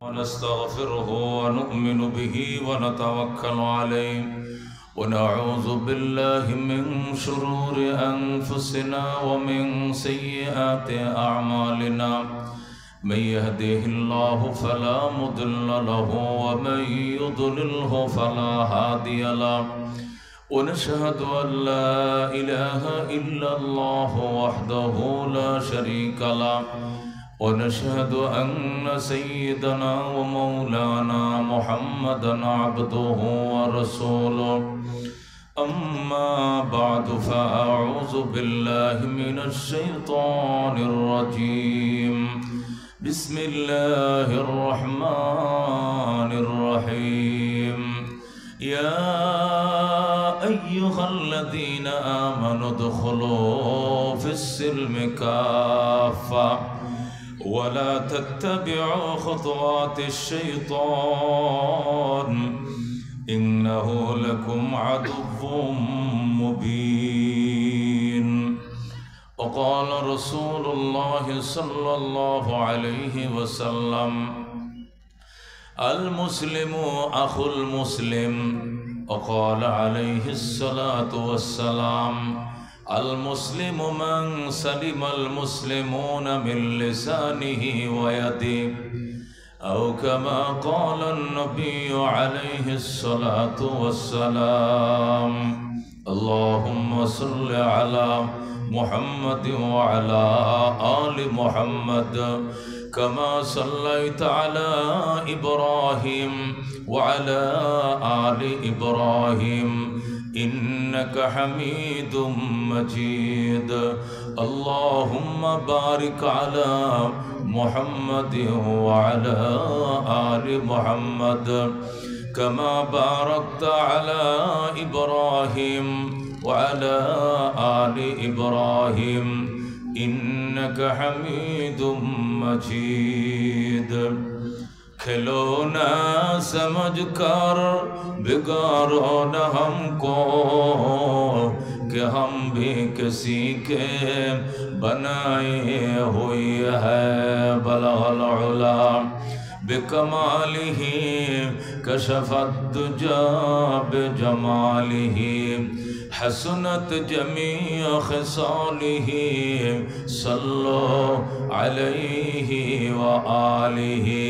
ونستغفره ونؤمن به ونتوكل عليه ونعوذ بالله من شرور أنفسنا ومن سيئات أعمالنا من يهده الله فلا مضل له ومن يضلله فلا هادي له ونشهد أن لا إله إلا الله وحده لا شريك له ونشهد أن سيدنا ومولانا محمدا عبده ورسوله أما بعد فأعوذ بالله من الشيطان الرجيم بسم الله الرحمن الرحيم يا أيها الذين آمنوا ادخلوا في السلم كافة ولا تتبعوا خطوات الشيطان إنه لكم عدو مبين وقال رسول الله صلى الله عليه وسلم المسلم أخو المسلم وقال عليه الصلاة والسلام المسلم من سلم المسلمون من لسانه ويده أو كما قال النبي عليه الصلاة والسلام اللهم صل على محمد وعلى آل محمد كما صليت على إبراهيم وعلى آل إبراهيم إنك حميد مجيد اللهم بارك على محمد وعلى آل محمد كما باركت على إبراهيم وعلى آل إبراهيم إنك حميد مجيد खिलौना समझ कर बिगाड़ो न हमको कि हम भी किसी के बनाए हुए हैं बलगल उला बिकमालिही कशफत दुजा बिजमालिही हसनत जमीअ खिसालिही सल्लो अलैहि व आलिही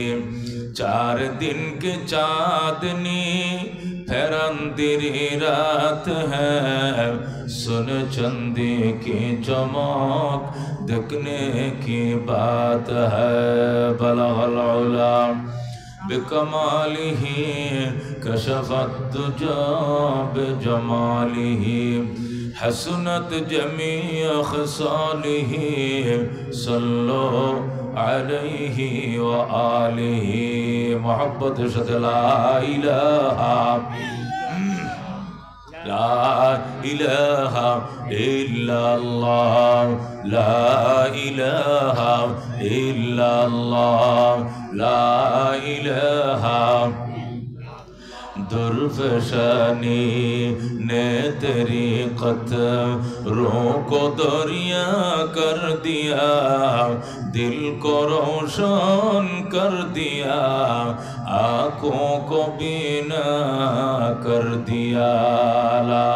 चार दिन की चाँदनी फिर अंधेरी रात है सुन चंदी की चमक देखने की बात है बलगल उला बिकमालिही कशफत दुजा बिजमालिही हसनत जमीअ खिसालिही सल्लो अलैहि व आलिही मोहब्बत शत ला इलाहा इल्लल्लाह ला इलाहा इल्लल्लाह ला इलाहा दुर्फशानी ने तेरी कतरों को दरिया कर दिया दिल को रोशन कर दिया आँखों को बीना कर दिया ला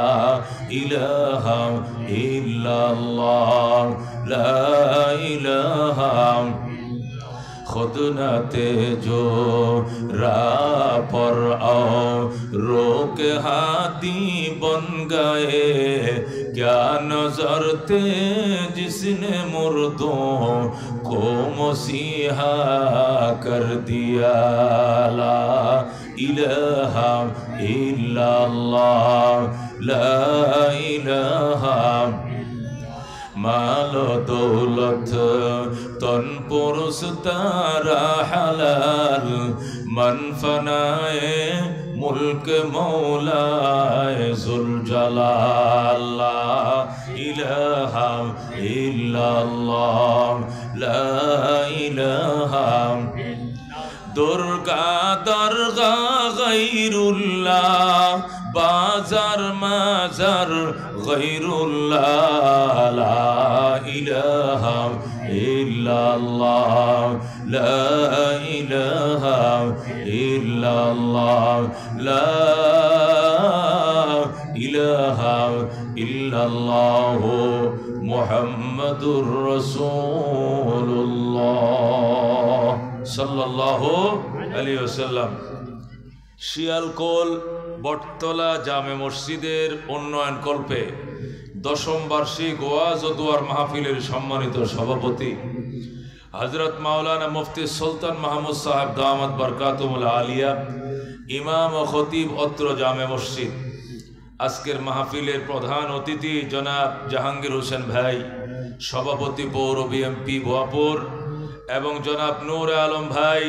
इलाहा इल्लल्लाह ला इलाहा खुद न तेजो राह पर आओ रोक हाथी बन गए क्या नजर थे जिसने मुर्दों को मसीहा कर दिया ला इलाहा इल्लल्लाह ला इलाहा मालो दौलत तन पुरुष तारा हलाल मन फनाए मुल्क मौलाए जुल जलाल ला इलाहा इल्लल्लाह ला इलाहा दुर्गा दरगा गैरुल्लाह बाजार माजार गैरुल्लाह ला इलाहा इल्लल्लाह লা ইলাহা ইল্লাল্লাহ লা ইলাহা ইল্লাল্লাহ মুহাম্মাদুর রাসূলুল্লাহ সাল্লাল্লাহু আলাইহি ওয়াসাল্লাম। শিয়ালকোল বটতলা জামে মসজিদের উন্নয়ন কল্পে 10ম বার্ষিক ওয়াজ ও দুয়ার মাহফিলের সম্মানিত সভাপতি হযরত মাওলানা মুফতি সুলতান মাহমুদ সাহেব দামাত বরকাতুল আলিয়া, ইমাম ও খতিব অত্র জামে মসজিদ। আজকের মাহফিলের প্রধান অতিথি জনাব জাহাঙ্গীর হোসেন ভাই, সভাপতি পৌর বিএমপি ভুয়াপুর, এবং জনাব নূর আলম ভাই,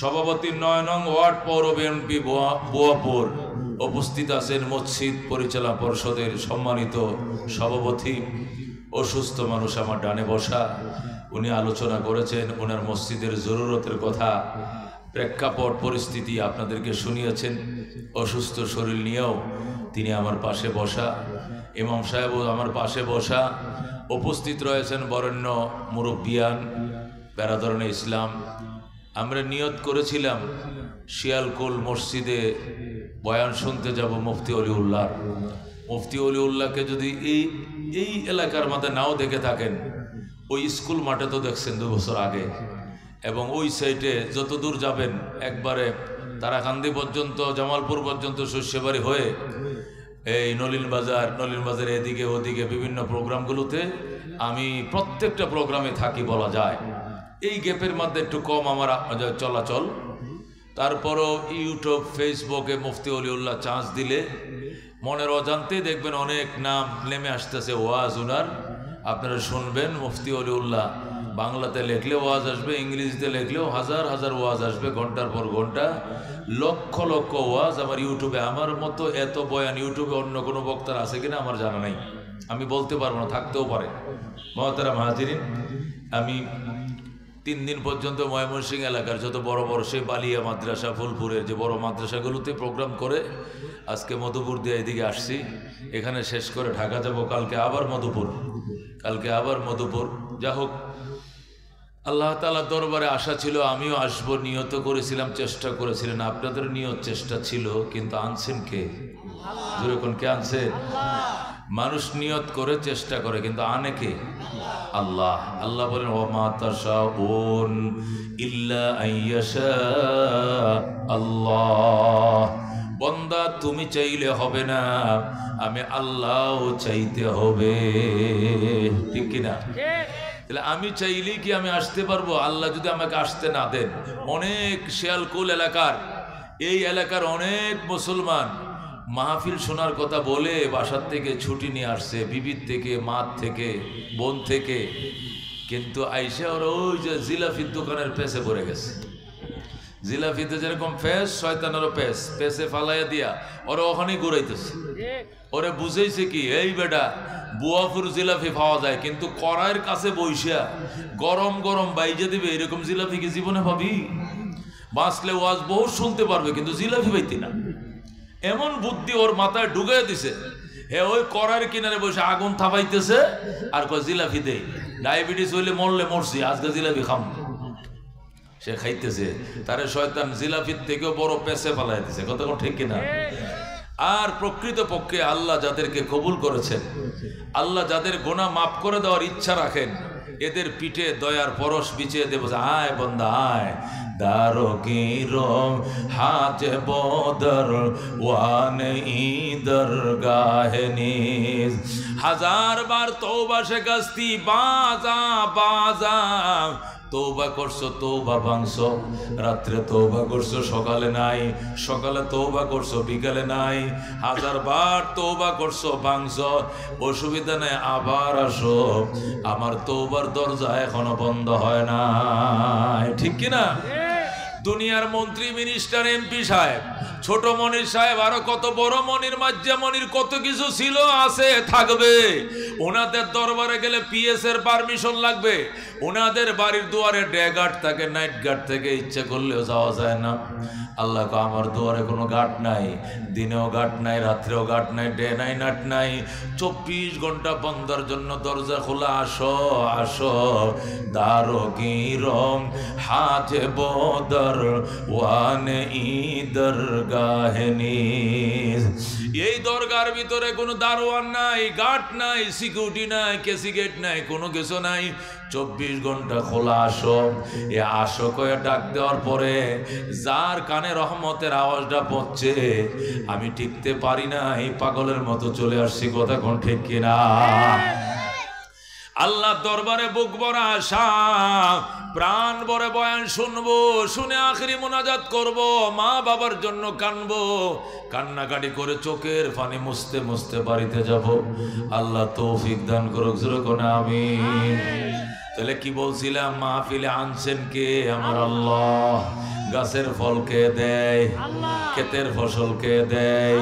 সভাপতি 9 নং ওয়ার্ড পৌর বিএনপি ভুয়াপুর। উপস্থিত আছেন মসজিদ পরিচালনা পরিষদের সম্মানিত সভাপতি, অসুস্থ মানুষ আমার ডানে বসা, উনি আলোচনা করেছেন ওনার মসজিদের জরুরতের কথা, প্রেক্ষাপট পরিস্থিতি আপনাদেরকে শুনিয়েছেন। অসুস্থ শরীর নিয়েও তিনি আমার পাশে বসা, ইমাম সাহেবও আমার পাশে বসা। উপস্থিত রয়েছেন বরেণ্য মুরব্বিয়ান, বেরাদরণে ইসলাম। আমরা নিয়ত করেছিলাম শিয়ালকোল মসজিদে বয়ান শুনতে যাব মুফতি অলিউল্লাহ। মুফতি অলিউল্লাহকে যদি এই এলাকার মধ্যে নাও দেখে থাকেন, ওই স্কুল মাঠে তো দেখছেন 2 বছর আগে, এবং ওই সাইডে যত দূর যাবেন একবারে তারাকান্দি পর্যন্ত, জামালপুর পর্যন্ত শস্যবাড়ি হয়ে এই নলিন বাজার এদিকে ওদিকে বিভিন্ন প্রোগ্রামগুলোতে আমি প্রত্যেকটা প্রোগ্রামে থাকি বলা যায়। এই গ্যাপের মধ্যে একটু কম আমার চলাচল। তারপরও ইউটিউব ফেসবুকে মুফতি অলিউল্লাহ চান্স দিলে মনের অজান্তে দেখবেন অনেক নাম নেমে আসতেছে ওয়াজ উনার, আপনারা শুনবেন। মুফতি অলিউল্লাহ বাংলাতে লেখলে ওয়াজ আসবে, ইংরেজিতে লেখলেও হাজার হাজার ওয়াজ আসবে, ঘন্টার পর ঘন্টা, লক্ষ লক্ষ ওয়াজ আমার ইউটিউবে। আমার মতো এত বয়ান ইউটিউবে অন্য কোনো বক্তার আছে কিনা আমার জানা নাই, আমি বলতে পারবো না, থাকতেও পারে। মহতারাম হাজিরিন, আমি 3 দিন পর্যন্ত ময়মনসিংহ এলাকার যত বড় বড় সেই বালিয়া মাদ্রাসা, ফুলপুরের যে বড় মাদ্রাসাগুলোতে প্রোগ্রাম করে আজকে মধুপুর দিয়ে এদিকে আসছি। এখানে শেষ করে ঢাকা যাব, কালকে আবার মধুপুর। যা হোক, আল্লাহ তাআলার দরবারে আশা ছিল, আমিও আসবো, নিয়ত করেছিলাম, চেষ্টা করেছিলেন, আপনাদের নিয়ত চেষ্টা ছিল, কিন্তু আনছেন কে? যেরকম কে আনছে? মানুষ নিয়ত করে চেষ্টা করে, কিন্তু আনে কে? আল্লাহ। আল্লাহ বলেন ওয়া তাশাউন ইল্লা আইয়াশা আল্লাহ। বান্দা তুমি চাইলে হবে না, আমি আল্লাহও চাইতে হবে, ঠিক কিনা? তাহলে আমি চাইলেই কি আমি আসতে পারবো? আল্লাহ যদি আমাকে আসতে না দেন। অনেক শিয়ালকোল এই এলাকার অনেক মুসলমান মাহফিল শোনার কথা বলে বাসার থেকে ছুটি নিয়ে আসছে, বিবির থেকে, মা থেকে, বোন থেকে, কিন্তু আইসা ওরা ওই যে জিলাফির দোকানের পেছে পড়ে গেছে। জিলাফিতে যেরকম ফেস, শয়তানেরও পেছে ফালাইয়া দিয়া ওরা ওখানেই ঘুরাইতেছে। ওরে বুঝেছে কি, এই বেটা বুয়াপুর জিলাফি পাওয়া যায়, কিন্তু কড়াইয়ের কাছে বইসা গরম গরম বাইজে দিবে, এরকম জিলাফি কি জীবনে পাবি? বাঁচলে ওয়াজ বহু শুনতে পারবে, কিন্তু জিলাফি পাইতি না। এমন বুদ্ধি ওর মাথায় ঢুকাই দিছে, হে ওই কড়াইয়ের কিনারে বসে আগুন থাপাইতেছে আর কয় জিলাফি দেই, ডায়াবেটিস হইলে মরলে মরছি, আজকে জিলাফি খাম। সে খাইতেছে, তারে শয়তান জিলাফির থেকেও বড় পেছে ফালাই দিছে, কথা ঠিক কিনা? আর প্রকৃত পক্ষে আল্লাহ যাদেরকে কবুল করেছেন, আল্লাহ যাদের গুনাহ মাফ করে দেওয়ার ইচ্ছা রাখেন, এদের পিঠে দয়ার পরশ বিছিয়ে দেব। আয় বান্দা আয়, দারো কি রং হাজে বদর ওয়ানে ইদর গাহে নিজ, 1000 বার তওবা শিকাস্তি বাজা বাজা। তওবা করছো, তওবা ভাঙছো, রাত্রে তওবা করছো, সকালে নাই, সকালে তওবা করছো, বিকালে নাই, 1000 বার তওবা করছো, ভাঙছো, অসুবিধা নেই, আবার আসো, আমার তওবার দরজা এখনো বন্ধ হয় না, ঠিক কিনা? দুনিয়ার মন্ত্রী, মিনিস্টার, এমপি সাহেব ছোট মনির সাহেব আরো কত বড় মনির, মাজ্জা মনির কত কিছু ছিল, আছে, থাকবে। ওনাদের দরবারে গেলে পিএস এর পারমিশন লাগবে। ওনাদের বাড়ির দুয়ারে ডে গার্ড থাকে, নাইট গার্ড থেকে, ইচ্ছা করলেও যাওয়া যায় না। আল্লাহ কো আমার দুয়ারে কোনো গার্ড নাই, দিনেও গার্ড নাই, রাত্রেও গার্ড নাই, ডে নাই, নাইট নাই, 24 ঘন্টা বন্দার জন্য দরজা খোলা। আসো আসো দারো কি রং হাজে বদর ওয়ানে ঈদর গাহনি। এই দরগার ভিতরে কোনো দারোয়ান নাই, গার্ড নাই, সিকিউরিটি নাই, কেসি গেট নাই, কোনো কিছু নাই, 24 ঘন্টা খোলা। আসো। এ আসো কয়ে ডাক দেওয়ার পরে যার কানে রহমতের আওয়াজটা পড়ছে, আমি টিকতে পারি না, এই পাগলের মতো চলে আসছি। কথা কোন ঠিক কিনা? আল্লাহ দরবারে বুক ভরা আশা, প্রাণ ভরে বয়ান শুনবো, শুনে আখেরি মোনাজাত করব, মা বাবার জন্য কানবো, কান্নাকাটি করে চোখের পানি মুছতে মুছতে বাড়িতে যাব। আল্লাহ তৌফিক দান করুক, জোরে কোন আমিন। তাহলে কি বলছিলাম, মাহফিলে আনছেন কে? আমার আল্লাহ। গাছের ফল কে দেয়? ক্ষেতের ফসল কে দেয়?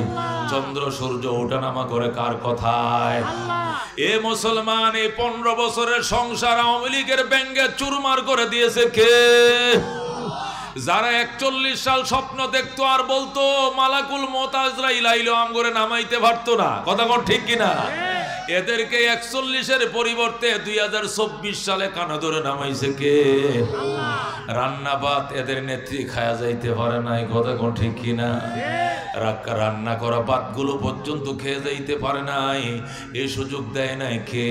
চন্দ্র সূর্য ওঠানামা করে কার কথায়? এ মুসলমান, এই 15 বছরের সংসার আওয়ামী লীগের ব্যাঙ্গে চুরমার করে দিয়েছে কে? যারা 41 সাল স্বপ্ন দেখতো আর বলতো মালাকুল মওত আজরাইল আইলো, আমগরে নামাইতে পারতো না। কথা কোন ঠিক কিনা? এদেরকে 41-এর পরিবর্তে 2024 সালে কানা ধরে নামাইছে কে? রান্না ভাত এদের নেত্রী খায়া যাইতে পারে নাই। কথা কোন ঠিক কিনা? রান্না করা ভাতগুলো পর্যন্ত খেয়ে যাইতে পারে নাই, এই সুযোগ দেয় নাই কে?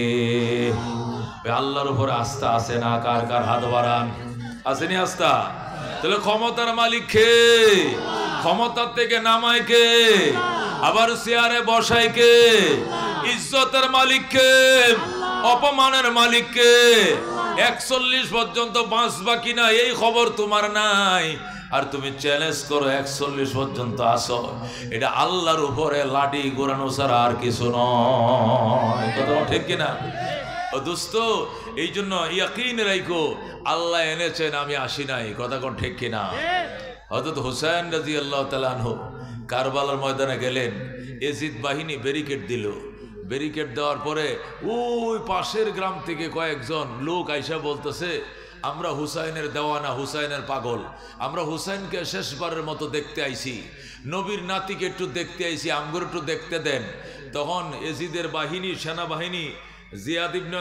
আল্লাহর উপর আস্থা আছে না? কার কার হাত বাড়ান। আসেনি আস্থা? তাহলে ক্ষমতার মালিক কে? ক্ষমতার থেকে নামায় কে? আবার চেয়ারে বসায় কে? ইজ্জতের মালিক কে? অপমানের মালিক কে? 41 পর্যন্ত বাঁচবা কিনা এই খবর তোমার নাই, আর তুমি চ্যালেঞ্জ করো 41 পর্যন্ত আসো। এটা আল্লাহর উপরে লাঠি ঘোরানো ছাড়া আর কিছু নয়। কথা ঠিক কিনা? ও দোস্ত, এই জন্য ইয়াকিন রাখো, আল্লাহ এনেছেন, আমি আসি নাই। কথা কোন ঠিক কিনা? হযরত হুসাইন রাদিয়াল্লাহু তাআলা আনহু কারবালার ময়দানে গেলেন, এজিদ বাহিনী ব্যারিকেড দিল। ব্যারিকেড দেওয়ার পরে ওই পাশের গ্রাম থেকে কয়েকজন লোক আইসা বলতেছে, আমরা হুসাইনের দেওয়ানা, হুসাইনের পাগল, আমরা হুসাইনকে শেষবারের মতো দেখতে আইছি, নবীর নাতিকে একটু দেখতে আইছি, আমগর একটু দেখতে দেন। তখন এজিদের বাহিনী, সেনাবাহিনী, জিয়াদ ইবনে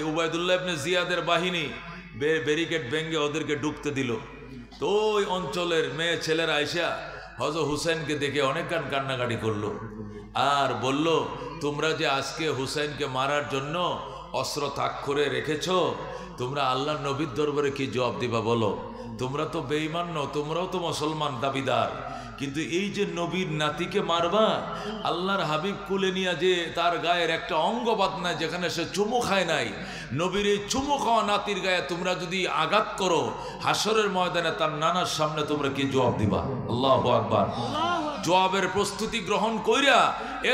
উবাইদুল্লাহ ইবনে জিয়াদের বাহিনী ব্যারিকেড ভেঙে ওদেরকে ঢুকতে দিল। তো ওই অঞ্চলের মেয়ে ছেলেরা আইসা হযরত হুসাইনকে দেখে অনেক কান্নাকাটি করলো, আর বলল, তোমরা যে আজকে হুসাইনকে মারার জন্য অস্ত্র তাক করে রেখেছো, তোমরা আল্লাহর নবীর দরবারে কি জবাব দিবা বলো? তোমরা তো বেঈমান নও, তোমরাও তো মুসলমান দাবিদার, কিন্তু এই যে নবীর নাতিকে মারবা, আল্লাহর হাবিব কুলে নিয়ে যে তার গায়ের একটা অঙ্গ বাদ নাই, যেখানে সে চুমু খায় নাই, নবীর এই চুমু খাওয়া নাতির গায়ে তোমরা যদি আঘাত করো, হাসরের ময়দানে তার নানার সামনে তোমরা কি জবাব দিবা? আল্লাহু আকবার। জবাবের প্রস্তুতি গ্রহণ কইরা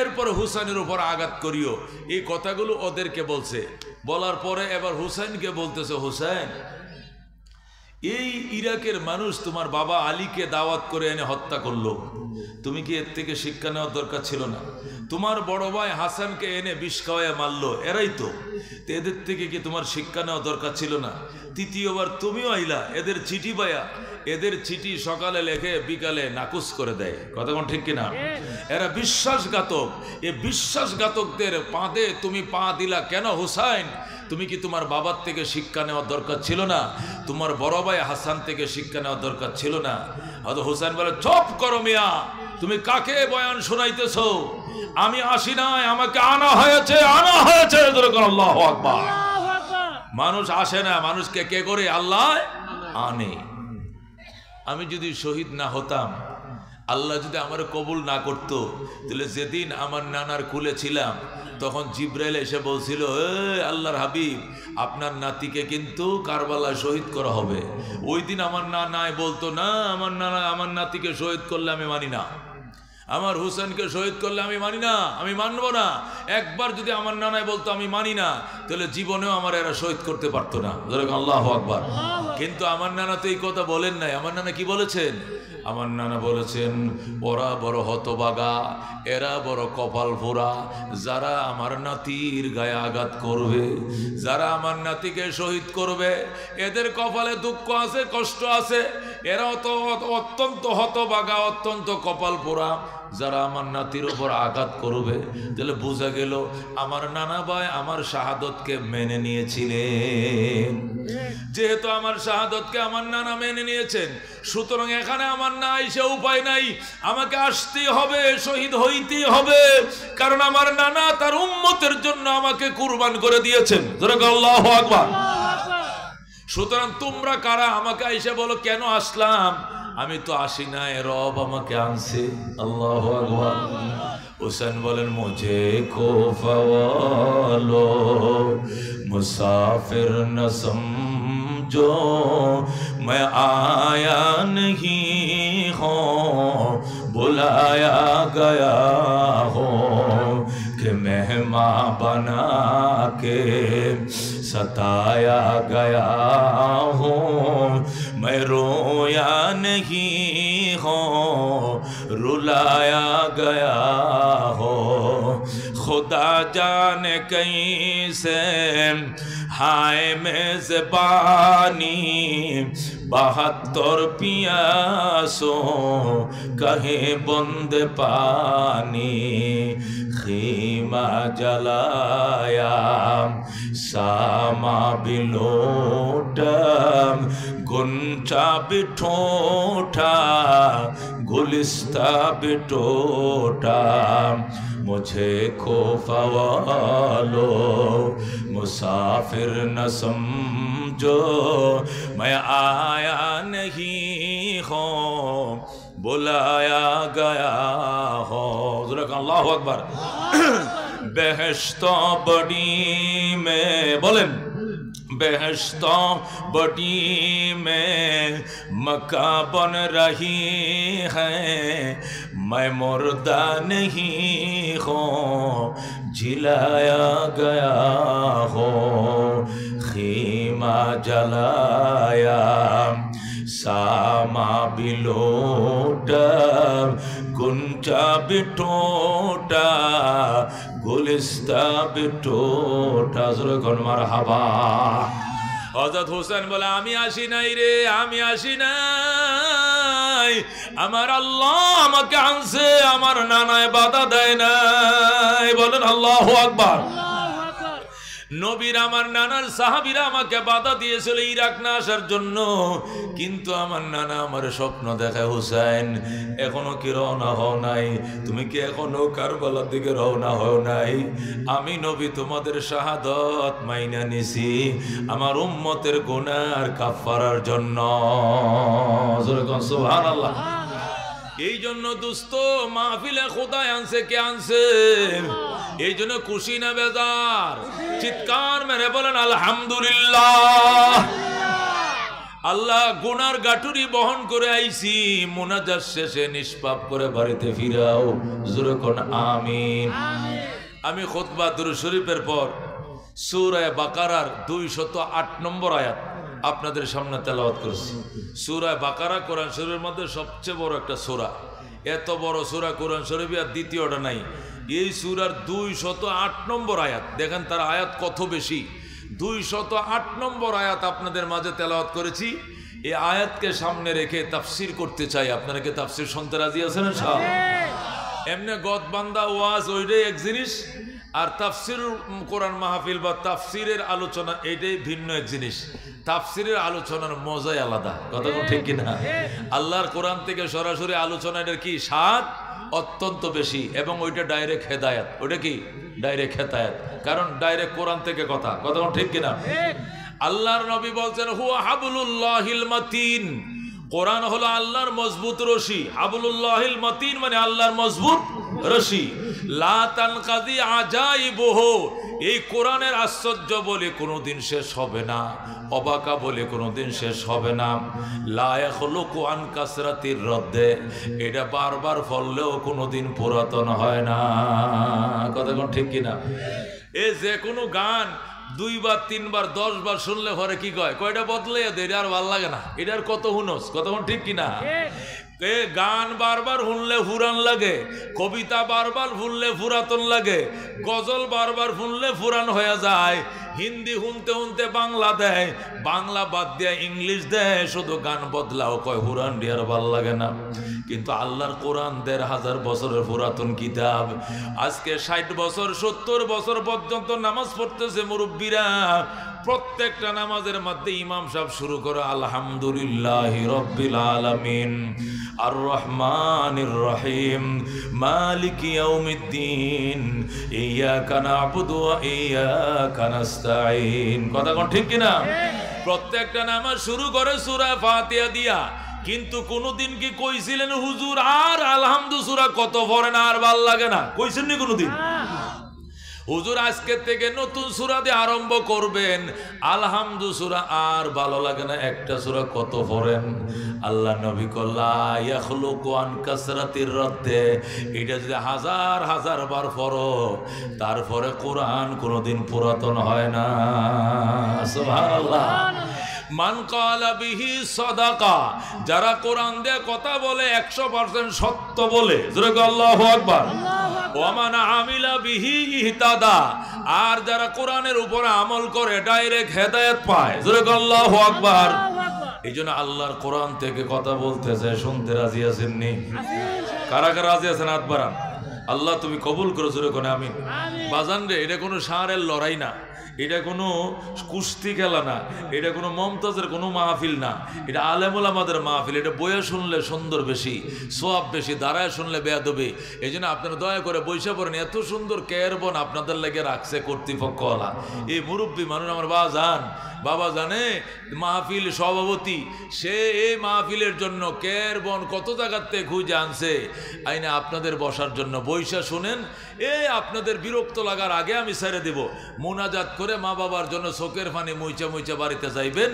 এরপর হুসাইনের উপর আঘাত করিও, এই কথাগুলো ওদেরকে বলছে। বলার পরে এবার হুসাইনকে বলতেছে, হুসাইন, এই ইরাকের মানুষ তোমার বাবা আলীকে দাওয়াত করে এনে হত্যা করলো, তুমি কি এর থেকে শিক্ষা নেওয়ার দরকার ছিল না? তোমার বড় ভাই হাসানকে এনে বিষ খাওয়ায় মারলো, এরাই তো, এদের থেকে কি তোমার শিক্ষা নেওয়ার দরকার ছিল না? তৃতীয়বার তুমিও আইলা, এদের চিঠি পায়া, এদের চিঠি সকালে লেখে বিকালে নাকুচ করে দেয়। কথা কোন ঠিক কিনা? এরা বিশ্বাসঘাতক, এ বিশ্বাসঘাতকদের পাদে তুমি পা দিলা কেন হুসাইন? তুমি কি তোমার বাবার থেকে শিক্ষা নেওয়ার দরকার ছিল না? তোমার বড় ভাই হাসান থেকে শিক্ষা নেওয়ার দরকার ছিল না? হয়তো হুসাইন বলে, চুপ করো মিয়া, তুমি কাকে বয়ান শোনাইতেছো? আমি আসি নাই, আমাকে আনা হয়েছে, আনা হয়েছে। আল্লাহু আকবার। মানুষ আসে না, মানুষকে কে করে? আল্লাহ আনে। আমি যদি শহীদ না হতাম, আল্লাহ যদি আমার কবুল না করত, তাহলে যেদিন আমার নানার কুলে ছিলাম তখন জিব্রাইল এসে বলছিল, আল্লাহর হাবিব, আপনার নাতিকে কিন্তু কারবালা শহীদ করা হবে। ওই দিন আমার নানায় বলতো, না, আমার নাতিকে শহীদ করলে আমি মানি না, আমার হুসেনকে শহীদ করলে আমি মানি না, আমি মানব না। একবার যদি আমার নানায় বলতো আমি মানি না, তাহলে জীবনেও আমার এরা শহীদ করতে পারতো না। আল্লাহু আকবার। কিন্তু আমার নানা তো এই কথা বলেন নাই। আমার নানা কি বলেছেন? আমার নানা বলেছেন, ওরা বড় হতভাগা, এরা বড় কপাল পোড়া, যারা আমার নাতির গায়ে আঘাত করবে, যারা আমার নাতিকে শহীদ করবে, এদের কপালে দুঃখ আছে, কষ্ট আছে। এরাও তো অত্যন্ত হতভাগা, অত্যন্ত কপাল পোড়া, যারা আমার নাতির উপর আঘাত করবে। তাহলে বোঝা গেল আমার নানা ভাই আমার শাহাদতকে মেনে নিয়েছিলেন। যেহেতু আমার শাহাদতকে আমার নানা মেনে নিয়েছেন, সুতরাং এখানে আমার না এসে উপায় নাই, আমাকে আসতেই হবে, শহীদ হইতেই হবে, কারণ আমার নানা তার উম্মতের জন্য আমাকে কুরবান করে দিয়েছেন। আল্লাহু আকবার। সুতরাং তোমরা কারা আমাকে এসে বলো কেন আসলাম? আমি তো আসি না, রব আমাকে আনছে। আল্লাহু আকবার। হুসেন বলেন, মুঝে কো ফওয়ালো মুসাফির ন সমঝো, मैं आया नहीं हूँ बुलाया गया हूँ, कि मेहमान बना के सताया गया हूँ, मैं रोया नहीं हूँ रुलाया गया हूँ, खुदा जाने कैसे हाय मेज़बानी 72 पियासों कहे बंद पानी, खीमा जलाया सामा बिलोटा, गुंचा बिठोटा गुलिस्ता बिटोटा, मुझे खोफा वालो मुसाफिर न समझो, मैं आया नहीं हूँ बुलाया गया हो। अल्लाहु अकबर। बेहश्तो बड़ी में बोलें, बेहश्तो बड़ी में मक्का बन रही है, मैं मुर्दा नहीं हूँ जिलाया गया हो, खीमा जलाया सामा बिलोटा, गुंचा बिटोटा गुलिस्ता बिटोटा। मारहाबा। হযরত হোসেন বলে, আমি আসি নাই রে, আমি আসি নাই, আমার আল্লাহ আমাকে আনছে, আমার নানায় বাধা দেয় নাই। বলেন আল্লাহু আকবার। নবীর আমার নানার সাহাবীরা আমাকে বাধা দিয়েছিল ইরাক না আসার জন্য, কিন্তু আমার নানা আমার স্বপ্ন দেখায়, হুসাইন এখনো কি রওনা হও নাই? তুমি কি এখনো কারবালার দিকে রওনা হও নাই? আমি নবী তোমাদের শাহাদত মাইনা নিছি আমার উম্মতের গুনার কাফারার জন্য। সুবহানাল্লাহ। এই জন্য দোস্ত মাহফিলে খোদায় আনছে, কে আনছে? এই জন্য খুশি না বেজার? চিৎকার মেরে বলেন আলহামদুলিল্লাহ। আল্লাহ গুনার গাটুরি বহন করে আইছি, মুনাজাত শেষে নিষ্পাপ করে বাড়িতে ফিরাও। জোরে কোন আমিন। আমি খুতবা দুরূদ শরীফের পর সূরা বাকারার 208 নম্বর আয়াত আপনাদের সামনে তেলাওয়াত করেছি। সূরা বাকারা কোরআন শরীফের মধ্যে সবচেয়ে বড় একটা সূরা। এত বড় সূরা কোরআন শরীফে আর দ্বিতীয়টা নাই। এই সূরার 208 নম্বর আয়াত, দেখেন তার আয়াত কত বেশি। 208 নম্বর আয়াত আপনাদের মাঝে তেলাওয়াত করেছি। এই আয়াতকে সামনে রেখে তাফসির করতে চাই। আপনারা কি তাফসির শুনতে রাজি আছেন? এমনি গদবান্দা ওয়াজ ওইটাই এক জিনিস, আর তাফসির কোরআন মাহফিল বা তাফসিরের আলোচনা এইটাই ভিন্ন এক জিনিস। তাফসিরের আলোচনার মজাই আলাদা, কথা ঠিক কিনা? আল্লাহর কোরআন থেকে সরাসরি আলোচনা, এটার কি স্বাদ অত্যন্ত বেশি, এবং ওইটা ডাইরেক্ট হেদায়াত। ওইটা কি ডাইরেক্ট হেদায়াত, কারণ ডাইরেক্ট কোরআন থেকে কথা ঠিক কিনা? আল্লাহর নবী বলছেন, হুয়া হাবলুল্লাহিল মাতিন, কোরআন হলো আল্লাহর মজবুত রশি। হাবলুল্লাহিল মাতিন মানে আল্লাহর মজবুত রশি। লা তানকাদি আজাইবুহু, এই কোরআনের আশ্চর্য বলে কোনোদিন শেষ হবে না, অবাকা বলে কোনোদিন শেষ হবে না। লা ইয়াখলুকু আন কাসরাতির রদ্দে, এটা বারবার পড়লেও কোনোদিন পুরাতন হয় না। কথা কোন ঠিক কিনা? এই যে কোনো গান 2 বার 3 বার 10 বার শুনলে পরে কি কয়, কয়টা বদলে এটা আর ভাল লাগে না, এটার কত হুনস, কতক্ষণ ঠিক কিনা। গান বারবার শুনলে পুরান লাগে, কবিতা বারবার শুনলে পুরাতন লাগে, গজল বারবার শুনলে পুরান হয়ে যায়। হিন্দি শুনতে শুনতে বাংলা দেয়, বাংলা বাদ দিয়ে ইংলিশ দেয়, শুধু গান বদলাও, কয় পুরান ডিয়ার ভাল লাগে না। কিন্তু আল্লাহর কোরআন 1500 বছরের পুরাতন কিতাব। আজকে 60 বছর 70 বছর পর্যন্ত নামাজ পড়তেছে মুরব্বীরা। প্রত্যেকটা নামাজের মধ্যে ইমাম সাহেব শুরু করে আলহামদুলিল্লাহি রাব্বিল আলামিন আর রহমানির রহিম মালিকি ইয়াউমিদ্দিন ইয়াকা না'বুদু ওয়া ইয়াকা নাস্তাঈন। কথা কোন ঠিক কিনা? প্রত্যেকটা নামাজ শুরু করে সূরা ফাতিহা দিয়া। কিন্তু কোনদিন কি কইছিলেন হুজুর আর আলহামদু সূরা কত পড়েন আর ভাল লাগে না? কইছেন নি কোনদিন? হুজুর আজকে থেকে নতুন সূরা দিয়ে আরম্ভ করবেন, আলহামদু সূরা আর ভালো লাগে না, একটা সূরা কত পড়েন? আল্লাহ নবী কল্লা ইয়াখলুকু আন কাসরাতির রাদ্দে, এটা যদি হাজার হাজার বার পড়ো তারপরে কোরআন কোনোদিন পুরাতন হয় না। সুবহানাল্লাহ। মান কালা বিহি সাদাকা, যারা কোরআন দিয়ে কথা বলে 100% সত্য বলে, জোরে আল্লাহু আকবার। ওয়া মান আমিলা বিহি ইহতাদা, আর যারা কোরআনের উপরে আমল করে ডাইরেক্ট হেদায়েত পায়, জোরে আল্লাহু আকবার। এইজন্য আল্লাহর কোরআন থেকে কথা বলতেছে, শুনতে রাজি আছেন নি? কারা কারা রাজি আছেন হাত বাড়ান। আল্লাহ তুমি কবুল করো, জোরে কোনে আমিন। বাজান রে, এটা কোনো ষাঁড়ের লড়াই না, এটা কোনো কুস্তি খেলা না, এটা কোনো মমতাজের কোনো মাহফিল না, এটা আলেমুল আমাদের মাহফিল। এটা বইয়ে শুনলে সুন্দর বেশি, সোয়াব বেশি, দাঁড়ায় শুনলে বেয়াদবি। এই জন্য আপনারা দয়া করে বইসা পড়েন। এত সুন্দর কেয়ারবন আপনাদের লেগে রাখছে কর্তৃপক্ষওয়ালা। এই মুরব্বী মানুষ আমার বাবা জানে মাহফিল সভাপতি, সে এই মাহফিলের জন্য কেয়ারবন কত জায়গার থেকে খুঁজে আনছে আইনা আপনাদের বসার জন্য। বইসা শুনেন, আপনাদের বিরক্ত লাগার আগে আমি ছেড়ে দেব। মোনাজাত করে মা বাবার জন্য চোখের পানি মুইচা মুইচা বাড়িতে যাইবেন।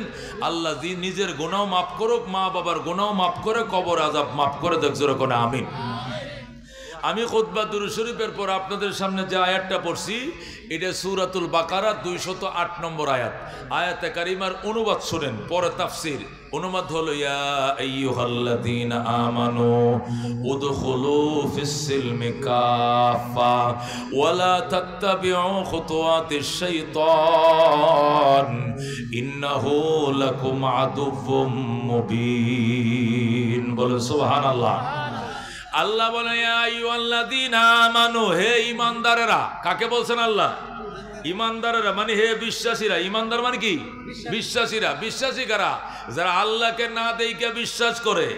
আল্লাহ নিজের গুনাহ মাফ করুক, মা বাবার গুনাহ মাফ করে, কবর আযাব মাফ করে দেখ, জোরে কোন আমিন। আমি খুতবা দুরূদ শরীফের পর আপনাদের সামনে যে আয়াতটা পড়ছি, এটা সূরাতুল বাকারা 208 নম্বর আয়াত। আয়াতে কারিমার অনুবাদ শুনেন, পরে তাফসীর। অনুবাদ হলো, ইয়া আইয়ুহাল্লাযীনা আমানু উদখুলু ফিস-সিলমি কাফা ওয়া লা তাত্তাবিউ খুতুওয়াতিশ শাইতান ইন্নাহু লাকুম আদুউম মুবিন। বলেন সুবহানাল্লাহ। আল্লাহ বলে, ইয়া আইয়ুহাল্লাযীনা আমানু, হে ঈমানদারেরা। কাকে বলছেন আল্লাহ? ঈমানদারেরা মানে হে বিশ্বাসীরা। ঈমানদার মানে কি? বিশ্বাসীরা। বিশ্বাসী কারা? যারা আল্লাহকে না দেইকে বিশ্বাস করে,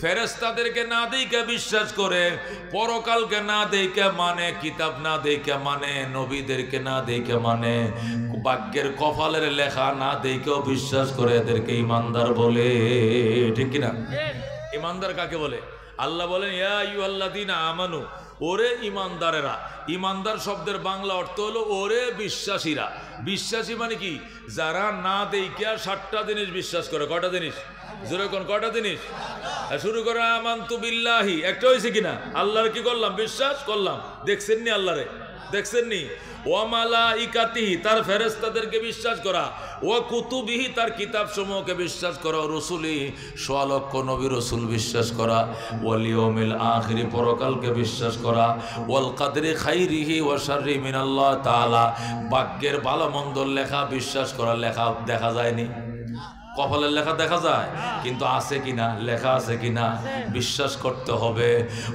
ফেরেশতাদেরকে না দেইকে বিশ্বাস করে, পরকালকে না দেইকে মানে, কিতাব না দেইকে মানে, নবীদেরকে না দেইকে মানে, ভাগ্যের কপালের লেখা না দেইকেও বিশ্বাস করে, এদেরকে ঈমানদার বলে। ঠিক কিনা? ঈমানদার কাকে বলে? আল্লাহ বলেন, ইয়া আইয়ুহাল্লাযীনা আমানু, ওরে ঈমানদারেরা। ঈমানদার শব্দের বাংলা অর্থ হলো ওরে বিশ্বাসীরা। বিশ্বাসী মানে কি? যারা না দেইকা 7টা জিনিস বিশ্বাস করে। কয়টা জিনিস? জোরে কোন কয়টা জিনিস? শুরু করে আমানতু বিল্লাহি, একটা হয়েছে কিনা? আল্লাহর কি করলাম? বিশ্বাস করলাম। দেখছেন নি আল্লাহরে? দেখছেন নি? ওয়া মালাইকাতিহি, তার ফেরেশতাদেরকে বিশ্বাস করা। ওয়া কুতুবিহি, তার কিতাব সমূহকে বিশ্বাস করা। রসুলি, 100 লক্ষ নবী রসুল বিশ্বাস করা। ওয়াল ইয়াউমিল আখির, পরকালকে বিশ্বাস করা। ওয়াল কাদরি খাইরিহি ওয়া শাররি মিনাল্লাহ তাআলা, ভাগ্যের ভালো মন্দ লেখা বিশ্বাস করা। লেখা দেখা যায়নি, কপালের লেখা দেখা যায়, কিন্তু আছে কিনা, লেখা আছে কিনা বিশ্বাস করতে হবে।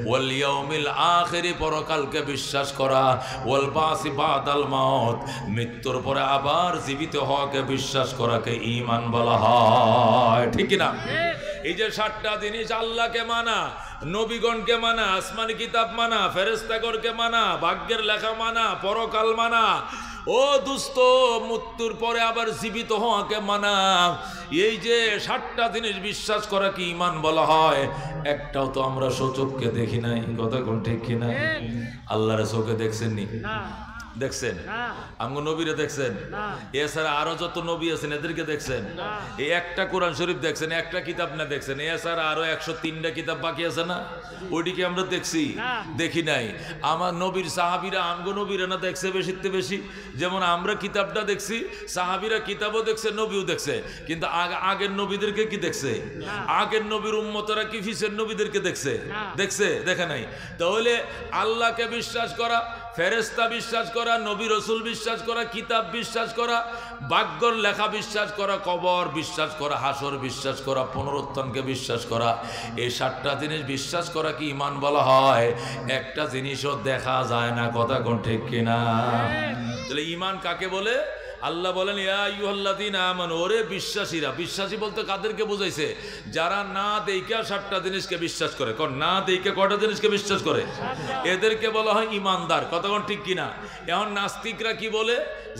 ওয়াল ইয়াউমিল আখির, পরকালকে বিশ্বাস করা। ওয়াল বাসি বাদাল মাউত, মৃত্যুর পরে আবার জীবিত হওয়াকে বিশ্বাস করাকে ঈমান বলা হয়। ঠিক কিনা? এই যে 7টা জিনিস, আল্লাহকে মানা, নবীগণকে মানা, আসমানি কিতাব মানা, ফেরেশতাগণকে মানা, ভাগ্যের লেখা মানা, পরকাল মানা, ও দুস্থ মৃত্যুর পরে আবার জীবিত হওয়াকে মানা। এই যে 7টা জিনিস বিশ্বাস করা কি ঈমান বলা হয়? একটাও তো আমরা চোখকে দেখি নাই। কথা কোন ঠিক কিনা? আল্লাহর চোখে দেখছেন নি? দেখছেন? আমগো নবীরে দেখছেন? এছাড়া আরো যত নবী আছেন এদেরকে দেখছেন? এই একটা কোরআন শরীফ দেখছেন, একটা কিতাব না দেখছেন? এছাড়া আরো 103টা কিতাব বাকি আছে না? ওইটিকে আমরা দেখছি? দেখি নাই। আমার নবীর সাহাবীরা আমগো নবীরা না দেখছে বেশিতে বেশি? যেমন আমরা কিতাবটা দেখছি, সাহাবীরা কিতাবও দেখছে, নবীও দেখছে, কিন্তু আগের নবীদেরকে কি দেখছে? আগের নবীর উম্মতরা কি ফিসের নবীদেরকে দেখছে? দেখছে? দেখে নাই। তাহলে আল্লাহকে বিশ্বাস করা, ফেরেশতা বিশ্বাস করা, নবী রসুল বিশ্বাস করা, কিতাব বিশ্বাস করা, ভাগ্যর লেখা বিশ্বাস করা, কবর বিশ্বাস করা, হাসর বিশ্বাস করা, পুনরুত্থানকে বিশ্বাস করা, এই 7টা জিনিস বিশ্বাস করা কি ঈমান বলা হয়? একটা জিনিসও দেখা যায় না, কথা কোন ঠিক কিনা? তাহলে ঈমান কাকে বলে? আল্লাহ বলেন ইয়া আইয়ুহাল্লাযীনা আমানু, ওরে বিশ্বাসীরা। বিশ্বাসী বলতে কাদেরকে বুঝাইছে? যারা না দেইখা 7টা জিনিসকে বিশ্বাস করে। কোন না দেইখা কয়টা জিনিসকে বিশ্বাস করে? এদেরকে বলা হয় ঈমানদার, কথা কোন ঠিক কিনা? এখন নাস্তিকরা কি বলে?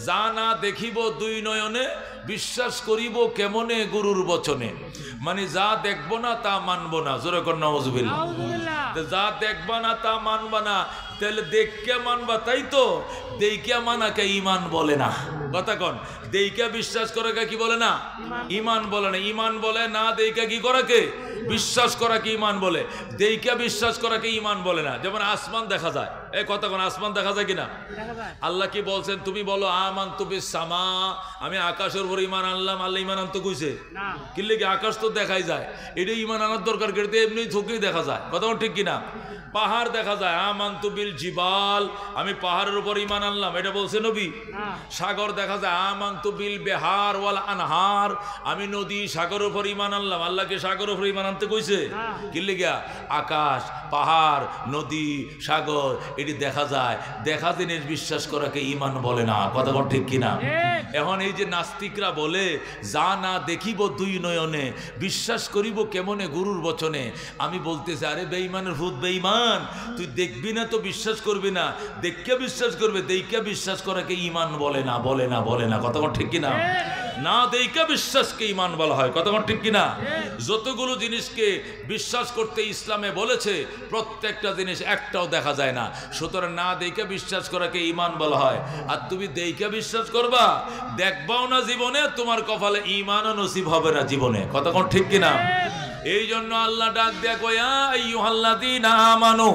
যা না দেখিব 2 নয়নে, বিশ্বাস করিব কেমনে গুরুর বচনে। মানে যা দেখবো না তা মানবো না। জোরে কোন নাউযুবিল্লাহ। যা দেখবা না তা মানবা না, তাহলে দেখকে মানবা, তাই তো? দেইখা মানাকে ঈমান বলে না, কথা কোন? দেইখা বিশ্বাস করাকে কি বলে না? ঈমান বলে না। ঈমান বলে না দেইখা কি করাকে? বিশ্বাস করাকে ঈমান বলে। দেইখা বিশ্বাস করাকে ঈমান বলে না। যেমন আসমান দেখা যায়, এই কথা কোন? আসমান দেখা যায় কিনা? আল্লাহ কি বলছেন? তুমি বলো আমানতু বিস সামা, আমি আকাশের উপর ঈমান আনলাম। আল্লাহ ঈমান আনতে কইছে? কিল্লে কি? আকাশ তো দেখাই যায়, এটা ঈমান আনার দরকার কেটে এমনি থুকেই দেখা যায়, কথা কোন ঠিক কিনা? পাহাড় দেখা যায়, আমানতু বিল জিবাল, আমি পাহাড়ের উপর ঈমান আনলাম, এটা বলছে নবী? সাগর দেখা যায়, আমানতু বিল বিহার ওয়াল আনহার, আমি নদী সাগরের উপর ঈমান আনলাম। আল্লাহকে সাগরের উপর ঈমান আনতে কইছে? কিল্লে গিয়া? আকাশ, পাহাড়, নদী, সাগর এটি দেখা যায়, দেখা জিনিস বিশ্বাস করাকে ঈমান বলে না, কথা কোন ঠিক কিনা? এখন এই যে নাস্তিকরা বলে যা না দেখিব 2 নয়নে, বিশ্বাস করিব কেমনে গুরুর বচনে, আমি বলতেছি আরে বেঈমানের ভূত, বেঈমান, তুই দেখবি না তো বিশ্বাস করবি না, দেখকে বিশ্বাস করবে। দেইখা বিশ্বাস করাকে ঈমান বলে না, বলে না, বলে না, কথা কোন ঠিক কিনা? না দেইখা বিশ্বাসকে ঈমান বলা হয়, কথা কোন ঠিক কিনা? যতগুলো জিনিসকে বিশ্বাস করতে ইসলামে বলেছে, প্রত্যেকটা জিনিস একটাও দেখা যায় না, সুতরাং না দেইখা বিশ্বাস করাকে ঈমান বলা হয়। আর তুমি দেইখা বিশ্বাস করবা, দেখবাও না জীবনে, তোমার কপালে ঈমানও নসিব হবে না জীবনে, কথা কোন ঠিক কিনা? এই জন্য আল্লাহ ডাক দেয়া কয় ইয়া আইয়ুহাল্লাযীনা আমানু,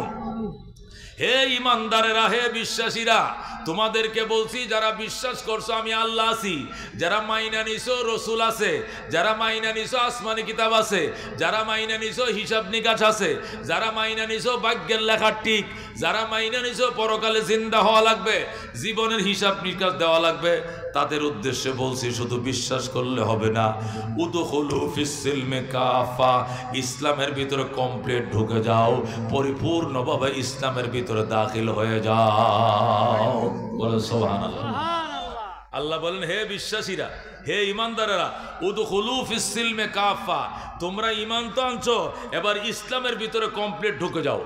হে ঈমানদারেরা, হে বিশ্বাসীরা, তোমাদেরকে বলছি যারা বিশ্বাস করছো আমি আল্লাহ আছি, যারা মাইনা নিছো রসুল আছে, যারা মাইনা নিছো আসমানি কিতাব আছে, যারা মাইনা নিছো হিসাব নিকাশ আছে, যারা মাইনা নিছো ভাগ্যের লেখা ঠিক, যারা মাইনা নিছো পরকালে জিন্দা হওয়া লাগবে, জীবনের হিসাব নিকাশ দেওয়া লাগবে, তাদের উদ্দেশ্যে বলছি শুধু বিশ্বাস করলে হবে না, উদখুলু ফিস সিলমি কাফা, ইসলামের ভিতরে কমপ্লিট ঢুকে যাও, পরিপূর্ণভাবে ইসলামের ভিতরে দাখিল হয়ে যাও। বলে সুবহানাল্লাহ। আল্লাহ বলেন হে বিশ্বাসীরা, হে ঈমানদারেরা, উদখুলু ফিস সিলমি কাফা, তোমরা ঈমান তো আনছো, এবার ইসলামের ভিতরে কমপ্লিট ঢুকে যাও।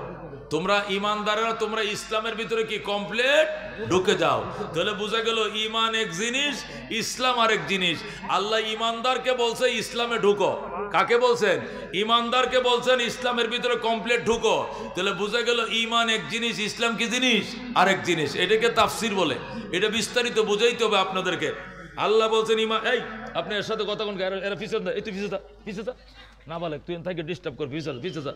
তোমরা ঈমানদারেরা, তোমরা ইসলামের ভিতরে কি কমপ্লিট ঢুকে যাও। তাহলে বোঝা গেল ঈমান এক জিনিস, ইসলাম আরেক জিনিস। আল্লাহ ঈমানদারকে বলছে ইসলামে ঢুকো। কাকে বলছেন? ঈমানদারকে বলছেন ইসলামের ভিতরে কমপ্লিট ঢুকো। তাহলে বোঝা গেল ঈমান এক জিনিস, ইসলাম কি জিনিস? আরেক জিনিস। এটাকে তাফসীর বলে। এটা বিস্তারিত বুঝাইতে হবে আপনাদেরকে। আল্লাহ বলছেন ঈমান, এই আপনি এর সাথে কথা কোন, এরা পিছন দা, এই তুই পিছন দা, না বলে তুই তাকে ডিস্টার্ব কর, পিছন যা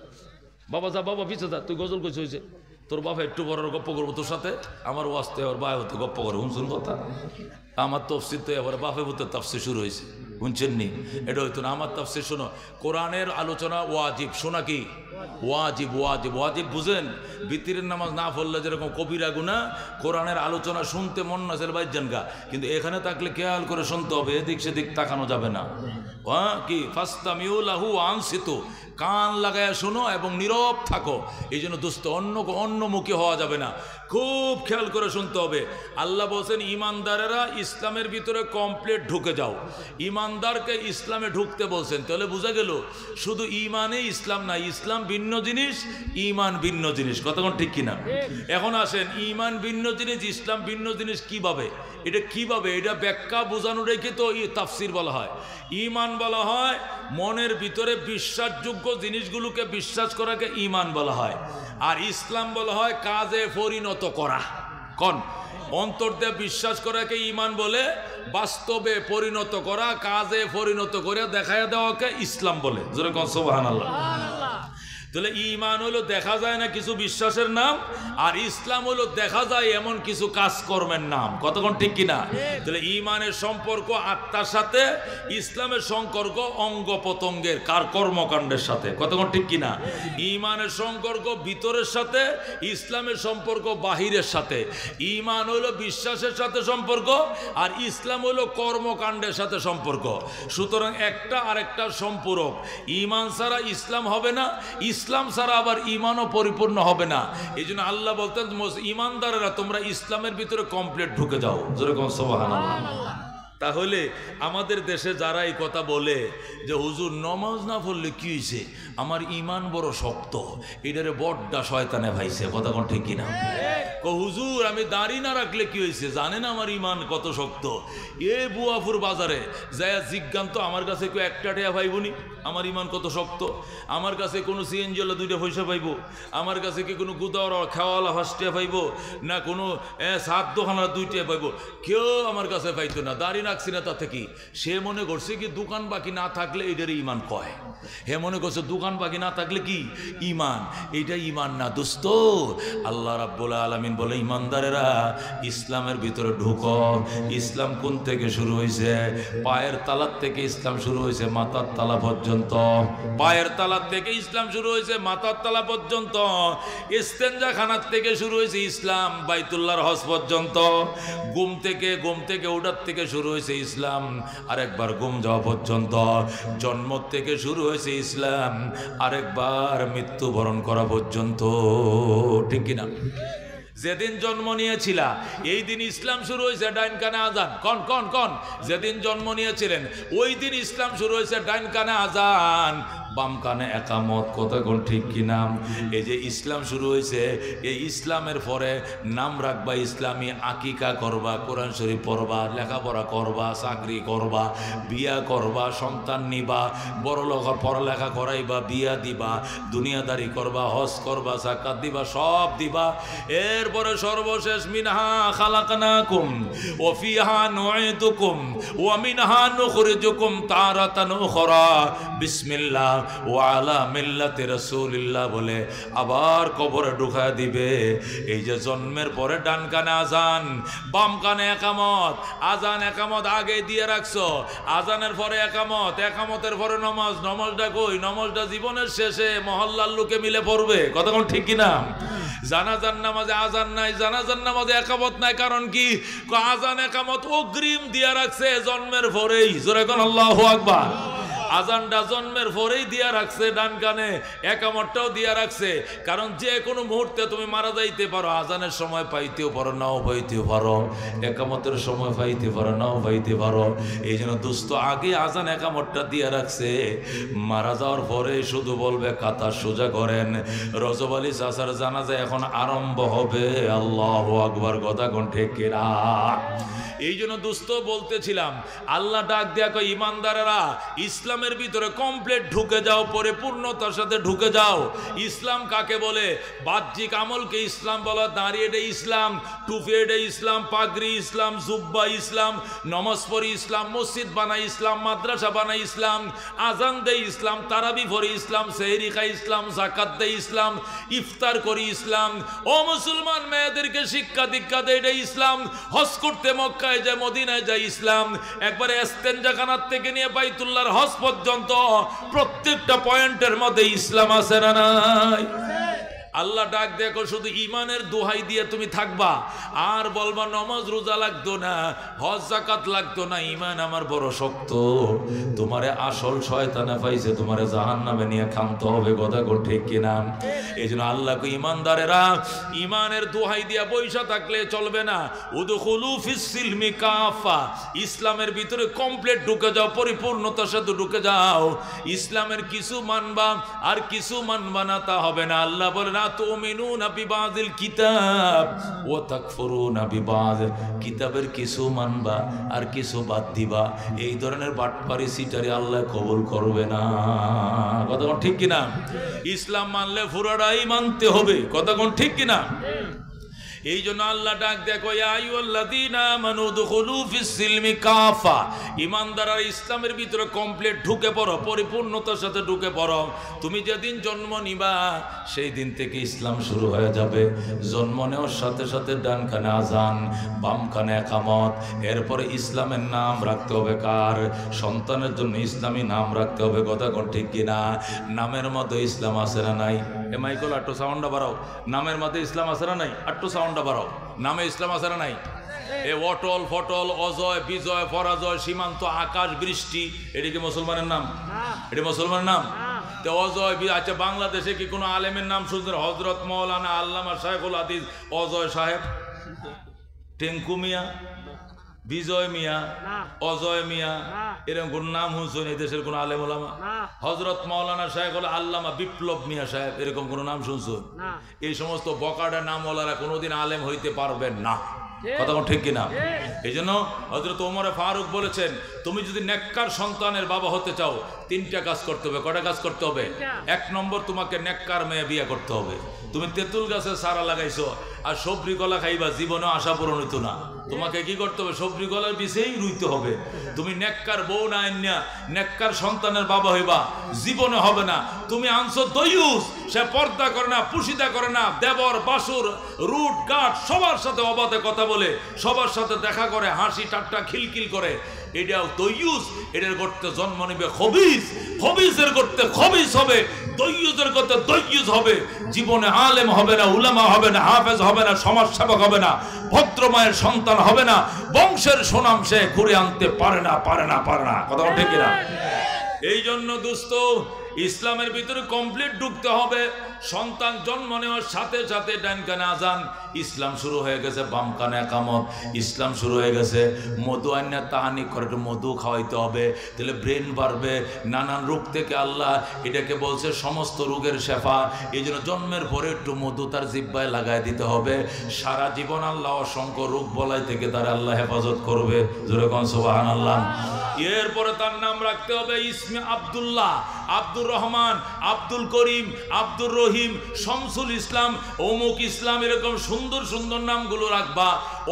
বাবা, যা বাবা পিছে যা, তুই গজল কইছ হয়েছে, তোর বাবা একটু বড় গপ্প করবো তোর সাথে, আমার ওয়াস্তে ওর বাই হতে গপ্প করে, শুনছুন কথা? আমার তফসির তো এবার বাপে হতে তাফসির শুরু হয়েছে, শুনছেন নি? এটা হইতো না। আমার তাফসির শোনো, কোরআনের আলোচনা ওয়াজিব, শোনা কি ওয়াজিব? ওয়াজিব ওয়াজিব বুঝেন? বিতিরের নামাজ না পড়লে যেরকম কবিরা গুনাহ, কোরআনের আলোচনা শুনতে মন না চাইলে বাইর জানগা, কিন্তু এখানে থাকলে খেয়াল করে শুনতে হবে, এদিক সেদিক তাকানো যাবে না। কি ফাস্তামিউ লাহু আনসিতু, কান লাগায় শোনো এবং নীরব থাকো। এই জন্য দোস্ত অন্যমুখী হওয়া যাবে না, খুব খেয়াল করে শুনতে হবে। আল্লাহ বলছেন ঈমানদারেরা ইসলামের ভিতরে কমপ্লিট ঢুকে যাও। ঈমানদারকে ইসলামে ঢুকতে বলছেন, তাহলে বোঝা গেল শুধু ঈমানে ইসলাম না, ইসলাম ভিন্ন জিনিস, ঈমান ভিন্ন জিনিস, কতক্ষণ ঠিক কিনা? এখন আসেন, ঈমান ভিন্ন জিনিস, ইসলাম ভিন্ন জিনিস কিভাবে? এটা কিভাবে? এটা ব্যাখ্যা বোঝানো রেখে তো তাফসীর বলা হয়। ঈমান বলা হয় মনের ভিতরে বিশ্বাসযোগ্য জিনিসগুলোকে বিশ্বাস করাকে ঈমান বলা হয়, আর ইসলাম বলা হয় কাজে পরিণত করা। কোন অন্তর দিয়ে বিশ্বাস করাকে ঈমান বলে, বাস্তবে পরিণত করা, কাজে পরিণত করে দেখায় দেওয়াকে ইসলাম বলে। জোরে কোন সুবহানাল্লাহ। তাহলে ঈমান হলো দেখা যায় না কিছু বিশ্বাসের নাম, আর ইসলাম হলো দেখা যায় এমন কিছু কাজকর্মের নাম। কতক্ষণ ঠিক কিনা? তাহলে ঈমানের সম্পর্ক আত্মার সাথে, ইসলামের সম্পর্ক অঙ্গ প্রত্যঙ্গের কার কর্মকাণ্ডের সাথে। কতক্ষণ ঠিক কিনা? ঈমানের সম্পর্ক ভিতরের সাথে, ইসলামের সম্পর্ক বাহিরের সাথে। ঈমান হলো বিশ্বাসের সাথে সম্পর্ক, আর ইসলাম হলো কর্মকাণ্ডের সাথে সম্পর্ক। সুতরাং একটা আরেকটা সম্পূরক। ঈমান ছাড়া ইসলাম হবে না, ইসলাম ছাড়া আবার ঈমানও পরিপূর্ণ হবে না। এই জন্য আল্লাহ বলতেন, ঈমানদারেরা তোমরা ইসলামের ভিতরে কমপ্লিট ঢুকে যাও। যেরকম সুবহানাল্লাহ। তাহলে আমাদের দেশে যারা এই কথা বলে যে হুজুর নমাজ না পড়লে কি হয়েছে, আমার ঈমান বড় শক্ত, এটারে বড্ডা শয়তানে ভাইছে। কথা কোন ঠিক কিনা? হুজুর আমি দাড়ি না রাখলে কি হয়েছে, জানেন আমার ঈমান কত শক্ত। এ বুয়াপুর বাজারে যায় জিজ্ঞান তো, আমার কাছে কেউ একটা টেয়া পাইবনি, আমার ঈমান কত শক্ত। আমার কাছে কোনো সিএনজি ওয়ালা 2টা পয়সা পাইব, আমার কাছে কি কোনো গুদাওয়ালা খাওয়ালা 5টা পাইব, না কোনো সাত দোকানওয়ালা 2টা পাইব, কেউ আমার কাছে পাইতো না। দাড়ি রাখছি না তাতে কি? সে মনে করছে কি দোকান বাকি না থাকলে এটার ঈমান কয়। হে মনে করছে দোকান বাকি না থাকলে কি ঈমান, এইটা ঈমান না দোস্ত। আল্লাহ রাব্বুল আলামিন বলে, ঈমানদারেরা ইসলামের ভিতরে ঢুকো। ইসলাম কোন থেকে শুরু হয়েছে? পায়ের তালার থেকে ইসলাম শুরু হয়েছে মাথার তালা পর্যন্ত। পায়ের তালার থেকে ইসলাম শুরু হয়েছে মাথার তালা পর্যন্ত। ইস্তেঞ্জা খানার থেকে শুরু হয়েছে ইসলাম বাইতুল্লাহর হজ পর্যন্ত। ঘুম থেকে ওঠার থেকে শুরু হয়েছে ইসলাম আরেকবার ঘুম যাওয়া পর্যন্ত। জন্ম থেকে শুরু হয়েছে ইসলাম আরেকবার মৃত্যুবরণ করা পর্যন্ত। ঠিক কিনা? যেদিন জন্ম নিয়েছিলা এই দিন ইসলাম শুরু হয়েছে ডাইন কানে আজান। কন কন কন যেদিন জন্ম নিয়েছিলেন ওই দিন ইসলাম শুরু হয়েছে ডাইন কানে আজান, বাম কানে একামত। কথা কোন ঠিক কিনা? এই যে ইসলাম শুরু হয়েছে, এই ইসলামের পরে নাম রাখবা ইসলামী, আকিকা করবা, কোরআন শরীফ পড়বা, লেখাপড়া করবা, চাকরি করবা, বিয়া করবা, সন্তান নিবা, বড় লোকের পড়ালেখা করাইবা, বিয়া দিবা, দুনিয়াদারি করবা, হজ করবা, যাকাত দিবা, সব দিবা। এরপরে সর্বশেষ মিনহা খালাকনাকুম ওয়া ফিহা নুঈদুকুম ওয়া মিনহা নুখরিজুকুম তারাতান উখরা বিসমিল্লাহ ওয়া আলা মিল্লাতি রাসূলিল্লাহ বলে আবার কবরে ঢুকায় দিবে। এই যে জন্মের পরে ডান কানে আজান, বাম কানে একামত। আজান একামত আগে দিয়ে রাখছো, আজানের পরে একামত, একামতের পরে নমাজ। নমাজটা কই? নমাজটা জীবনের শেষে মহল্লার লোকে মিলে পড়বে। কথা কোন ঠিক কিনা? জানাজার নামাজে আজান নাই, জানাজার নামাজে একামত নাই। কারণ কি? আজান একামত অগ্রিম দিয়া রাখছে জন্মের পরেই। জোরে কোন আল্লাহু আকবার। আজানটা জন্মের পরেই দিয়া রাখছে ডান কানে, একামতটাও দিয়া রাখছে। কারণ যে কোনো মুহূর্তে তুমি মারা যাইতে পারো। আজানের সময় পাইতেও পারো, নাও পাইতেও পারো, একামতের সময় পাইতে পারো, নাও পাইতে পারো। এই জন্য দোস্ত আগে আজান একামতটা দিয়া রাখছে। মারা যাওয়ার পরে শুধু বলবে কাতার সোজা করেন। রজব আলী চাচার জানাজা এখন আরম্ভ হবে। আল্লাহু আকবার। কথা কোন ঠিক কিনা? এই জন্য দোস্ত বলতেছিলাম, আল্লাহ ডাক দেয়া কয় ঈমানদারেরা ইসলামের ভিতরে কমপ্লিট ঢুকে যাও, পরিপূর্ণতার সাথে ঢুকে যাও। ইসলাম কাকে বলে? বাহ্যিক আমলকে ইসলাম বলা। দাঁড়িয়ে এটা ইসলাম, টুপি এটা ইসলাম, পাগড়ি ইসলাম, জুব্বা ইসলাম, নমাজ পড়ি ইসলাম, মসজিদ বানাই ইসলাম, মাদ্রাসা বানাই ইসলাম, আজান দেয় ইসলাম, তারাবি পড়ি ইসলাম, সেহরি খাই ইসলাম, যাকাত দেয় ইসলাম, ইফতার করি ইসলাম। ও মুসলমান মেয়েদেরকে শিক্ষা দীক্ষা দেয় এটা ইসলাম। হজ করতে মক্কা যায়, মদিনায় যায় ইসলাম। একবারে ইস্তেঞ্জাখানার থেকে নিয়ে বাইতুল্লাহর হজ পর্যন্ত প্রত্যেকটা পয়েন্টের মধ্যে ইসলাম আছে না নাই? আল্লাহ ডাক দেখো শুধু ঈমানের দোহাই দিয়ে তুমি থাকবা আর বলবা নামাজ রোজা লাগতো না, হজ যাকাত লাগতো না, ঈমান আমার বড় শক্ত। তোমারে আসল শয়তানে পাইছে, তোমারে জাহান্নামে নিয়ে খামতে হবে। কথা কোন ঠিক কিনা? এই জন্য আল্লাহকে ঈমানদারেরা ঈমানের দোহাই দিয়া বৈশা থাকলে চলবে না। উদখুলু ফিস সিলমি কাফা, ইসলামের ভিতরে কমপ্লিট ঢুকে যাও, পরিপূর্ণতার সাথে ঢুকে যাও। ইসলামের কিছু মানবা আর কিছু মানবা না তা হবে না। আল্লাহ বলে না তুমিনুনা বিবাযিল কিতাব ওয়া তাকফুরুনা বিবায, কিতাবের কিছু মানবা আর কিছু বাদ দিবা। এই ধরনের বাটপারি সিটারি আল্লাহ কবুল করবে না। কথা কোন ঠিক কিনা? ইসলাম মানলে পুরোটাই মানতে হবে। কথা কোন ঠিক কিনা? এই জন্য আল্লাহ ডাক দেখো, ইয়া আইয়ুহাল্লাযীনা আমানু দুখুলু ফিস সিলমি কাফা, ঈমানদাররা ইসলামের ভিতরে কমপ্লিট ঢুকে পড়ো, পরিপূর্ণতার সাথে ঢুকে পড়ো। তুমি যেদিন জন্ম নিবা সেই দিন থেকে ইসলাম শুরু হয়ে যাবে। জন্ম নেওয়ার সাথে সাথে ডান কানে আজান, বাম কানে ইকামত। এরপরে ইসলামের নাম রাখতে হবে কার? সন্তানের জন্য ইসলামী নাম রাখতে হবে। কথা কোন ঠিক কিনা? নামের মধ্যে ইসলাম আছে না নাই? এ মাইকল আট্টু সাউন্ডটা বাড়াও। নামের মধ্যে ইসলাম আছে না নাই? আট্টু সাউন্ডটা বাড়াও। নামে ইসলাম আছে না নাই? এ অটল ফটল, অজয় বিজয় পরাজয়, সীমান্ত আকাশ বৃষ্টি, এটি কি মুসলমানের নাম? এটি মুসলমানের নাম? তো অজয়, আচ্ছা বাংলাদেশে কি কোনো আলেমের নাম শুনছেন? হজরত মৌলানা আল্লামা শাইখুল হাদিস অজয় সাহেব, টেঙ্কু মিয়া, বিজয় মিয়া, অজয় মিয়া, এরকম কোন নাম শুনছেন এই দেশের কোন আলেম ওলামা? হজরত মৌলানা শাইখুল আল্লামা বিপ্লব মিয়া সাহেব, এরকম কোন নাম শুনছেন? এই সমস্ত বকাডা নামওয়ালারা কোনোদিন আলেম হইতে পারবেন না। কথা ঠিক কিনা? এই জন্য হযরত ওমর ফারুক বলেছেন, তুমি যদি নেককার সন্তানের বাবা হতে চাও 3টা কাজ করতে হবে। কয়টা কাজ করতে হবে? 1 নম্বর, তোমাকে নেককার মেয়ে বিয়ে করতে হবে। তুমি তেঁতুল গাছে সারা লাগাইছো আর সবরি কলা খাইবা, জীবনে আশা পূরণ হইতো না। তোমাকে কি করতে হবে? সবরি কলার বিষেই রুইতে হবে। তুমি নেককার বউ না আইনা নেককার সন্তানের বাবা হইবা, জীবনে হবে না। তুমি আনছো দয়ুস, সে পর্দা করে না, পুশিদা করে না, দেবর বাসুর রুট গাট সবার সাথে অবাধে কথা বলে, সবার সাথে দেখা করে, হাসি ঠাট্টা খিলখিল করে, এটাও দয়ুস। এটার করতে জন্ম নিবে খবিস, খবিসের করতে খবিস হবে, দয়ুসের করতে দয়ুস হবে। জীবনে আলেম হবে না, উলামা হবে না, হাফেজ হবে না, সমাজ সেবক হবে না, ভদ্র মায়ের সন্তান হবে না, বংশের সুনাম সে ঘুরে আনতে পারে না, পারে না, পারে না। কথা ঠিক না? এই জন্য দোস্ত, ইসলামের ভিতরে কমপ্লিট ঢুকতে হবে। সন্তান জন্ম নেওয়ার সাথে সাথে ডান কানে আজান, ইসলাম শুরু হয়ে গেছে। বাম কানে ইকামত, ইসলাম শুরু হয়ে গেছে। মধু আন্না তাহানি করে, একটু মধু খাওয়াইতে হবে, তাহলে ব্রেন বাড়বে। নানান রোগ থেকে আল্লাহ এটাকে বলছে সমস্ত রোগের শেফা। এই জন্য জন্মের পরে একটু মধু তার জিহ্বায় লাগাই দিতে হবে। সারা জীবন আল্লাহ অসংখ্য রোগ বলাই থেকে তার আল্লাহ হেফাজত করবে। জোরে কোন সুবহানাল্লাহ। এরপরে তার নাম রাখতে হবে ইসমে আব্দুল্লাহ, আব্দুর রহমান, আব্দুল করিম, আব্দুর রহিম, শামসুল ইসলাম, অমুক ইসলাম, এরকম সুন্দর সুন্দর নামগুলো রাখবা।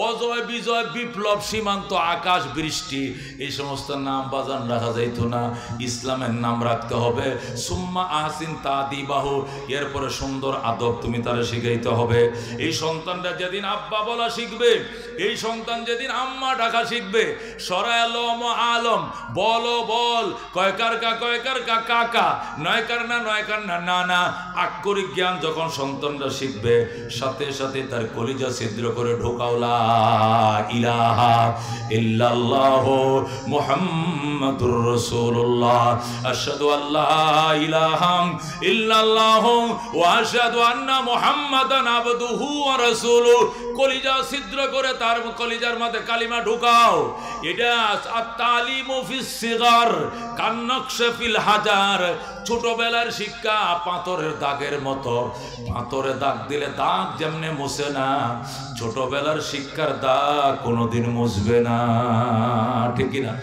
অজয় বিজয় বিপ্লব সীমান্ত আকাশ বৃষ্টি, এই সমস্ত নাম বাজান রাখা যাইতো না। ইসলামের নাম রাখতে হবে। সুম্মা আহসিন তাদিবাহু, এরপরে সুন্দর আদব তুমি তারা শিখাইতে হবে। এই সন্তানটা যেদিন আব্বা বলা শিখবে, এই সন্তান যেদিন আম্মা ডাকা শিখবে, সরায়ালম আলম, বলো বল, কয়কার কা কয়কার কা কাকা, নয়কার না নয়কার না নানা, আক্ষরিক জ্ঞান যখন সন্তানরা শিখবে, সাথে সাথে তার কলিজা ছিদ্র করে ঢোকাওলা ইলাহা ইল্লাল্লাহ মুহাম্মাদুর রাসূলুল্লাহ, আশহাদু আল্লা ইলাহা ইল্লাল্লাহ ওয়া আশহাদু আন্না মুহাম্মাদান আবদুহু ওয়া রাসূলুহু। কলিজা ছিদ্র করে তার কলিজার মধ্যে কালিমা ঢোকাও। এটা আত-তালিমু ফিস সিগার কান্নাকশা ফিল হাজার, ছোটবেলার শিক্ষা পাথরের দাগের মতো। পাথরে দাগ দিলে দাগ যেমনে মুছে না, ছোটবেলার শিক্ষার দাগ কোনোদিন মুছবে না। ঠিক কিনা?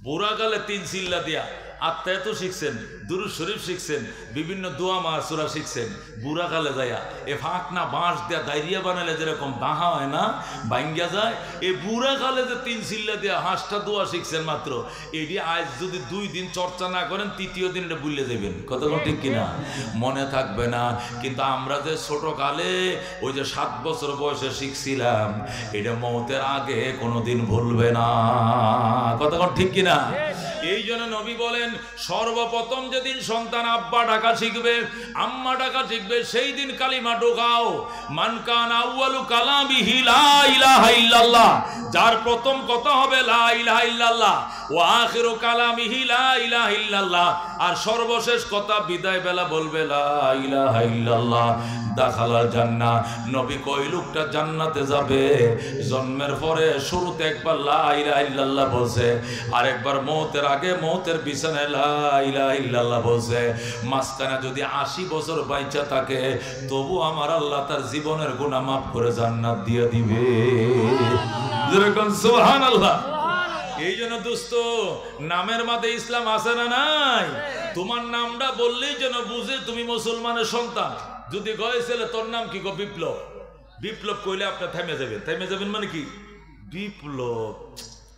বুড়া গালে 3 চিল্লা দিয়া আত্মায় তো শিখছেন, দুরূদ শরীফ শিখছেন, বিভিন্ন দোয়া মাসুরা শিখছেন। বুড়া কালে যায়া এ ফাঁক না বাঁশ দেয়া দাইরিয়া বানালে যেরকম বাহা হয় না, ভাঙ্গা যায়, এই বুড়া কালে যে 3 চিল্লা দেয়া হাঁসটা দোয়া শিখছেন মাত্র, এটি আজ যদি 2 দিন চর্চা না করেন, 3য় দিন এটা ভুলে দেবেন। কতক্ষণ ঠিক কিনা? মনে থাকবে না। কিন্তু আমরা যে ছোট কালে ওই যে 7 বছর বয়সে শিখছিলাম, এটা মওতের আগে কোনোদিন ভুলবে না। কতক্ষণ ঠিক কিনা? এই জন্য নবী বলেন, সর্বপ্রথম যেদিন সন্তান আব্বা ডাকা শিখবে, আম্মা ডাকা শিখবে, সেই দিন কালিমা ঢোকাও। মান কানা আউয়ালু কালামিহি লা ইলাহা ইল্লাল্লাহ, যার প্রথম কথা হবে লা ইলাহা ইল্লাল্লাহ, ওয়া আখিরু কালামিহি লা ইলাহা ইল্লাল্লাহ, আর সর্বশেষ কথা বিদায় বেলা বলবে লা ইলাহা ইল্লাল্লাহ, দাখালাল জান্নাহ। নবী কই লোকটা জান্নাতে যাবে, জন্মের পরে শুরুতে একবার লা ইলাহা ইল্লাল্লাহ বলছে, আরেকবার মওতের আগে মওতের বিছানায় লা ইলাহা ইল্লাল্লাহ বলছে। মাঝখানে যদি 80 বছর বাইচা থাকে, তবু আমার আল্লাহ তার জীবনের গুনাহ মাফ করে জান্নাত দিয়ে দিবে। যেরকম সুবহানাল্লাহ। এই জন্য দোস্ত, নামের মাঝে ইসলাম আছে না নাই? তোমার নামটা বললেই যেন বুঝে তুমি মুসলমানের সন্তান। যদি গয়ে ছেলে তোর নাম কি গো বিপ্লব, বিপ্লব কইলে আপনার থেমে যাবেন মানে কি বিপ্লব?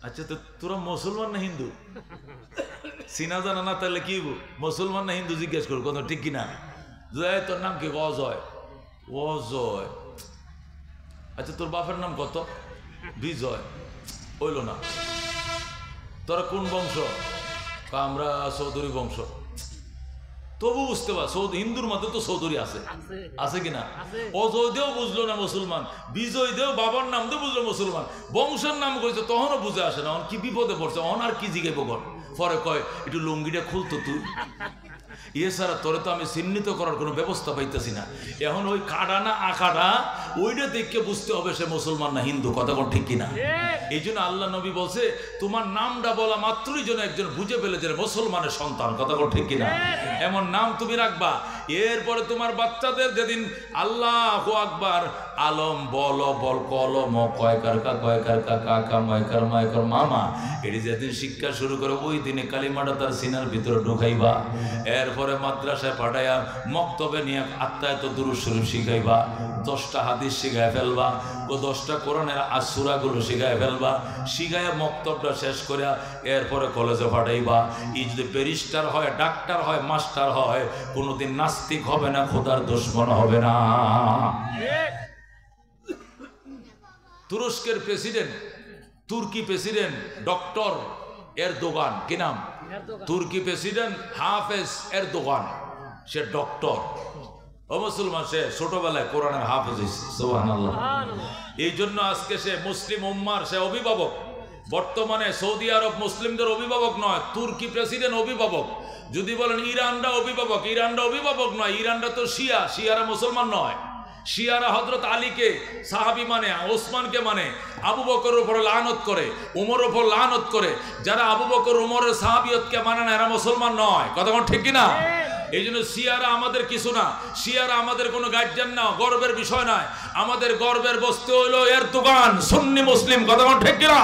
আচ্ছা, তো তোরা মুসলমান না হিন্দু? চিনা জানা না তাহলে কি মুসলমান না হিন্দু জিজ্ঞেস করো, কত ঠিক কিনা? তোর নাম কি? অজয়। অজয়, আচ্ছা তোর বাপের নাম কত? বিজয়। হইল না। তোরা কোন বংশ? আমরা চৌধুরী বংশ। তবু বুঝতে পার হিন্দুর মধ্যে তো চৌধুরী আছে কিনা? অজয় দেও বুঝলো না মুসলমান, বিজয় দেও বাবার নাম দিয়ে বুঝলো মুসলমান, বংশের নাম কইছে তখনও বুঝে আসে না। কি বিপদে পড়ছে অন, আর কি জিগে বগন। পরে কয় একটু লুঙ্গিটা খুলতো তুই। এছাড়া তোরে তো আমি চিহ্নিত করার কোনো ব্যবস্থা পাইতেছি না। এখন ওই কাটা না আকাটা ওইটা দেখে বুঝতে হবে সে মুসলমান না হিন্দু। কথা কোন ঠিক কিনা? এই জন্য আল্লাহ নবী বলছে তোমার নামটা বলা মাত্রই যেন একজন বুঝে ফেলে যে মুসলমানের সন্তান। কথা কোন ঠিক কিনা? এমন নাম তুমি রাখবা, এরপরে তোমার বাচ্চাদের যেদিন আল্লাহু আকবার আলম বল কলম কয়কার কাকা ময়কার ময়কার মামা এটি যেদিন শিক্ষা শুরু করে ওই দিনে কালিমাটা তার সিনার ভিতরে ঢুকাইবা। এরপরে মাদ্রাসায় পাঠাইয়া মক্তবে নিয়ে আত্মায়ত দুরূদ শরীফ শিখাইবা, 10টা হাদিস শিখায় ফেলবা, 10টা কোরআনের সূরাগুলো শিখায় ফেলবা, শিখাইয়া মক্তবটা শেষ করিয়া এরপরে কলেজে পাঠাইবা। এই যদি ব্যারিস্টার হয়, ডাক্তার হয়, মাস্টার হয়, কোনোদিন নাস্তিক হবে না, খোদার দুশমন হবে না। তুরস্কের প্রেসিডেন্ট, তুর্কি প্রেসিডেন্ট ডক্টর এরদোগান, কি নাম? তুর্কি প্রেসিডেন্ট হাফেজ এরদোগান, সে ডক্টর। ও মুসলমান, সে ছোটবেলায় কোরআনের হাফেজ হয়েছে। সুবহানাল্লাহ। এই জন্য আজকে সে মুসলিম উম্মার সে অভিভাবক। বর্তমানে সৌদি আরব মুসলিমদের অভিভাবক নয়, তুর্কি প্রেসিডেন্ট অভিভাবক। যদি বলেন ইরানরা অভিভাবক, ইরানরা অভিভাবক নয়, ইরানরা তো শিয়ারা মুসলমান নয়। শিয়ারা হযরত আলীকে সাহাবী মানে, ওসমানকে মানে, আবু বকরের উপর লানত করে, উমরের উপর লানত করে। যারা আবু বকর উমরের সাহাবিয়তকে মানে না, এরা মুসলমান নয়। কথা কোন ঠিক কিনা? এই জন্য শিয়ারা আমাদের কিছু না, শিয়ারা আমাদের কোনো গার্জিয়ান না, গর্বের বিষয় নয়। আমাদের গর্বের বস্তু হলো এরদোগান, সুন্নি মুসলিম। কথা কোন ঠিক কিনা?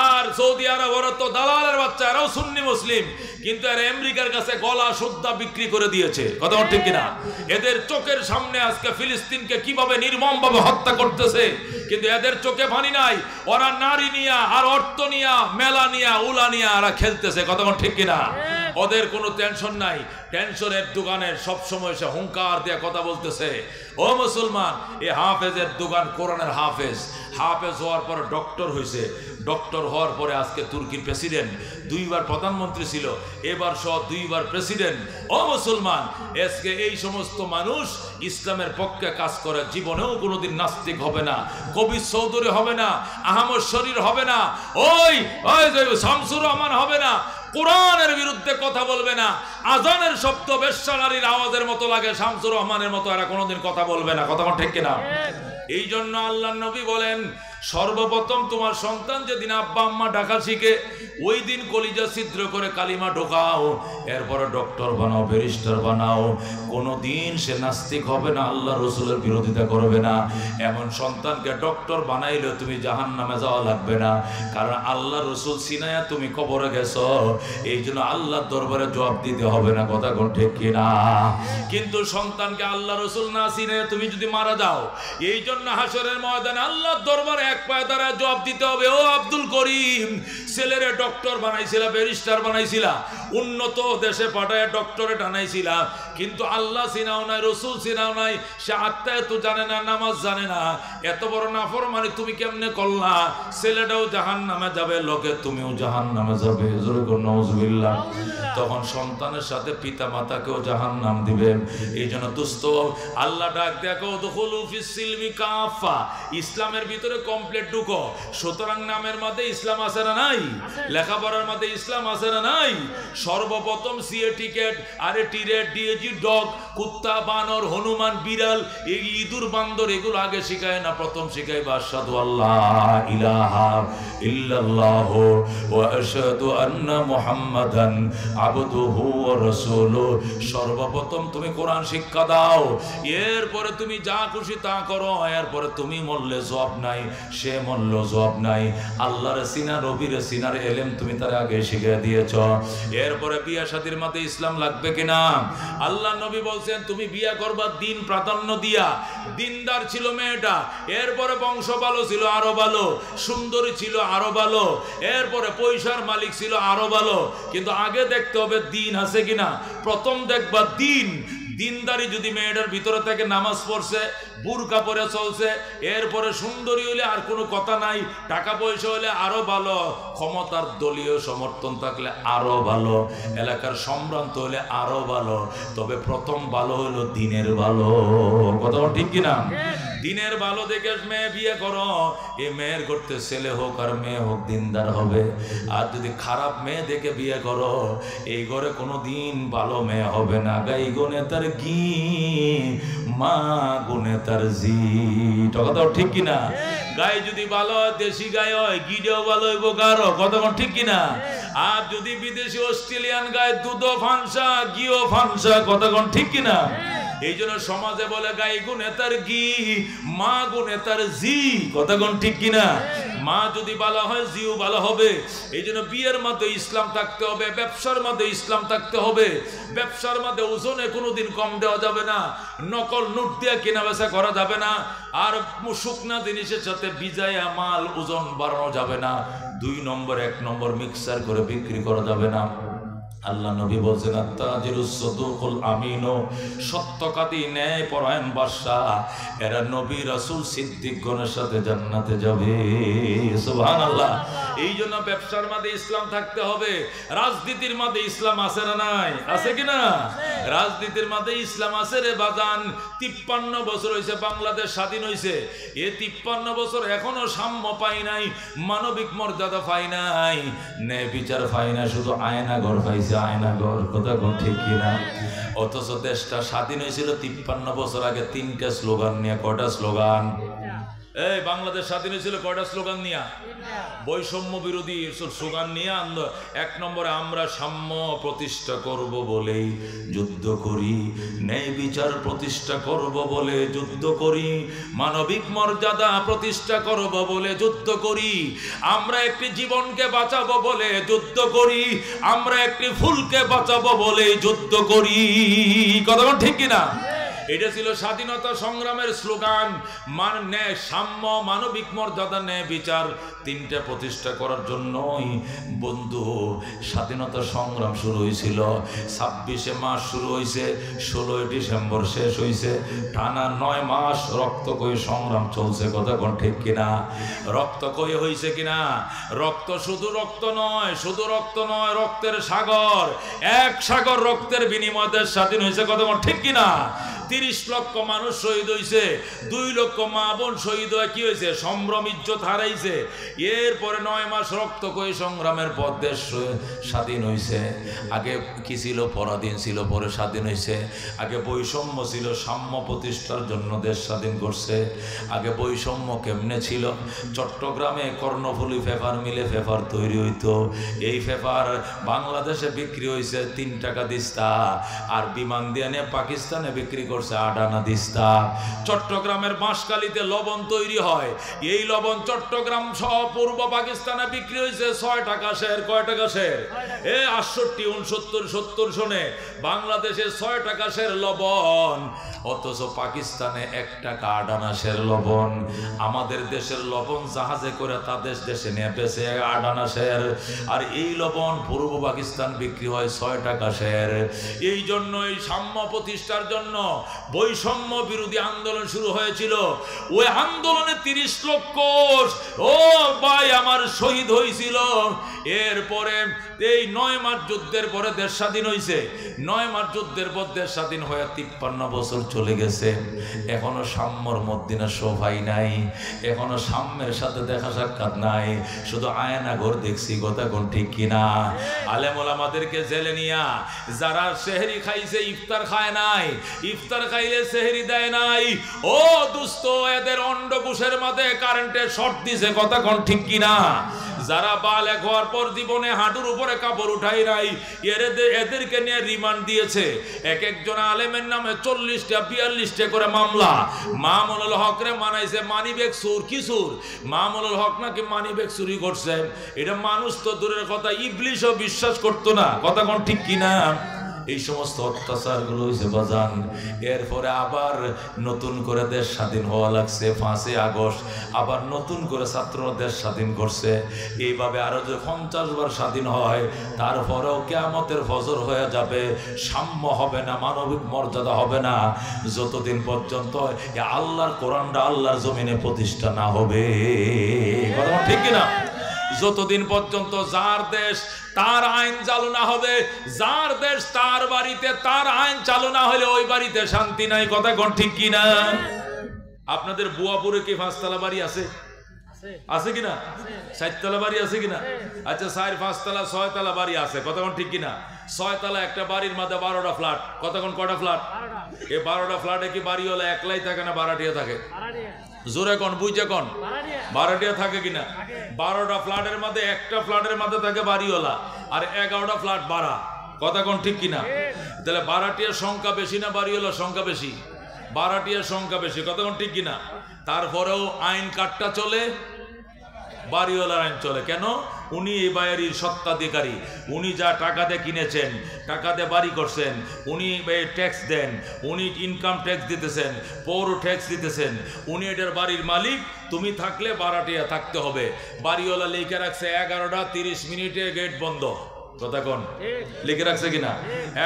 আর সৌদি আরব ওরা তো দালালের বাচ্চা, এরাও সুন্নি মুসলিম, কিন্তু এরা আমেরিকার কাছে গলা সুদ্ধা বিক্রি করে দিয়েছে। কথা ঠিক কিনা? এদের চোখের সামনে আজকে ফিলিস্তিনকে কিভাবে নির্মমভাবে হত্যা করতেছে, কিন্তু এদের চোখে পানি নাই। ওরা নারী নিয়া আর অর্থ নিয়া, মেলা নিয়া, উলা নিয়া এরা খেলতেছে। কথা ঠিক কিনা? ওদের কোনো টেনশন নাই। টেনশনের দোকানের সবসময় সে হুঙ্কার দিয়ে কথা বলতেছে। ও মুসলমান, এ হাফেজের দোকান, কোরআনের হাফেজ। হাফেজ হওয়ার পর ডক্টর হয়েছে, ডক্টর হওয়ার পরে আজকে তুর্কির প্রেসিডেন্ট, 2বার প্রধানমন্ত্রী ছিল, এবার সহ 2বার প্রেসিডেন্ট। ও মুসলমান, আজকে এই সমস্ত মানুষ ইসলামের পক্ষে কাজ করে, জীবনেও কোনোদিন নাস্তিক হবে না, কবি চৌধুরী হবে না, আহমদ শরীর হবে না, ওই শামসুর রহমান হবে না, কোরআনের বিরুদ্ধে কথা বলবে না। আজানের শব্দ বেশ্যা নারীর আওয়াজের মতো লাগে, শামসুর রহমানের মতো এরা কোনোদিন কথা বলবে না। কথা ঠিক কিনা? এই জন্য আল্লাহর নবী বলেন, সর্বপ্রথম তোমার সন্তান যেদিন আব্বা আম্মা ডাকা শিখে, ওই দিন কলিজা ছিদ্র করে কালিমা ঢোকাও, এরপরে ডক্টর বানাও, ব্যারিস্টার বানাও। কোনোদিন সে নাস্তিক হবে না, আল্লাহ রসুলের বিরোধিতা করবে না। এমন সন্তানকে ডক্টর বানাইলে তুমি জাহান্নামে যাওয়া লাগবে না, কারণ আল্লাহ রসুল সিনায়া তুমি কবরে গেছো, এই জন্য আল্লাহর দরবারে জবাব দিতে হবে না। কথা কোন ঠিক কিনা? কিন্তু সন্তানকে আল্লাহ রসুল না সিনায়া তুমি যদি মারা যাও, এই জন্য হাসরের ময়দানে আল্লাহর দরবারে এক পায়ে দ্বারা জবাব দিতে হবে। ও আব্দুল করিম, ছেলেরে ডক্টর বানাইছিলা, ব্যারিস্টার বানাইছিলা, উন্নত দেশে পাঠায় ডক্টরেট আনাইছিলা, কিন্তু আল্লাহ চিনাও নাই, রসুল চিনাও নাই, সে আত্মায় তো জানে না, নামাজ জানে না, এত বড় নাফরমানি তুমি কেমনে করলা? ছেলেটাও জাহান্নামে যাবে, লোকে তুমিও জাহান্নামে যাবে। নাউজুবিল্লাহ। তখন সন্তানের সাথে পিতা মাতাকেও জাহান্নাম দিবে। এই জন্য দোস্ত, আল্লাহ ডাক দেখো, দুখুলু ফিস সিলমি কাফা, ইসলামের ভিতরে কমপ্লিট ঢুকো। সুতরাং নামের মধ্যে ইসলাম আছে না নাই? লেখাপড়ার মধ্যে ইসলাম আছে না নাই? সর্বপ্রথম সিএ টিকেট, আরে টিরেট, ডিএজি ডগ, কুত্তা, বানর, হনুমান, বিড়াল, এই ইঁদুর, বান্দর, এগুলো আগে শিখায় না, প্রথম শিখাইবা আশহাদু আল্লাহ ইলাহা ইল্লাল্লাহু ওয়া আশহাদু আন্না মুহাম্মাদান আবদুহু ওয়া রাসূলুহু। সর্বপ্রথম তুমি কোরআন শিক্ষা দাও, এরপরে তুমি যা খুশি তা করো, এরপরে তুমি মরলে জবাব নাই, সে মরল জবাব নাই। আল্লাহর সিনা, নবীর সিনার এলেম তুমি তার আগে শিখিয়ে দিয়েছ। এর এরপরে বিয়া শাদীর মধ্যে ইসলাম লাগবে কিনা? আল্লাহ নবী বলছেন তুমি বিয়া করবা দিন প্রাধান্য দিয়া। দিনদার ছিল মেয়েটা, এরপরে বংশ ভালো ছিল আরো ভালো, সুন্দরী ছিল আরো ভালো, এরপরে পয়সার মালিক ছিল আরো ভালো, কিন্তু আগে দেখতে হবে দিন আছে কিনা। প্রথম দেখবা দিন। দিনদারি যদি মেয়েটার ভিতরে থেকে, নামাজ পড়ছে, বুরকা পরে চলছে, এরপরে সুন্দরী হলে আর কোনো কথা নাই, টাকা পয়সা হলে আরো ভালো, ক্ষমতার দলীয় সমর্থন থাকলে আরো ভালো, এলাকার সম্ভ্রান্ত হলে আরো ভালো, তবে প্রথম ভালো হলো দিনের ভালো। কথা ঠিক কিনা? দিনের ভালো দেখে মেয়ে বিয়ে করো। এ মেয়ের করতে ছেলে হোক আর মেয়ে হোক দিনদার হবে। আর যদি খারাপ মেয়ে দেখে বিয়ে করো, এই ঘরে কোনো দিন ভালো মেয়ে হবে না। গাই গুনে তার গি, মা গুনে তার জি। কথা ঠিক কিনা? গায়ে যদি ভালো হয়, দেশি গায়ে হয়, গিডেও ভালো হইব কারো। কথা ঠিক কিনা? আর যদি বিদেশি অস্ট্রেলিয়ান গায়ে দুধও ফানসা, গিও ফানসা। কথা ঠিক কিনা? এই জন্য সমাজে বলে গাই গুনে তার গি, মা গুনে তার জি। কথা ঠিক কিনা? মা যদি ভালো হয়, জিও ভালো হবে। এই জন্য বিয়ের মধ্যে ইসলাম থাকতে হবে, ব্যবসার মধ্যে ইসলাম থাকতে হবে। ব্যবসার মধ্যে ওজনে কোনোদিন কম দেওয়া যাবে না, নকল নোট দিয়ে কেনা বেচা করা যাবে না, আর শুকনা জিনিসের সাথে ভিজাইয়া মাল ওজন বাড়ানো যাবে না। 2 নম্বর 1 নম্বর মিক্সার করে বিক্রি করা যাবে না। আল্লাহ নবী বলছেন আত-তাজিরুস সাদুকুল আমিন, সত্যকাতী ন্যায় পরায়ণ বাদশা, এরা নবী রাসূল সিদ্দিকগণের সাথে জান্নাতে যাবে। সুবহানাল্লাহ। এই জন্য ব্যবসার মধ্যে ইসলাম থাকতে হবে। রাজনীতির মধ্যে ইসলাম আছে না নাই? আছে কিনা? রাজনীতির মধ্যে ইসলাম আছে রে বাজান। 53 বছর হয়েছে বাংলাদেশ স্বাধীন হয়েছে, এ 53 বছর এখনো সাম্য পাই নাই, মানবিক মর্যাদা পাই নাই, ন্যায় বিচার পাই না, শুধু আয়নাঘর পাইছে, আয়নাঘর। কথা ঠিক কিনা? অথচ দেশটা স্বাধীন হয়েছিল 53 বছর আগে 3টা স্লোগান নিয়ে। কয়টা স্লোগান? এই বাংলাদেশ স্বাধীন হয়েছিল কয়টা স্লোগান নিয়ে? বৈষম্য বিরোধী স্লোগান নিয়ে। 1 নম্বরে আমরা সাম্য প্রতিষ্ঠা করব বলেই যুদ্ধ করি, ন্যায় বিচার প্রতিষ্ঠা করব বলে যুদ্ধ করি, মানবিক মর্যাদা প্রতিষ্ঠা করব বলে যুদ্ধ করি, আমরা একটি জীবনকে বাঁচাবো বলে যুদ্ধ করি, আমরা একটি ফুলকে বাঁচাবো বলে যুদ্ধ করি। কথা ঠিক কিনা? এটা ছিল স্বাধীনতা সংগ্রামের স্লোগান। ন্যায় সাম্য, মানবিক মর্যাদা, ন্যায় বিচার, 3টা প্রতিষ্ঠা করার জন্যই বন্ধু স্বাধীনতা সংগ্রাম শুরু হয়েছিল। 26শে মাস শুরু হয়েছে, 16ই ডিসেম্বর শেষ হয়েছে। টানা 9 মাস রক্তক্ষয়ী সংগ্রাম চলছে। কথা ঠিক কিনা? রক্তক্ষয়ী হয়েছে কিনা? রক্ত শুধু রক্ত নয়, শুধু রক্ত নয়, রক্তের সাগর। 1 সাগর রক্তের বিনিময়ে দেশ স্বাধীন হয়েছে। কথা ঠিক কিনা? 30 লক্ষ মানুষ শহীদ হয়েছে, 2 লক্ষ মা বোন শহীদ হয়ে কি হয়েছে? সম্ভ্রম ইজ্জত হারাইছে। এরপরে 9 মাস রক্তক্ষয়ী সংগ্রামের পর দেশ স্বাধীন হয়েছে। আগে কি ছিল? পরাধীন ছিল, পরে স্বাধীন হয়েছে। আগে বৈষম্য ছিল, সাম্য প্রতিষ্ঠার জন্য দেশ স্বাধীন করছে। আগে বৈষম্য কেমনে ছিল? চট্টগ্রামে কর্ণফুলী পেপার মিলে পেপার তৈরি হইতো। এই পেপার বাংলাদেশে বিক্রি হয়েছে 3 টাকা দিস্তা, আর বিমান দিয়ে নিয়ে পাকিস্তানে বিক্রি করছে 8 আনা দিস্তা। চট্টগ্রামের বাঁশখালীতে লবণ তৈরি হয়, এই লবণ চট্টগ্রাম সহ পূর্ব পাকিস্তানে বিক্রি হয়েছে 6 টাকা শের। কয় টাকা শের? 68, 69, 70 সনে বাংলাদেশে 6 টাকা শের লবণ। অথচ পাকিস্তানে 1 টাকা 8 আনা শের লবণ। আমাদের দেশের লবণ জাহাজে করে তাদের দেশে নিয়ে বেচে 8 আনা শের, আর এই লবণ পূর্ব পাকিস্তান বিক্রি হয় 6 টাকা শের। এই জন্য এই সাম্য প্রতিষ্ঠার জন্য বৈষম্য বিরোধী আন্দোলন শুরু হয়েছিল। ওই আন্দোলনে 30 লক্ষ ও ভাই আমার শহীদ হয়েছিল। এরপরে এই 9 মাস যুদ্ধের পরে দেশ স্বাধীন হয়েছে। 9 মাস যুদ্ধের পর দেশ স্বাধীন হয়ে 53 বছর চলে গেছে, এখনো সাম্যর মধ্যে না সবাই নাই, এখনো সাম্যের সাথে দেখা সাক্ষাৎ নাই, শুধু আয়না ঘর দেখছি। কথা ঠিক কিনা? আলেম ওলামাদেরকে জেলে নিয়া যারা সেহরি খাইছে, ইফতার খায় নাই, ইফতার খাইলে সেহরি দেয় নাই, ও দোস্ত এদের অন্ডকোষের মধ্যে কারেন্টের শর্ট দিছে। কথা ঠিক কিনা? যারা বালেগ হওয়ার পর জীবনে হাঁটুর উপরে কাপড় উঠাই নাই, এদেরকে নিয়ে রিমান্ড দিয়েছে। এক একজন আলেমের নামে 40টা 42টা করে মামলা। মামুনুল হক রে মানাইছে মানিব্যাগ চুর। কি চুর? মামুনুল হক নাকি মানিব্যাগ চুরি করছে। এটা মানুষ তো দূরের কথা, ইবলিশও বিশ্বাস করতো না। কথা কোন ঠিক কিনা? এই সমস্ত অত্যাচারগুলো হয়েছে বাজান। এরপরে আবার নতুন করে দেশ স্বাধীন হওয়া লাগছে। 5ই আগস্ট আবার নতুন করে ছাত্ররা দেশ স্বাধীন করছে। এইভাবে আরো যে 50 বার স্বাধীন হয়, তারপরেও কিয়ামতের ফজর হয়ে যাবে, সাম্য হবে না, মানবিক মর্যাদা হবে না, যতদিন পর্যন্ত আল্লাহর কোরআনটা আল্লাহর জমিনে প্রতিষ্ঠা না হবে। কথা ঠিক কিনা? যতদিন পর্যন্ত যার দেশ তার আইন চালু না হবে, যার দেশ তার বাড়িতে তার আইন চালু না হলে ওই বাড়িতে শান্তি নাই। কথা কোন ঠিক কিনা? আপনাদের বুয়াপুরে কি 5তলা বাড়ি আছে? আছে কিনা? 7তলা বাড়ি আছে কিনা? আচ্ছা, 4 5তলা 6তলা বাড়ি আছে। কথা কোন ঠিক কিনা? 6তলা একটা বাড়ির মধ্যে 12টা ফ্ল্যাট। কথা কোন কয়টা ফ্ল্যাট? এই 12টা ফ্ল্যাটে কি বাড়িওয়ালা একলাই থাকে না ভাড়াটিয়া থাকে? জোরে কোন, বুঝে কোন? ভাড়াটিয়া থাকে কিনা? 12টা ফ্ল্যাটের মধ্যে একটা ফ্ল্যাটের মধ্যে থাকে বাড়িওয়ালা, আর 11টা ফ্ল্যাট ভাড়া। কথা কোন ঠিক কিনা? তাহলে ভাড়াটিয়ার সংখ্যা বেশি না বাড়িওয়ালার সংখ্যা বেশি? ভাড়াটিয়ার সংখ্যা বেশি। কথা কোন ঠিক কিনা? তারপরেও আইন কাটটা চলে, বাড়িওয়ালার আইন চলে। কেন? উনি এই বাড়ির সত্ত্বাধিকারী, উনি যা টাকা দিয়ে কিনেছেন, টাকা দিয়ে বাড়ি করছেন, উনি ট্যাক্স দেন, উনি ইনকাম ট্যাক্স দিতেছেন, পৌর ট্যাক্স দিতেছেন, উনি এটার বাড়ির মালিক। তুমি থাকলে ভাড়াটিয়া থাকতে হবে। বাড়িওয়ালা লিখে রাখছে 11টা 30 মিনিটে গেট বন্ধ। কথা কোন? লিখে রাখছে কিনা?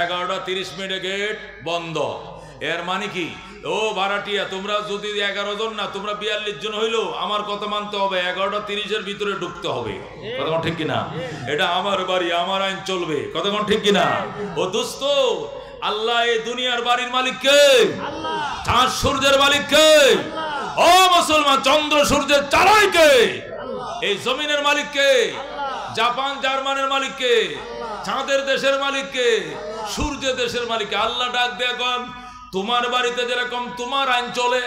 11টা 30 মিনিটে গেট বন্ধ। এর মানে কি? ও ভাড়াটিয়া, তোমরা যদি 11 জন না, তোমরা 42 জন হইলো, আমার কথা মানতে হবে, 11টা 30-এর ভিতরে ঢুকতে হবে। কথা কোন ঠিক কিনা? এটা আমার বাড়ি, আমার আইন চলবে। কথা কোন ঠিক কিনা? ও দোস্ত, আল্লাহ এই দুনিয়ার বাড়ির মালিক কে? চাঁদ সূর্যের মালিক কে? ও মুসলমান, চন্দ্র সূর্যের চালাই কে? এই জমিনের মালিক কে? জাপান জার্মানের মালিক কে? চাঁদের দেশের মালিক কে? সূর্যের দেশের মালিক কে? আল্লাহ ডাক দিয়ে কন, তোমার বাড়িতে যেরকম তোমার আইন চলে,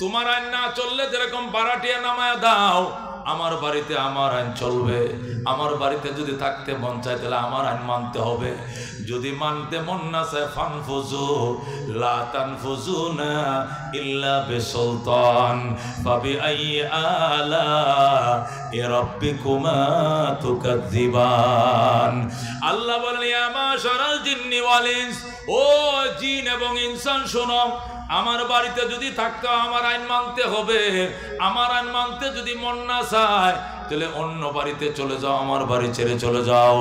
তোমার আইন না চললে যেরকম ভাড়াটিয়া নামায়া দাও, আমার বাড়িতে আমার আইন চলবে। আমার বাড়িতে যদি থাকতে মন চায় তাহলে আমার আইন মানতে হবে। যদি মানতে মন না চায়, ফানফুজু লা তানফুজুনা ইল্লা বিসুলতান ফাবিআইয়ি আলা রাব্বিকুমা তুকাযযিবান। আল্লাহ বলেন, ইয়া মাশারাল জিন্নি ওয়াল ইনস, ও জিন এবং ইনসান শোনো, আমার বাড়িতে যদি থাকতো আমার আইন মানতে হবে। আমার আইন মানতে যদি মন না চায় তাহলে অন্য বাড়িতে চলে যাও, আমার বাড়ি ছেড়ে চলে যাও।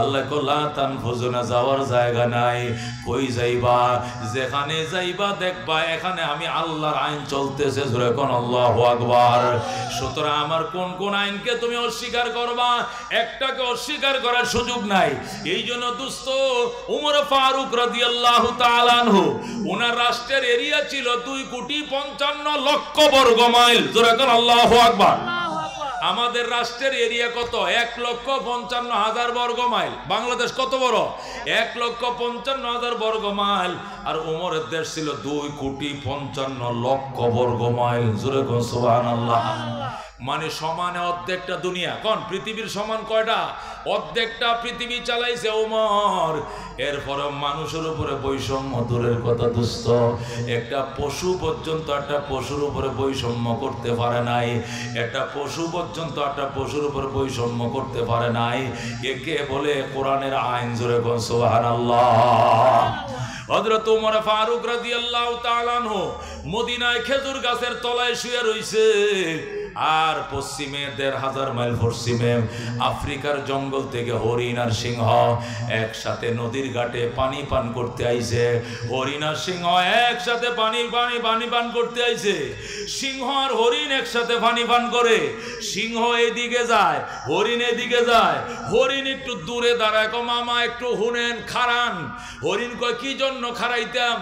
আল্লাহ কল্লা তানফুজুনা, যাওয়ার জায়গা নাই। কই যাইবা? যেখানে যাইবা দেখবা এখানে আমি আল্লাহর আইন চলতেছে। জোরে কোন আল্লাহু আকবার। সুতরাং আমার কোন কোন আইনকে তুমি অস্বীকার করবা? একটাকে অস্বীকার করার সুযোগ নাই। এই জন্য দোস্ত, উমর ফারুক রাদিয়াল্লাহু তাআলা আনহু, ওনার রাষ্ট্রের এরিয়া ছিল 2,55,00,000 বর্গ মাইল। জোরে কোন আল্লাহু আকবার। আমাদের রাষ্ট্রের এরিয়া কত? 1,55,000 বর্গ মাইল। বাংলাদেশ কত বড়? 1,55,000 বর্গ মাইল। আর ওমরের দেশ ছিল 2,55,00,000 বর্গ মাইল। জোরে কোন সুবহানাল্লাহ। মানে সমানে অর্ধেকটা দুনিয়া। কোন পৃথিবীর সমান কয়টা? অর্ধেকটা পৃথিবী চালাইছে ওমর। এরপরে মানুষের উপরে বৈষম্য দূরের কথা দোস্ত, একটা পশু পর্যন্ত একটা পশুর উপরে বৈষম্য করতে পারে নাই। একটা পশু পর্যন্ত একটা পশুর উপরে বৈষম্য করতে পারে নাই। একে বলে কোরআনের আইন। জোরে কোন সুবহানাল্লাহ। হযরত ওমর ফারুক রাদিয়াল্লাহু তাআলা আনহু মদিনায় খেজুর গাছের তলায় শুয়ে রইছে। আর পশ্চিমে 1,500 মাইল পশ্চিমে আফ্রিকার জঙ্গল থেকে হরিণ আর সিংহ একসাথে নদীর ঘাটে পানি পান করতে আইছে। হরিণ আর সিংহ একসাথে পানি পান করতে আইছে। সিংহ আর হরিণ একসাথে পানি পান করে। সিংহ এদিকে যায়, হরিণ এদিকে যায়। হরিণ একটু দূরে দাঁড়ায়, কো মামা একটু হুনেন, খারান। হরিণ কয়, কি জন্য খারাইতাম?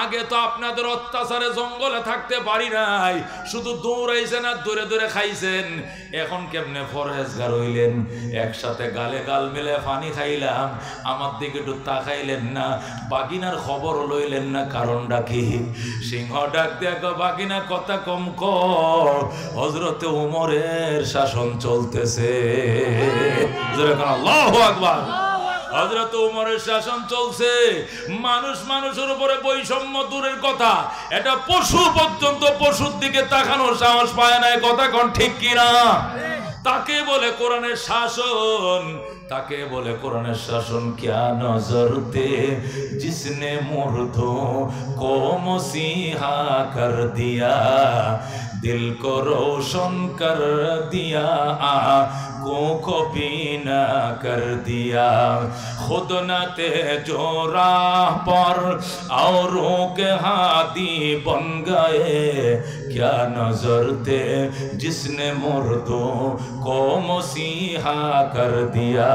আগে তো আপনাদের অত্যাচারে জঙ্গলে থাকতে পারি নাই, শুধু দৌড়াইছেন আর দৌড়ে ধরে খাইছেন, এখন কেমনে ফরহেজগার হইলেন? একসাথে গালে গাল মিলে পানি খাইলাম, আমার দিকে একটু তাকাইলেন না, বাগিনার খবর লইলেন না, কারণটা কি? সিংহ ডাক দেখো, বাগিনা কথা কম কর, হযরতে ওমরের শাসন চলতেছে। আল্লাহু আকবার। হযরত ওমরের শাসন চলছে, মানুষ মানুষের উপরে বৈষম্য দূরের কথা, এটা পশু পর্যন্ত পশুর দিকে তাকানোর সাহস পায় না। কথা কোন ঠিক কিনা? তাকে বলে কোরআনের শাসন, তাকে বলে কোরআনের শাসন। क्या नजर दे जिसने मुर्दों को मसीहा कर दिया, दिल को रोशन कर दिया, आँखों को बीना कर दिया, खुद न थे जो राह पर औरों के हादी बन गए, क्या नजर थे जिसने मुर्दों को मसीहा कर दिया,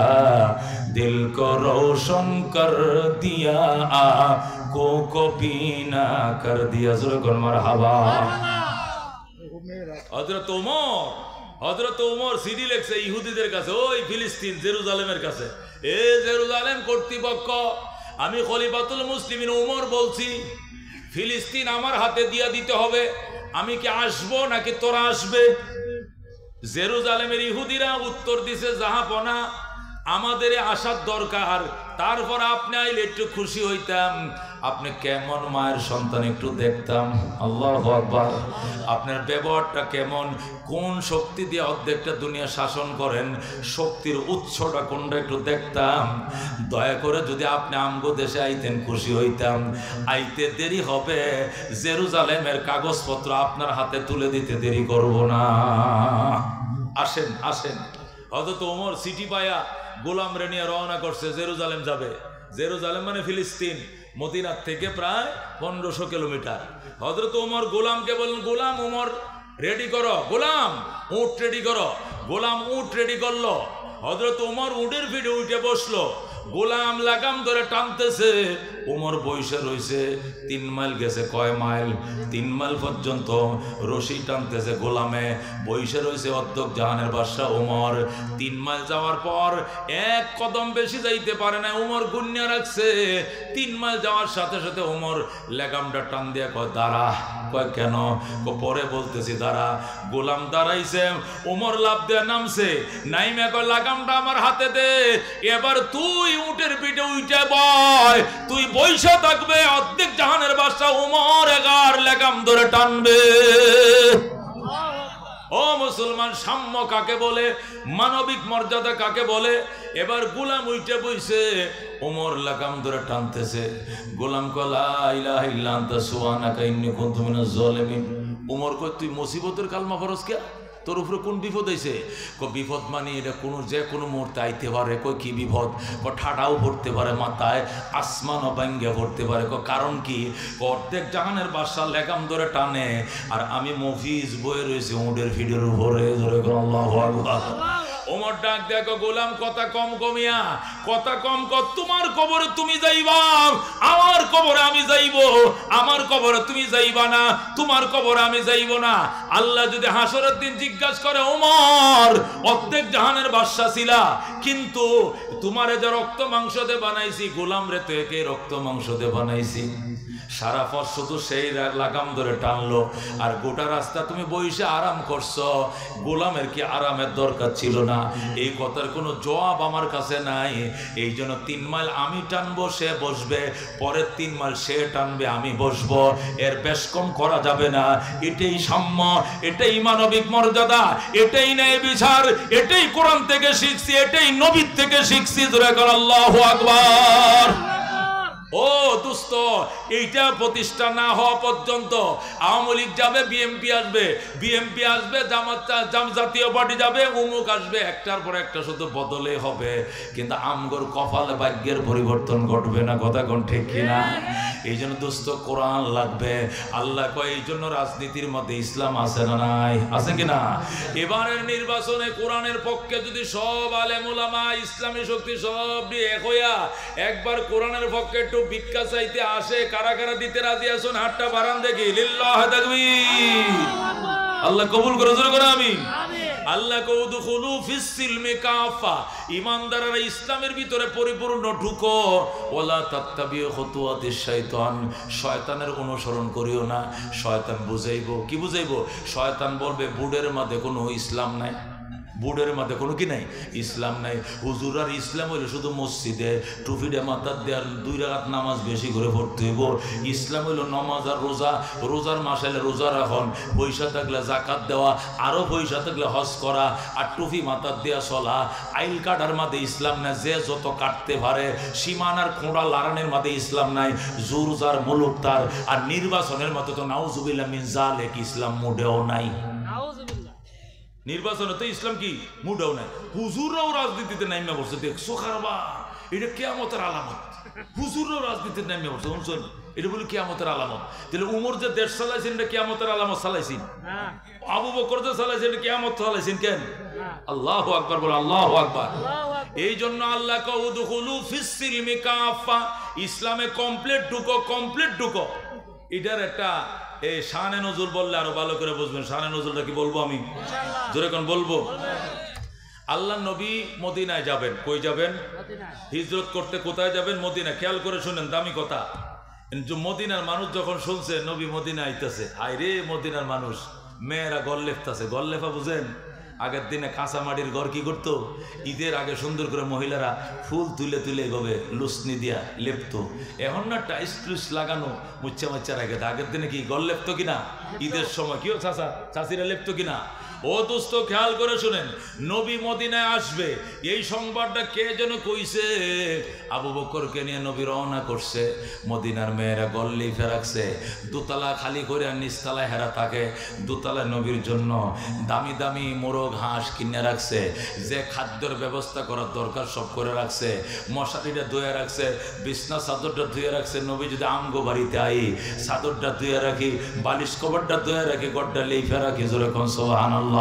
दिल को रोशन कर दिया, आँखों को बीना कर दिया। ज़रूर मरहबा। হযরত ওমর সিডি লেখছে ইহুদিদের কাছে, ওই ফিলিস্তিন জেরুজালেমের কাছে, এ জেরুজালেম কর্তৃপক্ষ, আমি খলিফাতুল মুসলিমিন ওমর বলছি, ফিলিস্তিন আমার হাতে দিয়া দিতে হবে। আমি কি আসবো নাকি তোরা আসবে? জেরুজালেমের ইহুদিরা উত্তর দিছে, জাহাপনা, আমাদের আসার দরকার, তারপর আপনি আইলে একটু খুশি হইতাম, আপনি কেমন মায়ের সন্তান একটু দেখতাম। আল্লাহু আকবার। আপনার ব্যবহারটা কেমন, কোন শক্তি দিয়ে অর্ধেকটা দুনিয়া শাসন করেন, শক্তির উৎসটা কোনটা একটু দেখতাম। দয়া করে যদি আপনি আমগো দেশে আইতেন খুশি হইতাম। আইতে দেরি হবে, জেরুজালেমের কাগজপত্র আপনার হাতে তুলে দিতে দেরি করব না। আসেন আসেন। হযরত ওমর সিটি পায়া গোলাম রে নিয়ে রওনা করছে, জেরুজালেম যাবে। জেরুজালেম মানে ফিলিস্তিন, মদিনার থেকে প্রায় 1500 কিলোমিটার। হযরত ওমর গোলামকে বললেন, গোলাম ওমর রেডি করো, গোলাম উট রেডি করো। গোলাম উট রেডি করলো। হযরত ওমর উটের পিঠে উঠে বসলো, গোলাম লাগাম ধরে টানতেছে, ওমর বইসে রইছে। 3 মাইল গেছে, কয় মাইল? 3 মাইল পর্যন্ত রশি টানতেছে গোলামে, বইসে রইছে অর্ধেক জাহানের বাদশা ওমর। 3 মাইল যাওয়ার পর এক কদম বেশি যাইতে পারে না, ওমর গুন্যা রাখছে। 3 মাইল যাওয়ার সাথে সাথে ওমর লাগামটা টান দিয়ে কয়, দাঁড়া। কয় কেন? পরে বলতেছি দাঁড়া। গোলাম দাঁড়াইছে, ওমর লাফ দিয়ে নামছে, নাইমে কয়, লাগামটা আমার হাতে দে, এবার তুই উটের পিঠে উঠে বয়, তুই বইসা থাকবে, অর্ধেক জাহানের বাদশা ওমর এগার লাগাম ধরে টানবে। ও মুসলমান, সাম্য কাকে বলে, মানবিক মর্যাদা কাকে বলে? এবার গোলাম উঠে বইছে, ওমর লাগাম ধরে টানতেছে। গোলাম কয়, লা ইলাহা ইল্লা আনতা সুবহানাকা ইন্নী কুনতু মিনাজ জালিমিন। ওমর কয়, তুই মুসিবতের কালমা পড়স কে? তোর উপরে কোন বিপদ হয়েছে? বিপদ মানে এটা কোনো যে কোনো মুহূর্তে আইতে পারে। কই কি বিপদ? ঠাডাও পড়তে পারে মাথায়, আসমানও ভাঙ্গে পড়তে পারে। কারণ কি? অর্ধেক জাহানের বাদশা লেগাম ধরে টানে, আর আমি মফিজ বয়ে রয়েছে উটের ফিডের উপরে। আল্লাহু আকবার। ওমর ডাক দেখো, গোলাম কথা কম কমিয়া, কথা কম কর। তোমার কবরে তুমি যাইবা, আমার কবরে আমি যাইব। আমার কবরে তুমি যাইবা না, তোমার কবরে আমি যাইব না। আল্লাহ যদি হাসরের দিন জিজ্ঞাসা করে, ওমর অর্ধেক জাহানের বাদশা ছিলা, কিন্তু তোমারে যে রক্ত মাংস দিয়ে বানাইছি, গোলাম রে থেকে রক্ত মাংস দিয়ে বানাইছি। সারা পথ শুধু সেই লাগাম ধরে টানলো, আর গোটা রাস্তা তুমি বইসে আরাম করছো। গোলামের কি আরামের দরকার ছিল না? এই কথার কোনো জবাব আমার কাছে নাই। এই জন্য 3 মাইল আমি টানবো, সে বসবে, পরের 3 মাইল সে টানবে, আমি বসবো। এর বেশ কম করা যাবে না। এটাই সাম্য, এটাই মানবিক মর্যাদা, এটাই ন্যায় বিচার, এটাই কোরআন থেকে শিখছি, এটাই নবীর থেকে শিখছি। আল্লাহু আকবার। ও দোস্ত, এইটা প্রতিষ্ঠা না হওয়া পর্যন্ত আওয়ামী লীগ যাবে, বিএনপি আসবে, বিএনপি আসবে, জাতীয় পার্টি যাবে, অমুক আসবে, একটার পর একটা শুধু বদলে হবে, কিন্তু আমগর কপালে ভাগ্যের পরিবর্তন ঘটবে না। কথা কোন ঠিক কিনা? এই জন্য দোস্ত কোরআন লাগবে। আল্লাহ কয়, এই জন্য রাজনীতির মধ্যে ইসলাম আছে না নাই? আছে কিনা? এবারের নির্বাচনে কোরআনের পক্ষে যদি সব আলেম ওলামা, ইসলামী শক্তি সব এক হইয়া একবার কোরআনের পক্ষে একটু ভিক্ষা চাইতে আসে, কারা কারা দিতে রাজি আছেন? হাতটা বাড়ান দেখি। লিল্লাহ তাকবীর। আল্লাহ কবুল করে জোরে করে আমিন। আল্লাহ কউদুখুলু ফিস সিলমি কাফা, ঈমানদাররা ইসলামের ভিতরে পরিপূর্ণ ঢুকো। ওয়ালা তাত্তাবিউ খুতুওয়াতিশ শাইতান, শয়তানের অনুসরণ করিও না। শয়তান বুঝাইবো, কি বুঝাইবো? শয়তান বলবে বুড়ের মধ্যে কোনো ইসলাম নাই, বুড়ের মধ্যে কোনো কি নাই, ইসলাম নাই। হুজুর আর ইসলাম হইলে শুধু মসজিদে টুপিটা মাথার দেওয়ার 2 রাকাত নামাজ বেশি করে পড়তে হইব। ইসলাম হইল নমাজ আর রোজা, রোজার মাস হলে রোজা রাখন, পয়সা থাকলে জাকাত দেওয়া, আরও পয়সা থাকলে হজ করা, আর টুপি মাথার দেওয়া চলা। আইল কাটার মাঝে ইসলাম নাই, যে যত কাটতে পারে। সীমানার খোঁড়া লারানের মাঝে ইসলাম নাই, জোর যার মুলুক তার। আর নির্বাচনের মতো তো নাউজুবিল্লাহ মিন জালিক, ইসলাম মোটেও নাই। নির্বাচনে তো ইসলাম কি মুডাও নাই। হুজুররাও রাজনীতিতে নাইমা বসে, দেখছো খারবা, এটা কিয়ামতের আলামত। হুজুররাও রাজনীতিতে নাইমা বসে, শুনছেন? এটা বলে কিয়ামতের আলামত। তাহলে উমর যে দেশ চালাইছেন এটা কিয়ামতের আলামত চালাইছেন। আবু বকর যে চালাইছেন এটা কিয়ামত চালাইছেন কেন? আল্লাহু আকবার বলে, আল্লাহু আকবার। এই জন্য আল্লাহ কউদুখুলু ফিস সিলমি কাফা, ইসলামে কমপ্লিট ঢুকো, কমপ্লিট ঢুকো। এটার একটা এই শানে নজুল বললে আরো ভালো করে বুঝবেন। শানে নজুলটা কি বলবো আমি? জোরে কোন বলবো? আল্লাহ নবী মদিনায় যাবেন। কই যাবেন? হিজরত করতে কোথায় যাবেন? মদিনা। খেয়াল করে শুনেন, দামি কথা। মদিনার মানুষ যখন শুনছে নবী মদিনা আইতেছে, হায় রে মদিনার মানুষ, মেয়েরা গল লেপতেছে। গল লেপা বুঝেন? আগের দিনে কাঁচা মাটির ঘর কি করতো? ঈদের আগে সুন্দর করে মহিলারা ফুল তুলে তুলে এভাবে লুসনি দিয়া লেপতো। এখন না টাইস টুইস লাগানো, মুচ্ছা মুচ্ছা রাখে। আগের দিনে কি গল লেপতো কিনা? ঈদের সময় কেউ চাচা চাচিরা লেপতো কিনা? ও দোস্ত খেয়াল করে শুনেন, নবী মদিনায় আসবে এই সংবাদটা কে যেন কইছে? আবু বকরকে নিয়ে নবী রওনা করছে। মদিনার মেয়েরা গল্লি ফেরাকছে, দোতলা খালি করে আর নিচতলায় হেরা থাকে। দোতলায় নবীর জন্য দামি দামি মোরগ হাঁস কিনে রাখছে, যে খাদ্যের ব্যবস্থা করার দরকার সব করে রাখছে। মশারিটা ধুয়ে রাখছে, বিছনা চাদরটা ধুয়ে রাখছে। নবী যদি আমগো বাড়িতে আই, চাদরটা ধুয়ে রাখি, বালিশ কভারটা ধুয়ে রাখি, গড্ডা লেইফে রাখি। জোরে কোন সুবহানাল্লাহ।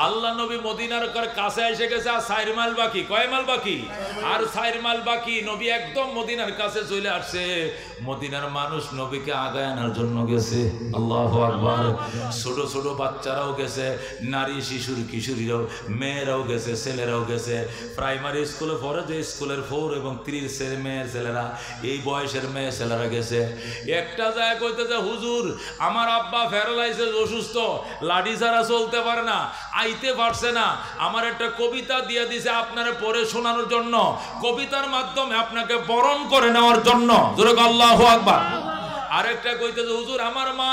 আল্লাহ নবী মদিনার কাছে এসে গেছে, আর 4 মাইল বাকি। কয় মাইল বাকি? আর 4 মাইল বাকি। নবী একদম মদিনার কাছে চলে আসছে। মদিনার মানুষ নবীকে আগায় আনার জন্য গেছে। আল্লাহু আকবার। ছোট ছোট বাচ্চারাও গেছে, নারী শিশুর কিশোরীরাও, মেয়েরাও গেছে, ছেলেরাও গেছে। প্রাইমারি স্কুলে পড়ে যে স্কুলের 4 এবং 3 মেয়ে ছেলেরা, এই বয়সের মেয়ে ছেলেরা গেছে। একটা জায়গা কইতেছে, হুজুর আমার আব্বা প্যারালাইসিস, অসুস্থ, লাঠি ছাড়া চলতে পারে না, আইতে পারছে না। আমার একটা কবিতা দিয়ে দিছে আপনারে পড়ে শোনানোর জন্য, কবিতার মাধ্যমে আপনাকে বরণ করে নেওয়ার জন্য। জোরে আল্লাহু আকবার। আরেকটা কইতেছে, হুজুর আমার মা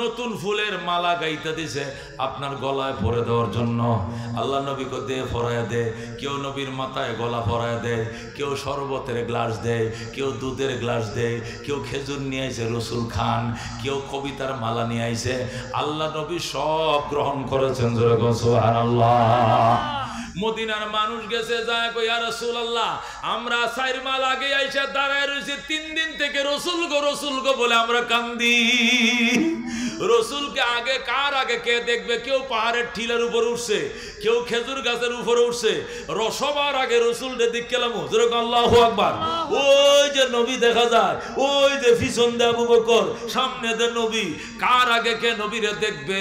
নতুন ফুলের মালা গাইতে দিছে আপনার গলায় পরে দেওয়ার জন্য। আল্লাহ নবী কো দে, পরায়া দে। কেউ নবীর মাথায় গলা পরায়া দেয়, কেউ শরবতের গ্লাস দেয়, কেউ দুধের গ্লাস দেয়, কেউ খেজুর নিয়ে আইছে রসুল খান, কেউ কবিতার মালা নিয়ে আইছে। আল্লাহ নবী সব গ্রহণ করেছেন। জোরে কও সুবহানাল্লাহ। মদিনার মানুষ গেছে, যায় কই ইয়া রাসূলুল্লাহ আমরা 4 মাইল আগে আইসা দাঁড়ায় রইছি, 3 দিন থেকে রসুল গো বলে আমরা কান্দি। রসুলকে আগে কার আগে কে দেখবে? কেউ পাহাড়ের টিলার উপর উঠছে, কেউ খেজুর গাছের উপরে উঠছে। সবার আগে রসুলকে দিক গেলাম। আল্লাহু আকবার। ওই যে নবী দেখা যায়, ওই যে পিছন দিয়ে আবু বকর, সামনে দিয়ে নবী। কার আগে কে নবীরে দেখবে?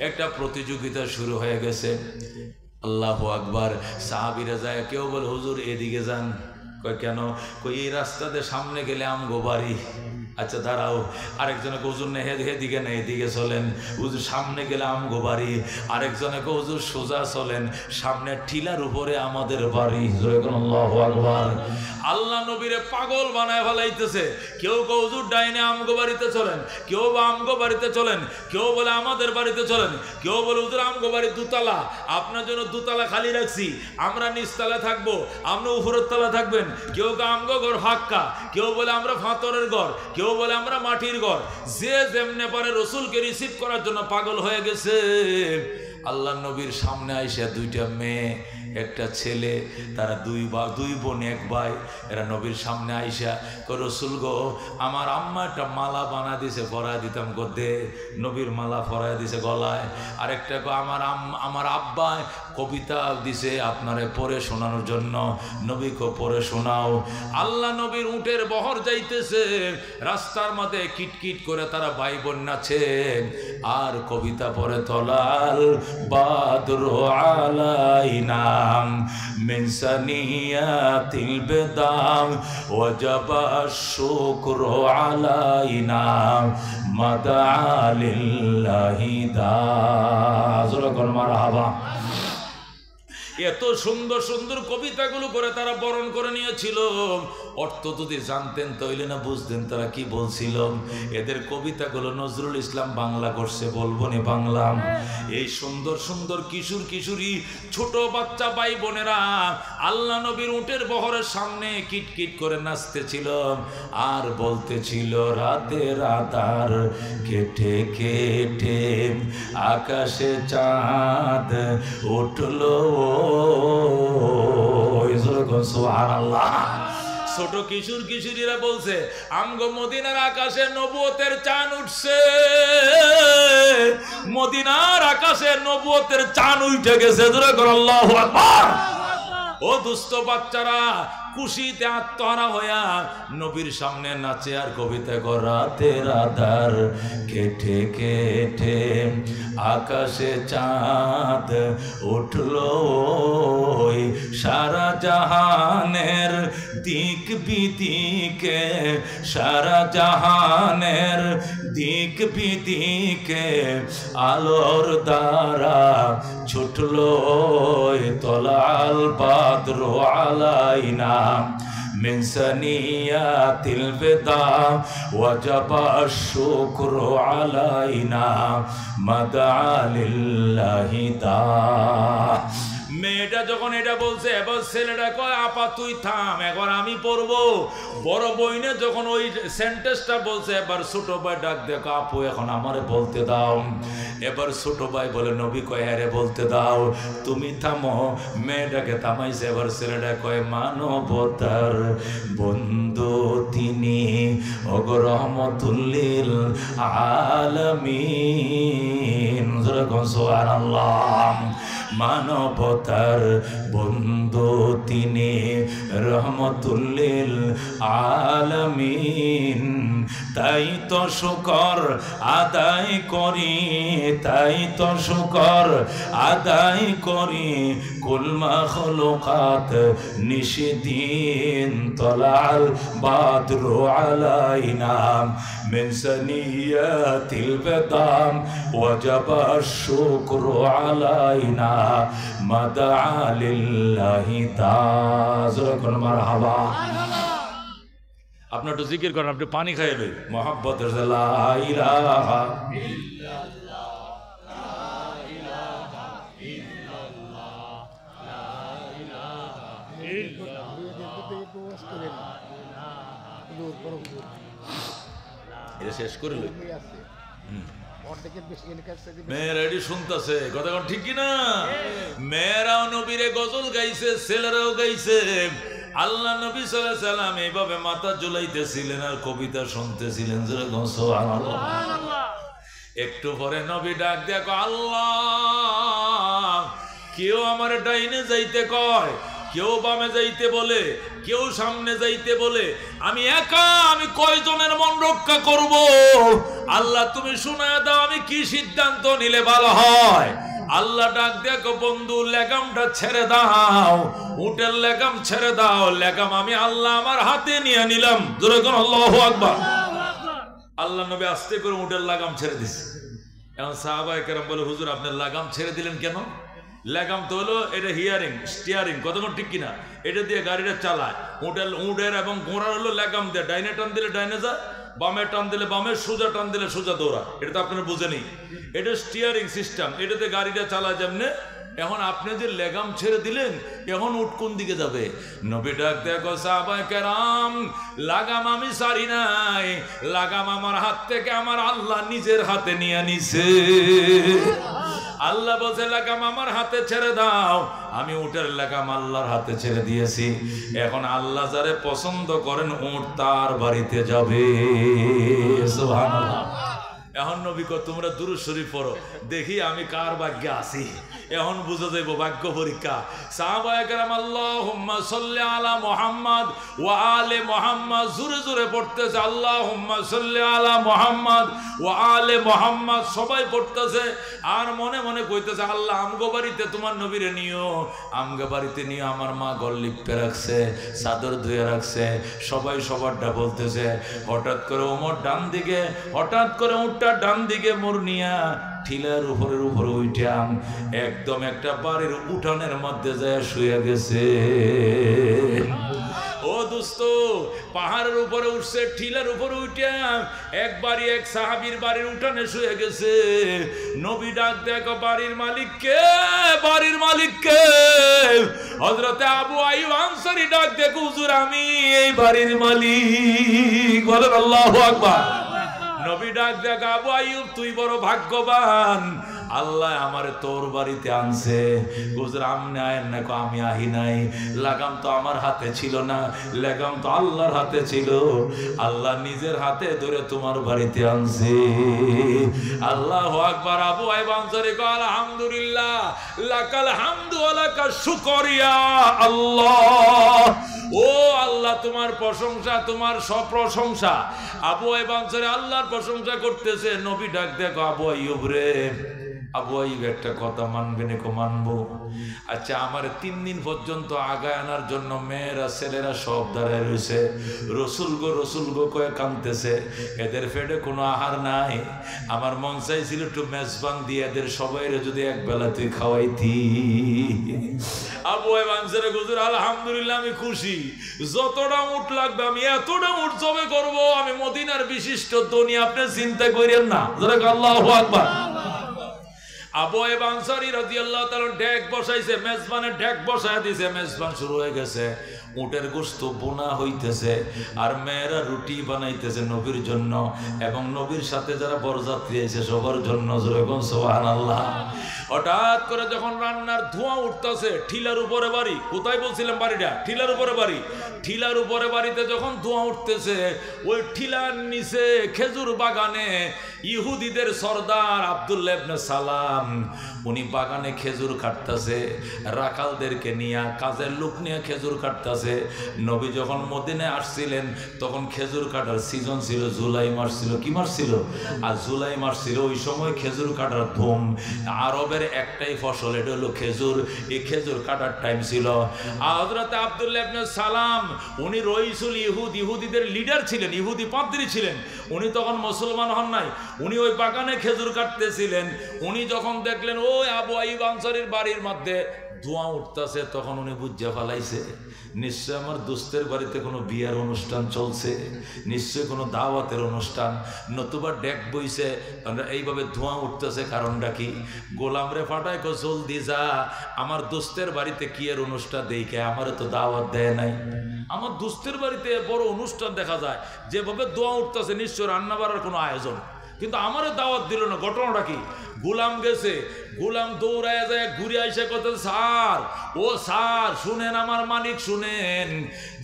একটা প্রতিযোগিতা শুরু হয়ে গেছে। আল্লাহু আকবার। সাহাবীরা যায়, কেউ বলে হুজুর এদিকে যান। কয় কেন? কই এই রাস্তাতে সামনে গেলে আমগো বাড়ি। আচ্ছা দাঁড়াও। আরেকজনে হুজুর না এদিকে না এদিকে চলেন, হুজুর সামনে গেলে আমগো বাড়ি। আরেকজনে হুজুর সোজা চলেন, সামনে টিলার উপরে আমাদের বাড়ি। আল্লাহু আকবার। আল্লাহ নবীরে পাগল বানায় ফেলাইতেছে। কেউ হুজুর ডাইনে আমগো বাড়িতে চলেন, কেউ বা আমগো বাড়িতে চলেন, কেউ বলে আমাদের বাড়িতে চলেন, কেউ বলে হুজুর আমগো বাড়ি 2 তলা, আপনার জন্য 2 তলা খালি রাখছি, আমরা নিচতলা থাকবো, আপনি উপরের তলা থাকবেন। কেউ আমগো ঘর ফাঁকা, কেউ বলে আমরা ফাতরের ঘর, কেউ বলে আমরা মাটির ঘর। যে যেমনে পারে রসুলকে রিসিভ করার জন্য পাগল হয়ে গেছে। আল্লাহ নবীর সামনে আইসা 2টা মেয়ে একটা ছেলে, তারা দুই বোন এক ভাই, এরা নবীর সামনে আইসা কই রসুল গো, আমার আম্মা একটা মালা বানা দিছে, পরায় দিতাম গদে। নবীর মালা পরায় দিছে গলায়। আরেকটা গো আমার আব্বা কবিতা দিছে আপনারে পড়ে শোনানোর জন্য, নবীকে পড়ে শোনাও। আল্লাহ নবীর উটের বহর যাইতেছে, রাস্তার মধ্যে কিটকিট করে তারা ভাই বোন নাচেন আর কবিতা পড়ে, তলাল বাদরু আলাইনা মিন সানিয়াতিল বেদাম ওয়াজাবা শুকরু আলাইনা মাদা লিল্লাহি দাযুরকুল মারহাবা। এত সুন্দর সুন্দর কবিতাগুলো করে তারা বরণ করে নিয়েছিল। অর্থ যদি জানতেন তাইলে না বুঝতেন তারা কি বলছিল। এদের কবিতাগুলো নজরুল ইসলাম বাংলা করছে, বলবো না বাংলা। এই সুন্দর সুন্দর কিশোর কিশোরী ছোট বাচ্চা ভাই বোনেরা আল্লাহ নবীর উটের বহরের সামনে কিটকিট করে নাচতেছিল আর বলতেছিল, রাতের আধার কেটে কেটে আকাশে চাঁদ উঠলো। সুবহানাল্লাহ। ছোট কিশোর কিশোরীরা বলছে, আমগো মদিনার আকাশে নবুয়তের চাঁদ উঠছে, মদিনার আকাশে নবুয়তের চাঁদ উঠে গেছে। আল্লাহু আকবার। ও দুস্থ বাচ্চারা খুশিতে আত্মহারা হইয়া নবীর সামনে নাচে আর কবিতা কর, রাতের আধার কেটে কেটে আকাশে চাঁদ উঠলো, সারা জাহানের দিক বিদিকে, সারা জাহানের দিক বিদিকে আলোর দ্বারা ছুটলো, তলাল বাদরু আলাইনা মিন সানিয়াতিল বেদা ওয়াজাবা শুকরু আলাইনা মাদা লিল্লাহি দা। মেয়েটা যখন এটা বলছে, এবার ছেলেটা কয়, আপা তুই থাম, এখন আমি পড়বো। বড় বইনে যখন ওই সেন্টেন্সটা বলছে, এবার ছোট ভাই ডাক দেখো, আপু এখন আমারে বলতে দাও। এবার ছোট ভাই বলে, নবী কয়, হ্যাঁ রে বলতে দাও, তুমি থামো। মেয়েটাকে থামাইছে। এবার ছেলেটা কয়, মানবতার বন্ধু তিনি ওগো রহমাতুল লিল আলামিন। সুবহানাল্লাহ। মানবতার বন্ধু তিনি রহমাতুল লিল আলামিন। তাই তো শুকর আদায় করি, তাই তো শুকর আদায় করি, কুল মাখলুকাত নিশিদিন তলাল বাদরু আলাইনা মিন সানিয়াতিল বেদাম ওয়াজাবা শুকরু আলাইনা মাদা লিল্লাহি তাআলা। মারহাবা। আপনি একটু জিকির করেন, আপনি পানি খাইয়ে লই। মুহাব্বতের লা ইলাহা ইল্লাল্লাহ, লা ইলাহা ইল্লাল্লাহ, লা ইলাহা ইল্লাল্লাহ। এটা শেষ করে লই। মেয়েরা এটি শুনতেছে, কথা ঠিক কিনা? মেয়েরাও নবীরে গজল গাইছে, ছেলেরাও গাইছে। আল্লাহ নবী সাল্লাল্লাহু আলাইহি সাল্লাম এইভাবে মাথা ঝুলাইতেছিলেন আর কবিতা শুনতেছিলেন। সুবহানাল্লাহ। একটু পরে নবী ডাক দেখো, আল্লাহ, কেউ আমার ডাইনে যাইতে কয়, কেউ বামে যাইতে বলে, কেউ সামনে যাইতে বলে, আমি একা, আমি কয়জনের মন রক্ষা করব? আল্লাহ তুমি শোনায় দাও, আমি কি সিদ্ধান্ত নিলে ভালো হয়? আল্লাহ ডাক দেখো, বন্ধু লেগামটা ছেড়ে দাও, উটের লেগাম ছেড়ে দাও। লেগাম আমি আল্লাহ আমার হাতে নিয়ে নিলাম। জোরে কোন আল্লাহু আকবার। আল্লাহ নবী আস্তে করে উটের লাগাম ছেড়ে দিছে। এখন সাহাবায়ে কেরাম বলে, হুজুর আপনার লাগাম ছেড়ে দিলেন কেন? লাগাম তো হলো এটা হিয়ারিং, স্টিয়ারিং, কতক্ষণ ঠিক কিনা, এটা দিয়ে গাড়িটা চালায়। উটের এবং ঘোড়ার হলো লাগাম দিয়ে, ডাইনে টান দিলে ডাইনে যায়, বামে টান দিলে বামে, সোজা টান দিলে সোজা দৌড়া। এটা তো আপনারা বুঝেনি। এটা স্টিয়ারিং সিস্টেম, এটাতে গাড়িটা চালায় যেমনে এখন আপনি যে লেগাম ছেড়ে দিলেন, এখন উট কোন দিকে যাবে? নবী ডাক দেখো সাহাবায়ে কেরাম, লাগাম আমি ছাড়ি নাই, লাগাম আমার হাত থেকে আমার আল্লাহ নিজের হাতে নিয়ে নিছে। আল্লাহ বলছে লাগাম আমার হাতে ছেড়ে দাও, আমি উটের লাগাম আল্লাহর হাতে ছেড়ে দিয়েছি। এখন আল্লাহ যারে পছন্দ করেন উট তার বাড়িতে যাবে। সুবহানাল্লাহ। এখন নবী কয় তোমরা দুরূদ শরীফ পড়ো, দেখি আমি কার ভাগ্যে আছি। এখন বুঝা যাইব ভাগ্য পরীক্ষা। সাহাবায়ে কেরাম আল্লাহুম্মা সাল্লি আলা মুহাম্মদ ওয়া আলে মুহাম্মদ জোরে জোরে পড়তেছে, আল্লাহুম্মা সাল্লি আলা মুহাম্মদ ওয়া আলে মুহাম্মদ সবাই পড়তেছে। আর মনে মনে কইতেছে আল্লাহ আমগো বাড়িতে তোমার নবীরে নিও, আমগো বাড়িতে নিও। আমার মা গল লিপে রাখছে, চাদর ধুয়ে রাখছে, সবাই সবারটা বলতেছে। হঠাৎ করে ওমর ডান দিকে, হঠাৎ করে উটটা ডান দিকে মোর নিয়া ঠিলার উপরে উঠাম, একদম একটা বাড়ির উঠানের মধ্যে যায় শুয়ে গেছে। ও দোস্ত, পাহাড়ের উপরে উঠছে, ঠিলার উপরে উঠাম, একবারই এক সাহাবীর বাড়ির উঠানে শুয়ে গেছে। নবী ডাক দেখো বাড়ির মালিককে, বাড়ির মালিককে। হযরতে আবু আইয়ুব আনসারী ডাক দেখো হুজুর আমি এই বাড়ির মালিক। বলেন আল্লাহু আকবার। নবী ডাক দেখ আবু আইয়ুব তুই বড় ভাগ্যবান, আল্লাহ আমারে তোর বাড়িতে আনছে। হুজুর আমনে আয়েন না? আমি আহি নাই, লাগাম তো আমার হাতে ছিল না, লাগাম তো আল্লাহর হাতে ছিল। আল্লাহ নিজের হাতে ধরে তোমার বাড়িতে আনছে। আল্লাহু আকবার। আবু আইয়ুব আনসারী কয় আলহামদুলিল্লাহ, লাকাল হামদু ওয়া লাকাশ শুকর ইয়া আল্লাহ। ও আল্লাহ তোমার প্রশংসা, তোমার সব প্রশংসা। আবু আইয়ুব আনসারী আল্লাহর প্রশংসা করতেছে। নবী ডাক দেখো আবু আইয়ুব রে, আবু আইয়ুব একটা কথা মানবে নাকি? মানবো। আচ্ছা আমার 3 দিন পর্যন্ত আগায় আনার জন্য মেয়েরা ছেলেরা সব দাঁড়ায় রয়েছে, রসুল গো কয়ে কাঁদতেছে, এদের পেটে কোনো আহার নাই। আমার মন চাইছিল একটু মেজবান দিয়ে এদের সবাইরে যদি এক বেলা তুই খাওয়াইতি। আবু আইয়ুব আনসারী হুজুর আলহামদুলিল্লাহ আমি খুশি, যতটা উট লাগবে আমি এতটা উট জবে করব, আমি মদিনার বিশিষ্ট ধনী, আপনি চিন্তা করেন না। আল্লাহু আকবার। আবু আইয়ুব আনসারী রাদিয়াল্লাহু তাআলা ঢেক বসাইছে, মেজবানের ঢেক বসায় দিয়েছে, মেজবান শুরু হয়ে গেছে, উটের গোশত বোনা হইতেছে, আর মেয়েরা রুটি বানাইতেছে নবীর জন্য এবং নবীর সাথে যারা বরযাত্রী আছে সবার জন্য। যেরকম সুবহানাল্লাহ। হঠাৎ করে যখন রান্নার ধোঁয়া উঠতেছে, ঠিলার উপরে বাড়ি, কোথায় বলছিলাম বাড়িটা? ঠিলার উপরে বাড়ি। ঠিলার উপরে বাড়িতে যখন ধোঁয়া উঠতেছে, ওই ঠিলার নিচে খেজুর বাগানে ইহুদিদের সর্দার আব্দুল্লাহ ইবনে সালাম উনি বাগানে খেজুর কাটতেছে, রাখালদেরকে নিয়ে, কাজের লোক নিয়ে খেজুর কাটতেছে। নবী যখন মদিনায় আসছিলেন তখন খেজুর কাটার সিজন ছিল, জুলাই মাস ছিল। কি মাস ছিল? আর জুলাই মাস ছিল। ওই সময় খেজুর কাটার ধুম। আরবের একটাই ফসল, এটা হলো খেজুর। এই খেজুর কাটার টাইম ছিল। হযরত আব্দুল্লাহ ইবনে সালাম উনি রইসুল ইহুদ, ইহুদিদের লিডার ছিলেন, ইহুদি পাদ্রী ছিলেন। উনি তখন মুসলমান হন নাই, উনি ওই বাগানে খেজুর কাটতেছিলেন। উনি যখন দেখলেন ওই আবু আইয়ুব আনসারীর বাড়ির মধ্যে ধোঁয়া উঠতেছে, তখন উনি বুঝে ফেলাইছে নিশ্চয় আমার দোস্তের বাড়িতে কোনো বিয়ার অনুষ্ঠান চলছে, নিশ্চয় কোনো দাওয়াতের অনুষ্ঠান, নতুবা ডেক বইছে, এইভাবে ধোঁয়া উঠতেছে। কারণটা কি? গোলাম রে ফাটায় কো জলদি যা, আমার দোস্তের বাড়িতে কি এর অনুষ্ঠান দেখে, আমারে তো দাওয়াত দেয় নাই। আমার দোস্তের বাড়িতে বড় অনুষ্ঠান দেখা যায়, যেভাবে ধোঁয়া উঠতেছে নিশ্চয় রান্না বাড়ার কোনো আয়োজন, কিন্তু আমারও দাওয়াত দিল না। ঘটনাটা কি? গোলাম গেছে, গোলাম দৌড়ায় যায়, ঘুরে আইসে কত, স্যার ও স্যার শুনেন, আমার মালিক শুনেন,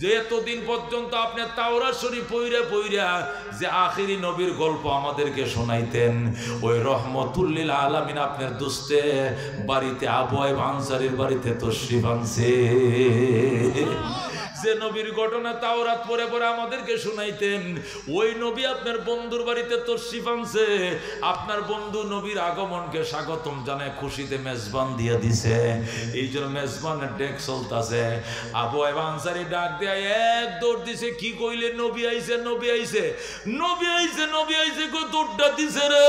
যে এতদিন পর্যন্ত আপনি তাওরাত শরীফ পইরা পইরা যে আখিরি নবীর গল্প আমাদেরকে শোনাইতেন, ওই রহমতুল লিল আলামিন আপনার দোস্তে বাড়িতে আবু আইয়ুব আনসারীর বাড়িতে তশরিফ আনছে। যে নবীর ঘটনা তাওরাত পড়ে পড়ে আমাদেরকে শুনাইতেন, ওই নবী আপনার বন্ধুর বাড়িতে তশরিফ আনছে। আপনার বন্ধু নবীর আগমনকে স্বাগতম জানায় খুশিতে মেজবান দিয়ে দিছে। এই জন্য মেজবানের ডেক চলতেছে। আবু আইয়ুব আনসারী ডাক দিয়ে এক দৌড় দিছে। কি কইলে? নবী আইছে, নবী আইছে, নবী আইছে, নবী আইছে, কো দৌড়টা দিছে রে,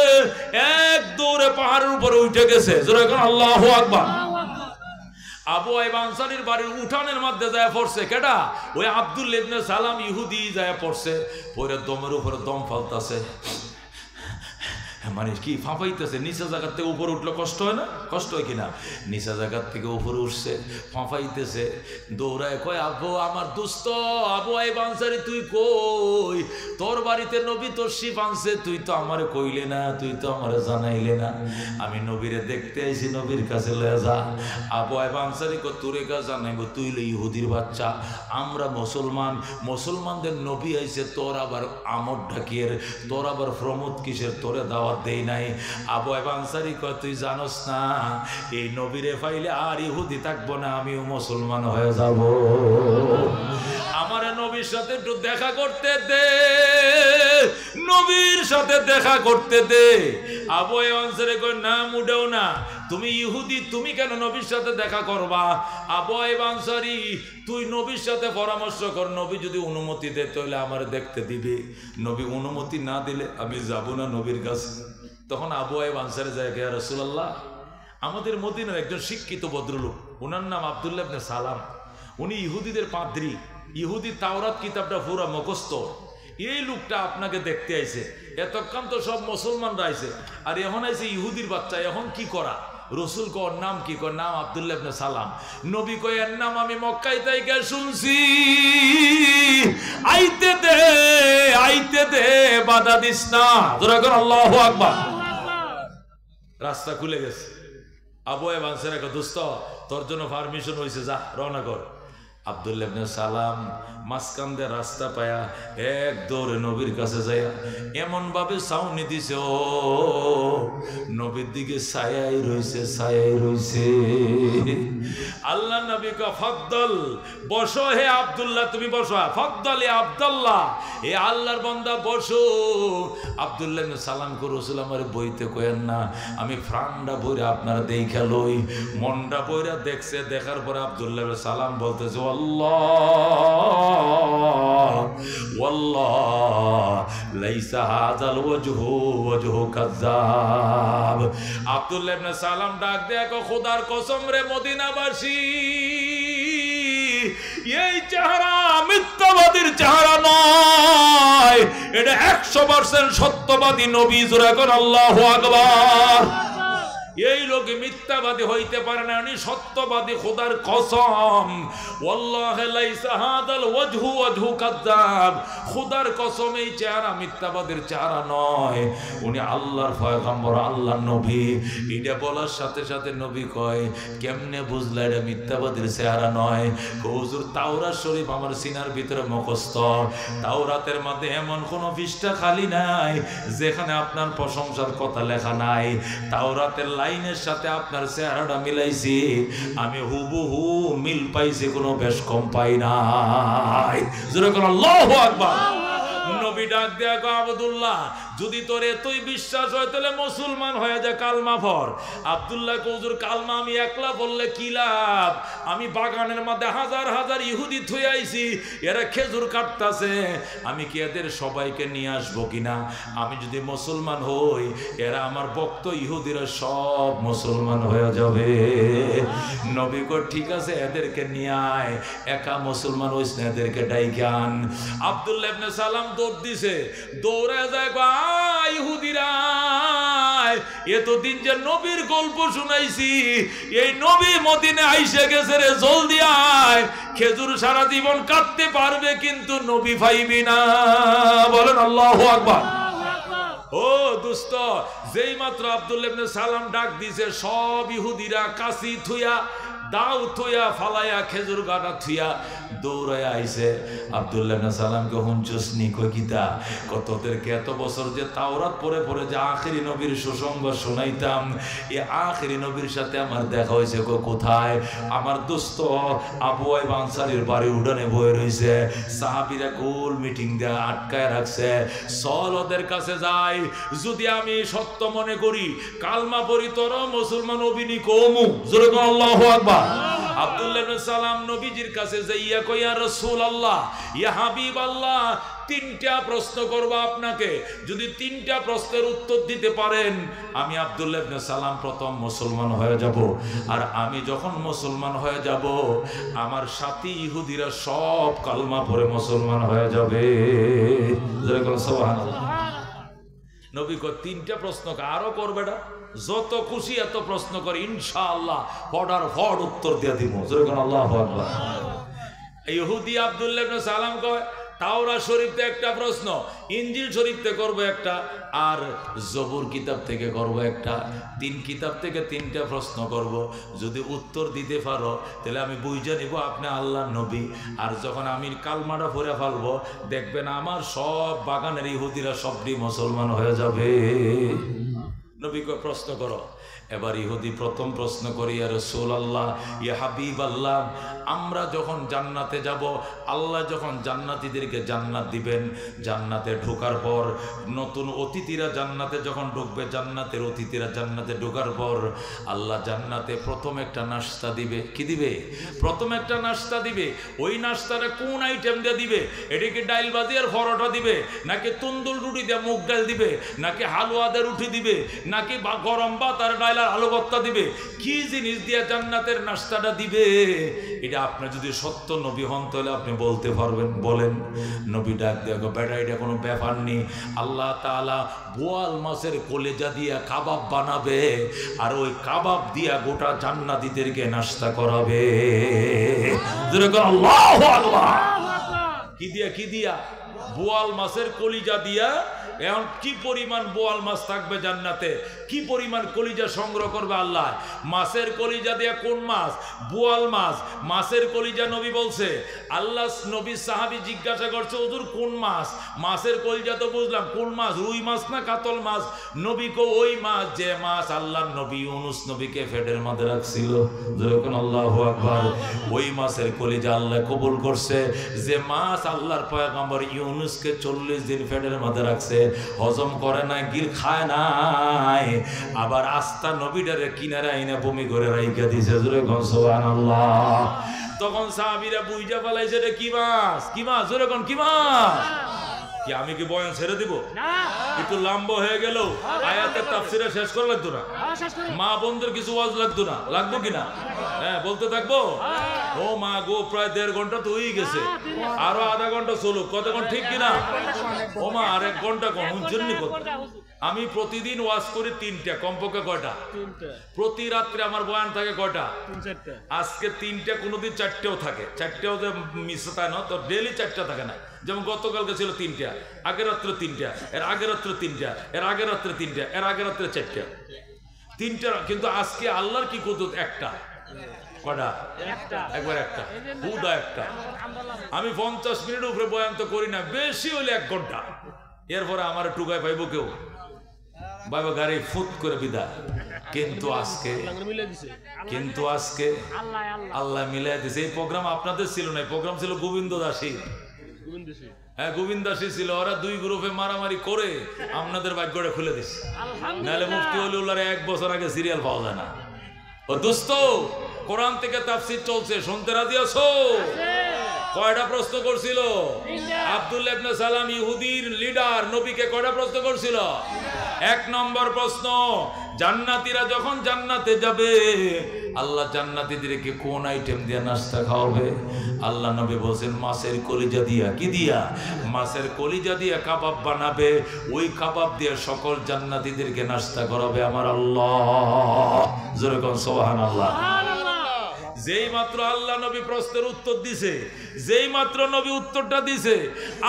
এক দৌড়ে পাহাড়ের উপরে উঠে গেছে। জোরে এখন আল্লাহু আকবার। আবু আইয়ুব আনসারীর বাড়ির উঠানের মধ্যে যায় পড়ছে। কেডা? ওই আব্দুল্লাহ ইবনে সালাম ইহুদি যায় পড়ছে। পরে দমের উপরে দম ফালতাছে। মানে কি ফাঁপাইতেছে, নিচে জায়গার থেকে উপরে উঠলে কষ্ট হয় না? কষ্ট হয় কিনা? নিচে জায়গার থেকে উপরে উঠছে, ফাঁপাইতেছে, দৌড়ায় কয় আবু আমার দুস্থ আবু আইব আনসারি তুই কই? তোর বাড়িতে নবী তশরিফ আনছে, তুই তো আমারে কইলে না, তুই তো আমারে জানাইলে না। আমি নবীরে দেখতে আইছি, নবীর কাছে লয়ে যা। আবু আইব আনসারি কো তোরে কাছে জানাইব, তুই লে ইহুদির বাচ্চা, আমরা মুসলমান, মুসলমানদের নবী আইছে, তোর আবার আমর ঢাকিয়ের, তোর আবার প্রমোদ কিসের, তোরে দাওয়াত দেই নাই। আবু আইব আনসারি কয় তুই জানোস না এই নবীরে পাইলে আর ইহুদি থাকবো না, আমিও মুসলমান হয়ে যাব। আমার নবীর সাথে একটু দেখা করতে দে, নবীর সাথে দেখা করতে দে। আবু আইব আনসারি কয় না মুডেও না, তুমি ইহুদি, তুমি কেন নবীর সাথে দেখা করবা? আবু আইব আনসারি তুই নবীর সাথে পরামর্শ কর, নবী যদি অনুমতি দেয় তাহলে আমার দেখতে দিবে, নবী অনুমতি না দিলে আমি যাব না নবীর কাছে। তখন আবু আইব আনসারি যায়, ইয়া রাসূলুল্লাহ, আমাদের মদিনার একজন শিক্ষিত ভদ্রলোক, ওনার নাম আব্দুল্লাহ ইবনে সালাম, উনি ইহুদিদের পাদ্রী, ইহুদি তাওরাত কিতাবটা পুরা মুখস্থ। এই লোকটা আপনাকে দেখতে আইছে, এতক্ষণ তো সব মুসলমানরা আইছে, আর এখন আইছে ইহুদির বাচ্চা, এখন কি করা? রসুল কর নাম কি? কর নাম আব্দুল্লাহ ইবনে সালাম। নবী কয় এর নাম আমি মক্কায় তাইকা শুনছি, আইতে দে, আইতে দে, বাধা দিস না। তোরা কর আল্লাহু আকবার। রাস্তা খুলে গেছে। আবু আইব আনসারি কয় দোস্ত তোর জন্য পারমিশন হয়েছে, যা রওনা কর। আব্দুল্লাহ ইবনে সালাম মাঝখান দিয়ে রাস্তা পায়া এক দৌড়ে নবীর কাছে যায়, এমন ভাবে সাউনি দিছে, ও নবীর দিকে ছায়াই রইছে, ছায়াই রইছে। আল্লাহ নবী কা ফাদ্দল, বসো হে আব্দুল্লাহ, তুমি বসো। ফাদ্দল এ আব্দুল্লাহ, এ আল্লাহর বান্দা বসো। আব্দুল্লাহ ইবনে সালাম কো রাসূল আমারে বইতে কয়েন না, আমি প্রাণটা বইরা আপনারা দেখা লই। মনটা বইরা দেখছে, দেখার পরে আব্দুল্লাহ ইবনে সালাম বলতেছে আল্লাহ ওয়াল্লাহ লাইসা হাযাল ওয়াজহু ওয়াজহু কাযাব। আব্দুল্লাহ ইবনে সালাম ডাক দেয়া কো খোদার কসম রে মদিনাবাসী, এই চেহারা মিথ্যাবাদীর চেহারা নয়, এটা 100% সত্যবাদী নবী। জোরে কর আল্লাহু আকবার। এই লোক মিথ্যাবাদী হইতে পারে না, উনি সত্যবাদী, খোদার কসম। ওয়াল্লাহি লাইসা হাদাল ওয়াজহু ওয়াজহু কাযাব, খোদার কসম এই চেহারা মিথ্যাবাদীর চেহারা নয়, উনি আল্লাহর পয়গম্বর, আল্লাহর নবী। এটা বলার সাথে সাথে নবী কয় কেমনে বুঝলা এটা মিথ্যাবাদীর চেহারা নয়? হুজুর তাওরাত শরীফ আমার সিনার ভিতরে মুখস্থ, তাওরাতের মধ্যে এমন কোন পৃষ্ঠা খালি নাই যেখানে আপনার প্রশংসার কথা লেখা নাই। তাওরাতের লাইনের সাথে আপনার চেহারাটা মিলাইছি, আমি হুবহু মিল পাইছি, কোনো বেশ কম পাই নাই। জোরে করে আল্লাহু আকবার। নবী ডাক দেয়া গো আব্দুল্লাহ, যদি তোর এতই বিশ্বাস হয় তাহলে মুসলমান হয়ে যা, কালমা পড়। আব্দুল্লাহ কো হুজুর কালমা আমি একলা বললে কি লাভ? আমি বাগানের মধ্যে হাজার হাজার ইহুদি থুই আইছি, এরা খেজুর কাটতাছে, আমি কি এদের সবাইকে নিয়ে আসবো কিনা? আমি যদি মুসলমান হই, এরা আমার ভক্ত ইহুদিরা সব মুসলমান হয়ে যাবে। নবী কো ঠিক আছে, এদেরকে নিয়ে আয়, একা মুসলমান হইস না, এদেরকে ডাইকে আন। আব্দুল্লাহ ইবনে সালাম দৌড় দিছে, দৌড়ে যায় ইহুদিরা, এতদিন যে নবীর গল্প শুনাইছি, এই নবী মদিনে আইসে গেছে রে, জলদি আয়। খেজুর সারা জীবন কাটতে পারবে কিন্তু নবী পাইবি না। বলেন আল্লাহু আকবার। ও দোস্ত, যেই মাত্র আব্দুল্লাহ ইবনে সালাম ডাক দিছে, সব ইহুদিরা কাশি থুয়া, দাও থুয়া, ফালাইয়া, খেজুর গাটা থুয়া দৌড়াইয়া আইছে। আব্দুল্লাহ ইবনে সালামকে হুঁচুস নি, কই কিতা কতদেরকে এত বছর যে তাওরাত পড়ে পড়ে যে আখেরি নবীর সুসংগ শোনাইতাম, এই আখেরি নবীর সাথে আমার দেখা হয়েছে। কোথায়? আমার দোস্ত আবু আইব আনসারীর বাড়ি উঠানে বয়ে রয়েছে, সাহাবীরা গোল মিটিং দেয়া আটকায় রাখছে। চল ওদের কাছে যাই, যদি আমি সত্য মনে করি কালমা পড়ি, তোর মুসলমান অবিনি কমু। জোরে বল আল্লাহু আকবার। আব্দুল্লাহ ইবনে সালাম নবীজির কাছে যাইয়া কই, ইয়া রাসূলুল্লাহ, ইয়া হাবিবাল্লাহ, তিনটা প্রশ্ন করব আপনাকে, যদি তিনটা প্রশ্নের উত্তর দিতে পারেন আমি আব্দুল্লাহ ইবনে সালাম প্রথম মুসলমান হয়ে যাব। আর আমি যখন মুসলমান হয়ে যাব, আমার সাথী ইহুদিরা সব কালমা পড়ে মুসলমান হয়ে যাবে। সুবহানাল্লাহ। নবী কয় তিনটা প্রশ্ন আরো করবে না, যত খুশি এত প্রশ্ন করে ইনশাআল্লাহ ফডার ফড উত্তর দিয়ে দিব। আল্লাহু আকবার। ইহুদি আব্দুল্লাহ ইবনে সালাম কয় তাওরাত শরীফতে একটা প্রশ্ন, ইনজিল শরীফতে করব একটা, আর জবুর কিতাব থেকে করব একটা। 3 কিতাব থেকে 3টা প্রশ্ন করব। যদি উত্তর দিতে পারো তাহলে আমি বুঝে নিব আপনি আল্লাহর নবী। আর যখন আমি কালমাটা পড়ে ফেলবো দেখবেন আমার সব বাগানের ইহুদিরা সবটি মুসলমান হয়ে যাবে। নবী কয় প্রশ্ন করো। এবার ইহুদি প্রথম প্রশ্ন করি, ইয়া রাসূলুল্লাহ, ইয়া হাবিবাল্লাহ, আমরা যখন জান্নাতে যাব, আল্লাহ যখন জান্নাতীদেরকে জান্নাত দিবেন, জান্নাতে ঢোকার পর নতুন অতিথিরা জান্নাতে যখন ঢুকবে, জান্নাতের অতিথিরা জান্নাতে ঢোকার পর আল্লাহ জান্নাতে প্রথম একটা নাস্তা দিবে। কি দিবে? প্রথম একটা নাস্তা দিবে। ওই নাস্তাটা কোন আইটেম দিয়ে দিবে? এটা কি ডাইল ভাজি আর পরোটা দিবে, নাকি তন্দুর রুটি দিয়ে মুগ ডাল দিবে, নাকি হালুয়া দিয়ে রুটি দিবে, নাকি গরম ভাত আর ডাল আর আলু ভর্তা দিবে? কি জিনিস দিয়ে জান্নাতের নাস্তাটা দিবে? এটা আপনি যদি সত্য নবী হন তাহলে আপনি বলতে পারবেন, বলেন। নবী ডাক দেখো, বেটা এটা কোনো ব্যাপার নেই, আল্লাহ তাআলা বোয়াল মাছের কলেজা দিয়া কাবাব বানাবে, আর ওই কাবাব দিয়া গোটা জান্নাতীদেরকে নাস্তা করাবে। আল্লাহু আকবার। কি দিয়া? কি দিয়া? বোয়াল মাছের কলিজা দিয়া। এখন কি পরিমাণ বোয়াল মাছ থাকবে জান্নাতে, কি পরিমাণ কলিজা সংগ্রহ করবে আল্লাহ। মাছের কলিজা দিয়ে কোন মাছ? বোয়াল মাছ। মাছের কলিজা নবী বলছে। আল্লাহ নবী সাহাবী জিজ্ঞাসা করছে হুজুর কোন মাছ? মাছের কলিজা তো বুঝলাম, কোন মাছ? রুই মাছ না কাতল মাছ? নবী কো ওই মাছ যে মাছ আল্লাহ নবী ইউনুস নবীকে পেটের মধ্যে রাখছিল। যখন আল্লাহু আকবার। ওই মাছের কলিজা আল্লাহ কবুল করছে, যে মাছ আল্লাহর পয়গম্বর ইউনুসকে 40 দিন পেটের মধ্যে রাখছে, হজম করে না, গিল খায় নাই, আবার আস্তা নবীটারে কিনারে আইনা বমি করে রাইখা দিছে। জোরে কোন সুবহানাল্লাহ। তখন সাহাবীরা বুইজা ফেলাইছে রে কি মাছ? কি মাছ? জোরে কোন কি মাছ? কি আমি কি বয়ান ছেড়ে দিব? একটু লম্বা হয়ে গেল, আয়াতের তাফসীরে শেষ করা লাগতো না? মা বোনদের কিছু ওয়াজ লাগতো না? লাগবো কিনা? হ্যাঁ, বলতে থাকবো। ও মা গো, প্রায় 1.5 ঘন্টা তো হয়ে গেছে, আরো আধা ঘন্টা চলুক। কতক্ষণ ঠিক কিনা? ও মা আর 1 ঘন্টা কম জন্য। আমি প্রতিদিন ওয়াজ করি 3টা, কমপক্ষে কয়টা? প্রতি রাত্রে আমার বয়ান থাকে কয়টা? আজকে 3টা, কোনোদিন 4টেও থাকে। 4টেও যে মিস হয় না, তো ডেইলি 4টা থাকে না। যেমন গতকালকে ছিল 3টা, আগের রাত্রে 3টা, এর আগের রাত্রে 3টা, এর আগের রাত্রে 3টা, এর আগের রাত্রে 4টা। 3টা, কিন্তু আজকে আল্লাহর কি কুদরত, একটা। কটা? একবার একটা, হুদা একটা। আমি 50 মিনিট উপরে বয়ান তো করি না, বেশি হলে 1 ঘন্টা। এরপরে আমার টুকায় পাইব কেউ, বাবা গাড়ি ফুট করে বিদায়। কিন্তু আজকে আল্লাহ মিলাই দিছে। এই প্রোগ্রাম আপনাদের ছিল না, এই প্রোগ্রাম ছিল গোবিন্দ দাসী। হ্যাঁ, গোবিন্দ দাসী ছিল। ওরা 2 গ্রুপে মারামারি করে আপনাদের ভাগ্যটা খুলে দিচ্ছে। নাহলে মুফতি ওলিউল্লাহর 1 বছর আগে সিরিয়াল পাওয়া যায় না। ও দোস্ত, কোরআন থেকে তাফসীর চলছে, শুনতে রাজি আছো? কয়টা প্রশ্ন করছিল? আব্দুল্লাহ ইবনে সালাম ইহুদির লিডার নবীকে কয়টা প্রশ্ন করছিল? 1 নম্বর প্রশ্ন, জান্নাতীরা যখন জান্নাতে যাবে আল্লাহ জান্নাতীদেরকে কোন আইটেম দিয়ে নাস্তা খাওয়াবে? আল্লাহ নবী বলেন মাছের কলিজা দিয়া। কি দিয়া? মাছের কলিজা দিয়া কাবাব বানাবে, ওই কাবাব দিয়ে সকল জান্নাতীদেরকে নাস্তা করাবে আমার আল্লাহ। জোরে কোন সুবহানাল্লাহ। যেই মাত্র আল্লাহ নবী প্রশ্নের উত্তর দিছে, যেই মাত্র নবী উত্তরটা দিছে,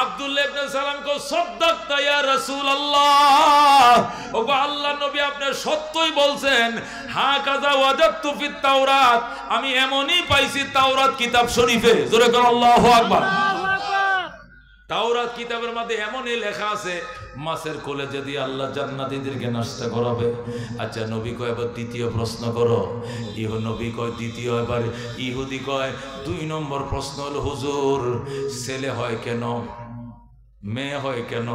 আব্দুল্লাহ ইবনে সালাম কো সাদাক্তা ইয়া রাসূলুল্লাহ, ওগো আল্লাহ নবী আপনি সত্যই বলছেন। হা কাযা ওয়াজাদতু ফিত তাওরাত, আমি এমনই পাইছি তাওরাত কিতাব শরীফে। জোরে কোন আল্লাহু আকবার। তাওরাত কিতাবের মধ্যে এমনই লেখা আছে মাছের কলেজা দিয়ে আল্লাহ জান্নাতীদেরকে নাস্তা করাবে। আচ্ছা, নবী কয় এবার দ্বিতীয় প্রশ্ন করো। নবী কয় দ্বিতীয়। এবার ইহুদি কয় 2 নম্বর প্রশ্ন হলো হুজুর ছেলে হয় কেন, মেয়ে হয় কেন?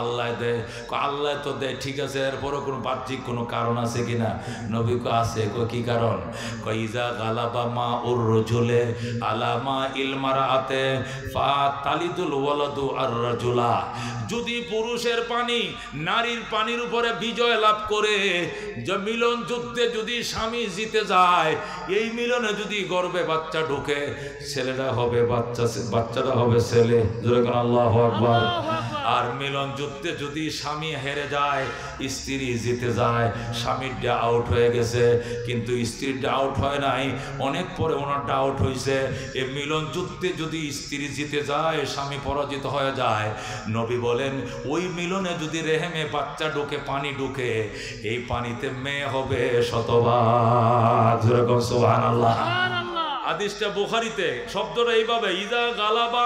আল্লাহ দেয়। আল্লাহ তো দেয়, ঠিক আছে, এরপরও কোনো বাহ্যিক কোনো কারণ আছে কিনা? নবী কয় আছে। কি কারণ? ইজা গালাবা মা উর রাজুলে আলা মা ইল মারাআতে ফা তালিদুল ওয়ালাদু আর রাজুলা, যদি পুরুষের পানি নারীর পানির উপরে বিজয় লাভ করে, যে মিলন যুদ্ধে যদি স্বামী জিতে যায়, এই মিলনে যদি গর্ভে বাচ্চা ঢোকে, ছেলেটা হবে বাচ্চাটা হবে ছেলে। আল্লাহু আকবার। আর মিলন যুদ্ধে যদি স্বামী হেরে যায়, স্ত্রী জিতে যায়, স্বামীরটা আউট হয়ে গেছে কিন্তু স্ত্রীরটা আউট হয় নাই, অনেক পরে ওনারটা আউট হয়েছে। এই মিলন যুদ্ধে যদি স্ত্রী জিতে যায়, স্বামী পরাজিত হয়ে যায়, নবী বলেন ওই মিলনে যদি রেহেমে বাচ্চা ঢুকে, পানি ঢুকে, এই পানিতে মেয়ে হবে শতবার। সুবহানাল্লাহ। হাদিসটা বুখারীতে, শব্দটা এইভাবে, ইজা গালাবা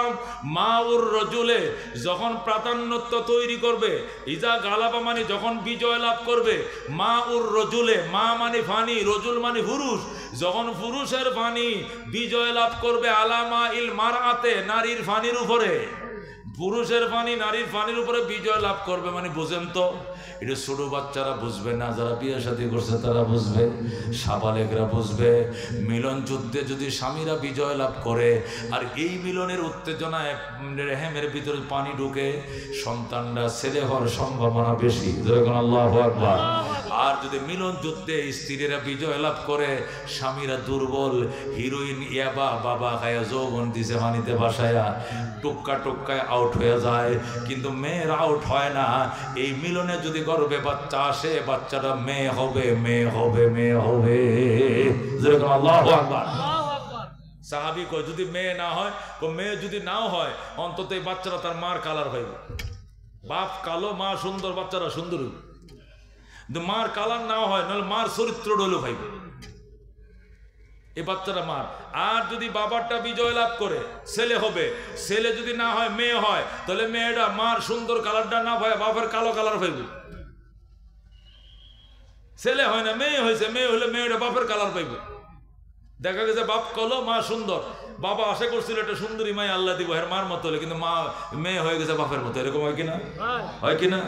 মাউর রজুলে, যখন প্রাধান্যত্ব তৈরি করবে, ইজা গালাবা মানে যখন বিজয় লাভ করবে, মাউর রজুলে, মা মানে ফানি, রজুল মানে পুরুষ, যখন পুরুষের ফানি বিজয় লাভ করবে, আলামা ইল মারআতে, নারীর ফানির উপরে, পুরুষের ফানি নারীর ফানির উপরে বিজয় লাভ করবে, মানে বুঝেন তো, এটা ছোট বাচ্চারা বুঝবে না, যারা বিয়ে শাদী করছে তারা বুঝবে, সাবালেকরা বুঝবে। মিলন যুদ্ধে যদি স্বামীরা বিজয় লাভ করে, আর এই মিলনের উত্তেজনায় রেহেমের ভিতরে পানি ঢুকে, সন্তানরা ছেলে হওয়ার সম্ভাবনা বেশি। আল্লাহু আকবার। আর যদি মিলন যুদ্ধে স্ত্রীরা বিজয় লাভ করে, স্বামীরা দুর্বল, হিরোইন ইয়াবা বাবা খায়া যৌবন দিছে পানিতে ভাসায়া, টুক্কা টুক্কায় আউট হয়ে যায়, কিন্তু মেয়ের আউট হয় না। এই মিলনে যদি গর্ভে বাচ্চা আসে, বাচ্চাটা মেয়ে হবে, মেয়ে হবে, মেয়ে হবে। আল্লাহু আকবার। সাহাবী কয় যদি মেয়ে না হয়, মেয়ে যদি নাও হয়, অন্তত এই বাচ্চারা তার মার কালার হইবে। বাপ কালো, মা সুন্দর, বাচ্চারা সুন্দর হইবে। মার কালার নাও হয়, নাহলে মার চরিত্র ডলো ভাইবে এই বাচ্চারা মার। আর যদি বাবারটা বিজয় লাভ করে, ছেলে হবে, ছেলে যদি না হয় মেয়ে হয়, তাহলে মেয়েটা মার সুন্দর কালারটা না হয়, বাপের কালো কালার পাইবে। ছেলে হয় না, মেয়ে হয়েছে, মেয়ে হলে মেয়েটা বাপের কালার পাইবে। দেখা গেছে বাপ কালো, মা সুন্দর, বাবা আশা করছিল একটা সুন্দরী মাই আল্লাহ দিব এর মার মতো হলে, কিন্তু মা মেয়ে হয়ে গেছে বাপের মতো। এরকম হয় কিনা? হয় কিনা?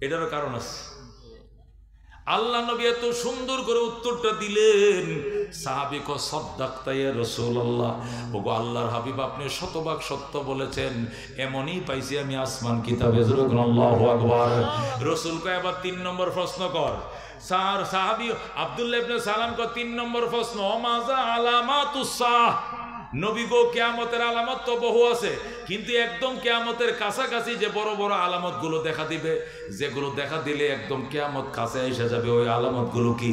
এটারও কারণ আছে। আল্লাহ নবী এত সুন্দর করে উত্তরটা দিলেন, সাহাবী কয় সাদাকতা ইয়া রাসূলুল্লাহ, ওগো আল্লাহর হাবিব আপনি শতভাগ সত্য বলেছেন, এমনই পাইছি আমি আসমান কিতাবে। আল্লাহু আকবার। রাসূল কয় এবার 3 নম্বর প্রশ্ন কর। সাহাবী আব্দুল্লাহ ইবনে সালাম কয় 3 নম্বর প্রশ্ন, মাযা আলামাতুস সাহ। নবী গো কিয়ামতের আলামত তো বহু আছে, কিন্তু একদম কিয়ামতের কাছাকাছি যে বড় বড় আলামত গুলো দেখা দিবে, যেগুলো দেখা দিলে একদম কিয়ামত কাছে এসে যাবে, ওই আলামত গুলো কি?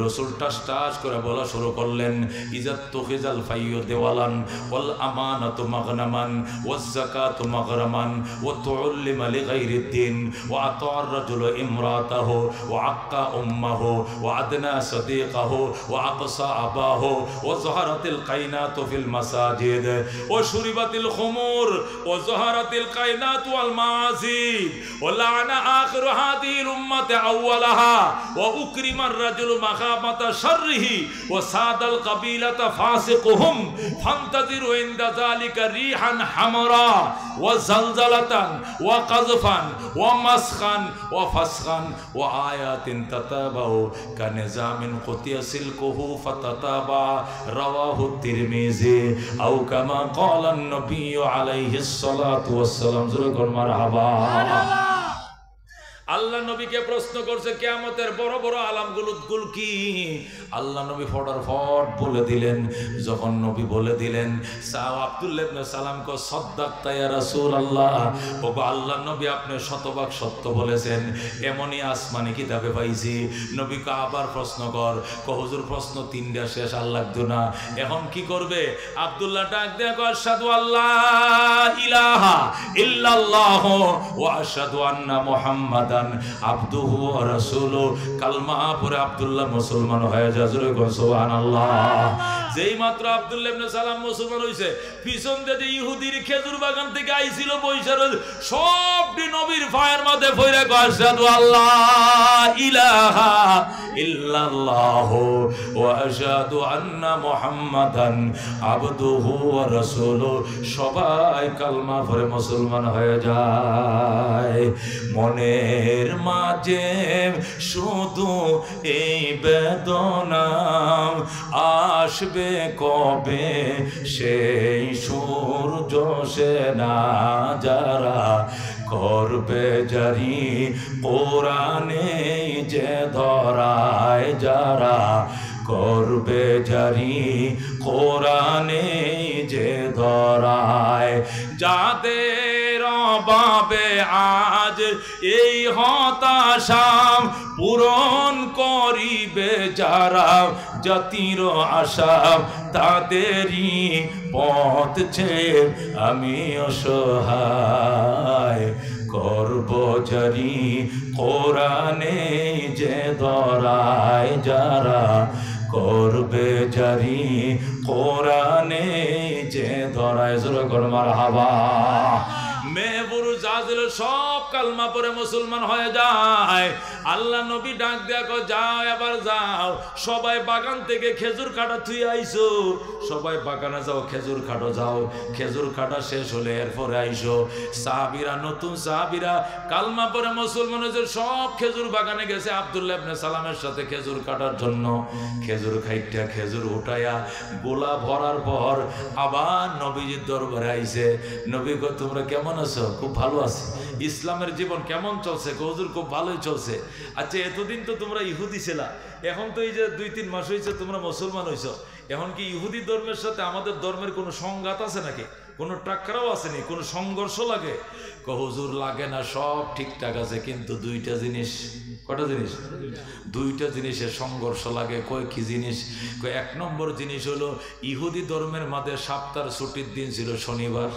রাসূল টাস টাস করে বলা শুরু করলেন, ইজাত তুখিজাল ফাইয়ু দেওয়ালান ওয়াল আমানাতু মাগনামান ওয়াজ যাকাতু মাগরামান ওয়া তুউল্লিমা লিগাইরিদ দিন ওয়া আতা'আর রাজুলু ইমরাতাহু ওয়া আক্কা উম্মাহু ওয়া আদনা সাদিকাহু ওয়া আকসা আবাহু ওয়া যাহারাতিল কায়নাতু ফিল মাসাজিদ ওয়া শুরিবাতিল খুমুর ওয়া যাহারাতিল কায়নাতু ওয়াল মাআজিব ওয়া লা'না আখিরু হাদিহিল উম্মাতি আউওয়ালাহা ওয়া উকরিমার রাজুলু মাখামাতা শাররিহি ওয়া সাদাল কাবিলাতা ফাসিকুহুম ফান্তাজিরু ইনদা যালিকা রিহান হামরা ওয়া জালজালাতান ওয়া কাযফান ওয়া মাসখান ওয়া ফাসখান ওয়া আয়াতিন তাতাবাউ কানিজামিন কুতিয়া সিলকুহু ফাতাতাবা রাওয়াহু তিরমিজি আও কামা ক্বালা an-নবী আলাইহিস সালাতু ওয়াস সালাম। জোরে মারহাবা। আল্লাহ নবীকে প্রশ্ন করছে কিয়ামতের বড় বড় আলামগুলো কি? আল্লাহ নবী ফটাফট বলে দিলেন। যখন নবী বলে দিলেন, আব্দুল্লাহ ইবনে সালাম কো সাদাকতা ইয়া রাসূলুল্লাহ, ওগো আল্লাহ নবী আপনি শতভাগ সত্য বলেছেন, এমনই আসমানি কিতাবে পাইছি। নবীকে আবার প্রশ্ন কর। হুজুর প্রশ্ন 3টা শেষ, আর লাগতো না, এখন কি করবে? আব্দুল্লাহ ডাক দেয়া কয় আশহাদু আল্লাহ ইলাহা ইল্লাল্লাহ ওয়া আশহাদু আন্না মুহাম্মাদ আবদুহু ওয়া রাসূলুহু। কালমা পড়ে আব্দুল্লাহ মুসলমান হয়ে যায়। জোরে কও সুবহানাল্লাহ। যেই মাত্র আব্দুল্লাহ ইবনে সালাম মুসলমান হইছে, পিছন দিয়ে যে ইহুদির খেজুর বাগান থেকে আইছিল বৈশার সবটি নবীর পায়ের মধ্যে পড়ে কয় আশহাদু আল্লাহ ইলাহা ইল্লাল্লাহ ওয়া আশহাদু আন্না মুহাম্মাদান আবদুহু ওয়া রাসূলুহু। সবাই কালমা পড়ে মুসলমান হয়ে যায়। মনের মাঝে শুধু এই বেদনা, আসবে কবে সেই সূর্য সেনা, যারা করবে জারি কোরআনে যে ধরায়, যারা করবে জারি কোরআনে যে ধরায়, যাদের অভাবে আজ এই হতাশা পূরণ করিবে যারা, জাতির আশা তাদেরই পথ চেয়ে আমি অসহায়, করব জারি কোরআনে যে দরায় যারা, করবে জারি কোরআনে যে দরায়। জোরে করে মারহাবা। মেহবুর জাজিল সব কালমা পরে মুসলমান হয়ে যায়। আল্লাহ নবী ডাক দেয়া কো যাও, এবার যাও, সবাই বাগান থেকে খেজুর কাটা থুই আইসো, সবাই বাগানে যাও, খেজুর কাটো যাও। খেজুর কাটা শেষ হলে এরপরে আইসো। সাহাবীরা, নতুন সাহাবীরা কালমা পরে মুসলমান হয়েছে, সব খেজুর বাগানে গেছে আব্দুল্লাহ ইবনে সালামের সাথে খেজুর কাটার জন্য। খেজুর খাইটা খেজুর উঠাইয়া গোলা ভরার পর আবার নবীজির দরবারে আইছে। নবী কো তোমরা কেমন আছো? খুব ভালো আছি। ইসলামের জীবন কেমন চলছে? হুজুর খুব ভালোই চলছে। আচ্ছা, এতদিন তো তোমরা ইহুদি ছিলা, এখন তো এই যে 2-3 মাস হয়েছে তোমরা মুসলমান হইছো, এখন কি ইহুদি ধর্মের সাথে আমাদের ধর্মের কোনো সংঘাত আছে নাকি? কোনো টাক্করাও আসেনি? কোনো সংঘর্ষ লাগে? হুজুর লাগে না, সব ঠিকঠাক আছে, কিন্তু দুইটা জিনিস। কটা জিনিস? দুইটা জিনিসের সংঘর্ষ লাগে। কয় কি জিনিস? এক নম্বর জিনিস হলো ইহুদি ধর্মের মধ্যে সপ্তাহের ছুটির দিন ছিল শনিবার।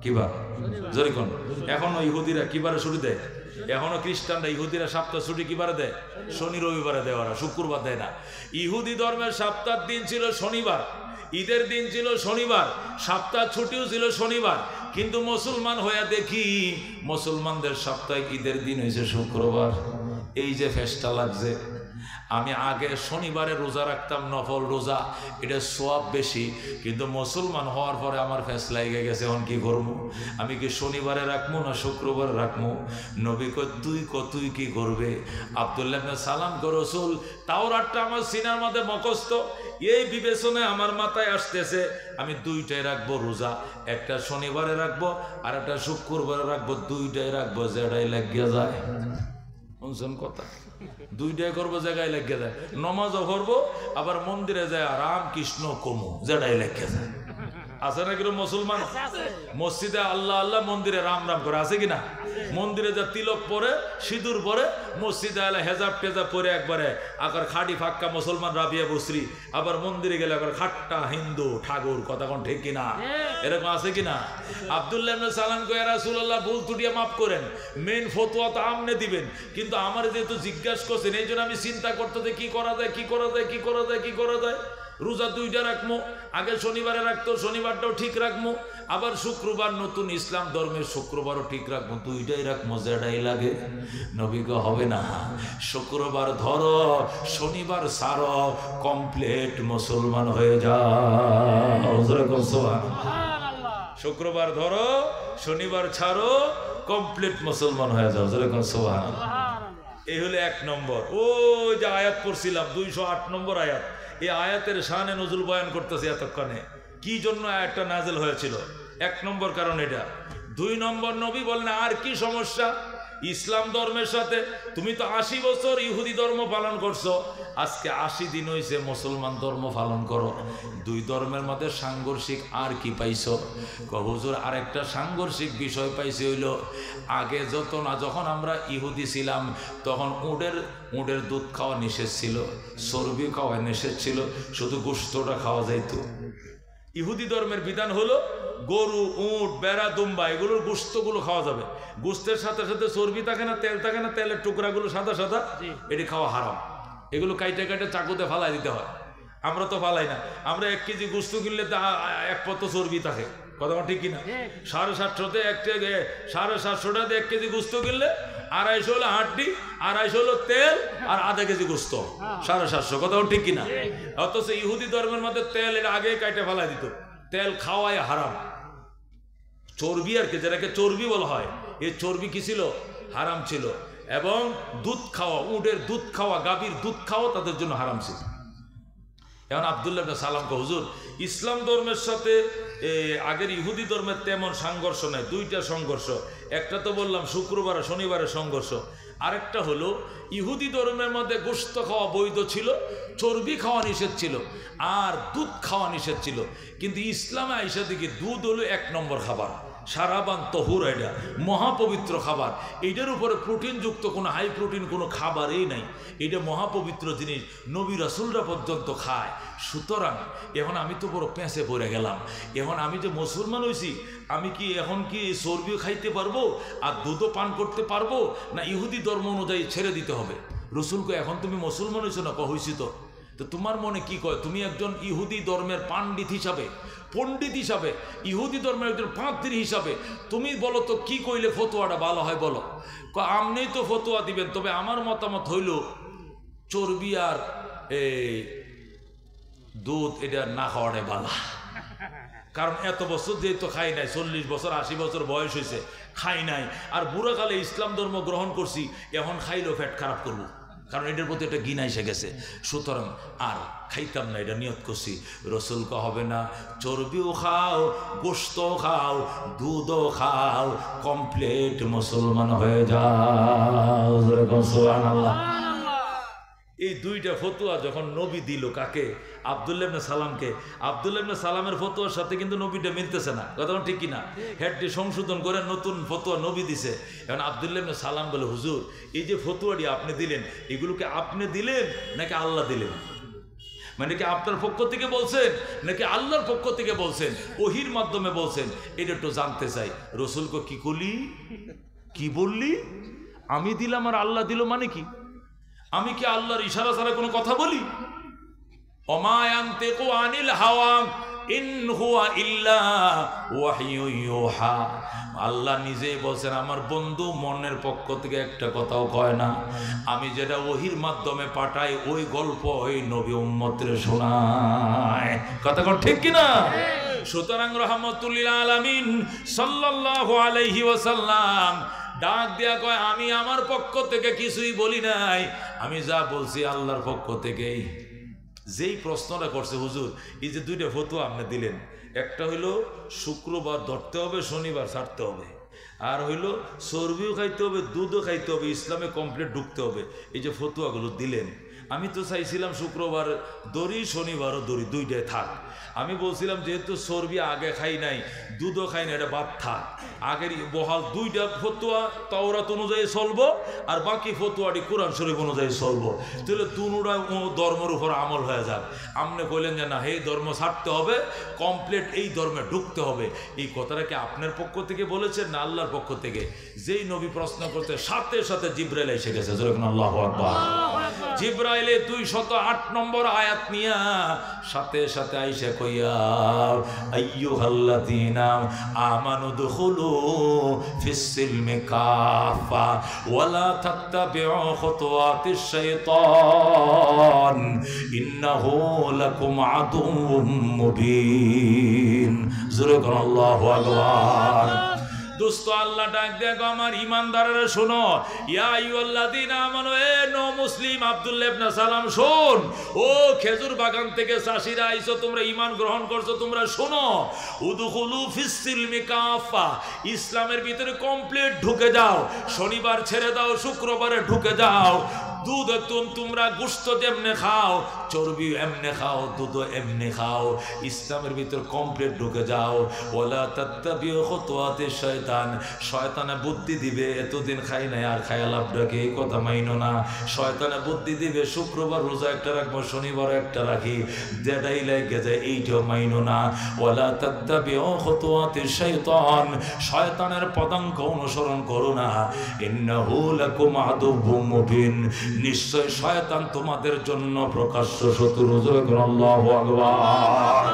কিবার? যেরকম এখনো ইহুদিরা কিবারে ছুটি দেয়? এখনো খ্রিস্টানরা, ইহুদিরা সপ্তাহ ছুটি কিবারে দেয়? শনি রবিবারে দেয়, ওরা শুক্রবার দেয় না। ইহুদি ধর্মের সপ্তাহের দিন ছিল শনিবার, ঈদের দিন ছিল শনিবার, সপ্তাহ ছুটিও ছিল শনিবার। কিন্তু মুসলমান হয়ে দেখি মুসলমানদের সাপ্তাহিক ঈদের দিন হয়েছে শুক্রবার। এই যে ফেস্টা লাগছে। আমি আগে শনিবারে রোজা রাখতাম, নফল রোজা, এটা সওয়াব বেশি, কিন্তু মুসলমান হওয়ার পরে আমার ফেস লাগে গেছে। এখন কি করবো? আমি কি শনিবারে রাখবো না শুক্রবারে রাখবো? নবী কয় তুই কি করবে? আব্দুল্লাহ ইবনে সালাম কো রাসূল, তাওরাতটা আমার সিনার মধ্যে মুখস্থ, এই বিবেচনায় আমার মাথায় আসতেছে আমি দুইটাই রাখবো রোজা, একটা শনিবারে রাখবো আর একটা শুক্রবারে রাখবো, দুইটাই রাখবো, যেটাই লাগিয়ে যায়। শুনছেন কথা? দুইটাই করবো, জায়গায় লেগে যায়। নমাজও করবো, আবার মন্দিরে যায় রাম কৃষ্ণ কমু, যেটাই লেগে যায়। আছে না কিরকম মুসলমান? মসজিদে আল্লাহ আল্লাহ, মন্দিরে রাম রাম করে, আছে কিনা? মন্দিরে যা তিলক পরে, সিঁদুর পরে, মসজিদে আল্লাহ হেজাব টেজাব পরে একবারে আকার খাটি ফাক্কা মুসলমান রাবিয়া বসরি, আবার মন্দিরে গেলে আবার খাট্টা হিন্দু ঠাকুর। কথা কোন ঠিক কিনা? এরকম আছে কিনা? আব্দুল্লাহ ইবনে সালাম কয়, ইয়া রাসূলুল্লাহ, ভুল ত্রুটিয়া মাফ করেন, মেন ফতোয়া তো আমনে দিবেন, কিন্তু আমার যেহেতু জিজ্ঞাসা করছেন এই জন্য আমি চিন্তা করতে যে কি করা যায়, কি করা যায়, কি করা যায়, কি করা যায়। রোজা দুইটা রাখবো, আগে শনিবারে রাখতো, শনিবারটাও ঠিক রাখবো, আবার শুক্রবার নতুন ইসলাম ধর্মের শুক্রবারও ঠিক রাখবো, দুইটাই রাখবো, যেটাই লাগে। নবীকে হবে না, শুক্রবার ধরো, শনিবার ছাড়ো, কমপ্লিট মুসলমান হয়ে যাও। শুক্রবার ধরো, শনিবার ছাড়ো, কমপ্লিট মুসলমান হয়ে যাও। যেরকম সুবহানাল্লাহ। এই হলো 1 নম্বর। ও যে আয়াত পড়ছিলাম 208 নম্বর আয়াত, এই আয়াতের শানে নজুল বয়ান করতেছে এতক্ষণে। কি জন্য আয়াতটা নাজিল হয়েছিল? 1 নম্বর কারণ এটা। 2 নম্বর, নবী বলেন আর কি সমস্যা ইসলাম ধর্মের সাথে? তুমি তো 80 বছর ইহুদি ধর্ম পালন করছো, আজকে 80 দিন হয়েছে মুসলমান ধর্ম পালন করো, 2 ধর্মের মধ্যে সাংঘর্ষিক আর কি পাইছো? হুজুর আরেকটা সাংঘর্ষিক বিষয় পাইছি, হইল আগে যখন আমরা ইহুদি ছিলাম তখন উটের দুধ খাওয়া নিষেধ ছিল, চর্বি খাওয়া নিষেধ ছিল, শুধু গোশতটা খাওয়া যাইত। ইহুদি ধর্মের বিধান হলো গরু, উট, বেড়া, দুম্বা এগুলোর গোশতগুলো খাওয়া যাবে, গোশতের সাথে সাথে চর্বি থাকে না, তেল থাকে না, তেলের টুকরাগুলো সাদা সাদা, এটি খাওয়া হারাম। এগুলো কাইটে কাইটে চাকুতে ফালাই দিতে হয়। আমরা তো ফালাই না, আমরা 1 কেজি গোশত কিনলে 1 পত্র চর্বি থাকে। কথা ঠিক কিনা? 750 টাকাতে 1 কেজি গোশত কিনলে 250 হলো হাড্ডি, 250 হলো তেল, আর আধা কেজি গোশত, 750। কথা ঠিক কিনা? অথচ ইহুদি ধর্মের মধ্যে তেল এর আগে কাইটে ফালাই দিত। তেল খাওয়াই হারাম। চর্বি আর কি, যেটাকে চর্বি বলা হয়, এই চর্বি কি ছিল? হারাম ছিল। এবং দুধ খাওয়া, উটের দুধ খাওয়া, গাভীর দুধ খাওয়া তাদের জন্য হারাম ছিল। এখন আব্দুল্লাহ ইবনে সালাম কো, হুজুর ইসলাম ধর্মের সাথে আগের ইহুদি ধর্মের তেমন সংঘর্ষ নাই, 2টা সংঘর্ষ। একটা তো বললাম শুক্রবার শনিবারের সংঘর্ষ, আরেকটা হলো ইহুদি ধর্মের মধ্যে গোশত খাওয়া বৈধ ছিল, চর্বি খাওয়া নিষেধ ছিল, আর দুধ খাওয়া নিষেধ ছিল। কিন্তু ইসলামে আইসা দেখি দুধ হলো 1 নম্বর খাবার, সারাবান তহুর, এটা মহাপবিত্র খাবার। এইটার উপরে প্রোটিনযুক্ত কোনো হাই প্রোটিন কোনো খাবারই নাই। এটা মহাপবিত্র জিনিস, নবী রাসূলরা পর্যন্ত খায়। সুতরাং এখন আমি তো বড় পেঁচে পড়ে গেলাম। এখন আমি যে মুসলমান হয়েছি, আমি কি এখন কি চর্বিও খাইতে পারবো আর দুধও পান করতে পারবো, না ইহুদি ধর্ম অনুযায়ী ছেড়ে দিতে হবে? রসুলকে এখন তুমি মুসলমান হয়েছো না? হয়েছি তো তোমার মনে কি কয়? তুমি একজন ইহুদি ধর্মের পণ্ডিত হিসাবে ইহুদি ধর্মের একজন পাদ্রী হিসাবে তুমি বলো তো কি কইলে ফতোয়াটা ভালো হয় বলো। আপনি তো ফতোয়া দিবেন, তবে আমার মতামত হইল চর্বি আর দুধ এটা না খাওয়াটাই ভালো। কারণ এত বছর যেহেতু খাই নাই, 40 বছর 80 বছর বয়স হয়েছে, খাই নাই, আর বুড়াকালে ইসলাম ধর্ম গ্রহণ করছি, এখন খাইলেও পেট খারাপ করবো, কারণ এটার প্রতি একটা ঘৃণা এসে গেছে। সুতরাং আর খাইতাম না, এটা নিয়ত করছি। রসুলকে হবে না চর্বিও খাও, গোশত খাও, দুধও খাও, কমপ্লিট মুসলমান হয়ে যাও। সুবহানাল্লাহ। এই দুইটা ফতোয়া যখন নবী দিল কাকে? আব্দুল্লাহ ইবনে সালামকে। আব্দুল্লাহ ইবনে সালামের ফতোয়ার সাথে কিন্তু নবীটা মিলতেছে না, কথা ঠিক কিনা? হেডটি সংশোধন করে নতুন ফতোয়া নবী দিছে। এখন আব্দুল্লাহ ইবনে সালাম বলে, হুজুর এই যে ফতোয়াটি আপনি দিলেন, এগুলোকে আপনি দিলেন নাকি আল্লাহ দিলেন? মানে কি আপনার পক্ষ থেকে বলছেন নাকি আল্লাহর পক্ষ থেকে বলছেন, ওহির মাধ্যমে বলছেন? এটা একটু জানতে চাই। রসুলকে কি করলি, কি বললি? আমি দিলাম আর আল্লাহ দিল মানে কি? আমি কি আল্লাহর ইশারা ছাড়া কোনো কথা বলি? ওমা ইয়ানতিকু আনিল হাওয়া ইন হুয়া ইল্লা ওয়াহয়ু ইউহা। আল্লাহ নিজেই বলছেন আমার বন্ধু মনের পক্ষ থেকে একটা কথাও কয় না। আমি যেটা ওহির মাধ্যমে পাঠাই ওই গল্প ওই নবী উম্মতের শোনায়। কথা কোন ঠিক কিনা? সুতরাং রাহমাতুল্লিল আলামিন সাল্লাল্লাহু আলাইহি ওয়াসাল্লাম ডাক দিয়া কয়, আমি আমার পক্ষ থেকে কিছুই বলি নাই, আমি যা বলছি আল্লাহর পক্ষ থেকেই। যেই প্রশ্নটা করছে, হুজুর এই যে দুইটা ফতোয়া আপনি দিলেন, একটা হইল শুক্রবার ধরতে হবে, শনিবার ছাড়তে হবে, আর হইল চর্বিও খাইতে হবে, দুধও খাইতে হবে, ইসলামে কমপ্লিট ঢুকতে হবে। এই যে ফতোয়াগুলো দিলেন, আমি তো চাইছিলাম শুক্রবার দড়ি, শনিবারও দড়ি, দুইটাই থাক। আমি বলছিলাম যেহেতু চর্বি আগে খাই নাই, দুধও খাই না, এটা বাদ থাক। আগের বহাল দুইটা ফতোয়া তাওরাত অনুযায়ী চলবো, আর বাকি ফতোয়াটি কোরআন শরীফ অনুযায়ী চলবো। তাহলে দুটা ধর্মের উপর আমল হয়ে যাক। আপনি কইলেন যে না, এই ধর্ম ছাড়তে হবে, কমপ্লিট এই ধর্মে ঢুকতে হবে। এই কথাটা কি আপনার পক্ষ থেকে বলেছেন না আল্লাহর পক্ষ থেকে? যেই নবী প্রশ্ন করতে সাথে সাথে জিবরাইল এসে গেছে। আল্লাহু আকবার। জিবরাইলে 208 নম্বর আয়াত নিয়া সাথে সাথে আইসা কইয়া, আইয়ুহাল্লাযীনা আমানু দুখুলু ফিস সিলমি কাফা ওয়ালা তাত্তাবিউ খুতুওয়াতিশ শাইতান ইন্নাহু লাকুম আদুউম মুবিন। জোরে বলুন আল্লাহু আকবার। দোস্ত আল্লাহ ডাক দেখো আমার ইমানদারেরা শোনো, ইয়া আইয়ুহাল্লাযীনা আমানু, এ নো মুসলিম আব্দুল্লাহ ইবনে সালাম শোন। ও খেজুর বাগান থেকে চাষিরা আইছো, তোমরা ঈমান গ্রহণ করছো, তোমরা শোনো। উদখুলু ফিস সিলমি কাফা, ইসলামের ভিতরে কমপ্লিট ঢুকে যাও। শনিবার ছেড়ে দাও, শুক্রবারে ঢুকে যাও। দুধ তোমরা গোশত যেমনে খাও, চর্বি এমনে খাও, দুধ এমনে খাও, ইসলামের ভিতর কমপ্লিট ঢুকে যাও। ওয়ালা তাত্তাবিউ খুতুওয়াতিশ শয়তান, শয়তানে বুদ্ধি দিবে এতদিন খাই নাই আর খায়া লাভটাকে, এই কথা মাইনো না। শয়তানে বুদ্ধি দিবে শুক্রবার রোজা একটা রাখবো, শনিবার একটা রাখি, যেটাই লাগে যায় এইটাও মাইনো না। ওয়ালা তাত্তাবিউ খুতুওয়াতিশ শয়তান, শয়তানের পদাঙ্ক অনুসরণ করো না। ইন্নাহু লাকুম আদুউম মুবিন, নিশ্চয় শয়তান তোমাদের জন্য প্রকাশ্য শত্রু। আল্লাহু আকবার।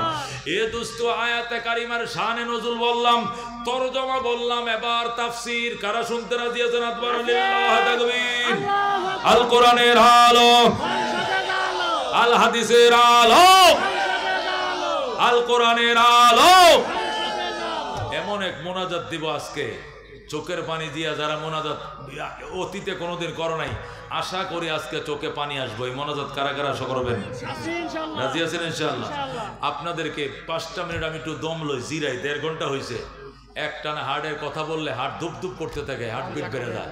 এ দোস্ত আয়াতে কারিমার শানে নজুল বললাম, তরজমা বললাম, এবার তাফসীর কারা শুনতে রাজি আছেন? আকবার আল্লাহ তাকবীর। আল কোরআনের আলো, আল হাদিসের আলো, আল কোরআনের আলো। এমন এক মোনাজাত দিব আজকে, চোখের পানি দিয়া যারা মোনাজাত অতীতে কোনোদিন করো নাই, আশা করি আজকে চোখে পানি আসবো। এই মোনাজাত কারা কারা আশা করবেন? রাজি আছেন ইনশাআল্লাহ? আপনাদেরকে 5টা মিনিট আমি একটু দম লই, জিরাই। 1.5 ঘন্টা হয়েছে। একটানা হার্টের কথা বললে হার্ট ধুপ ধুপ করতে থাকে, হার্টবিট বেড়ে যায়।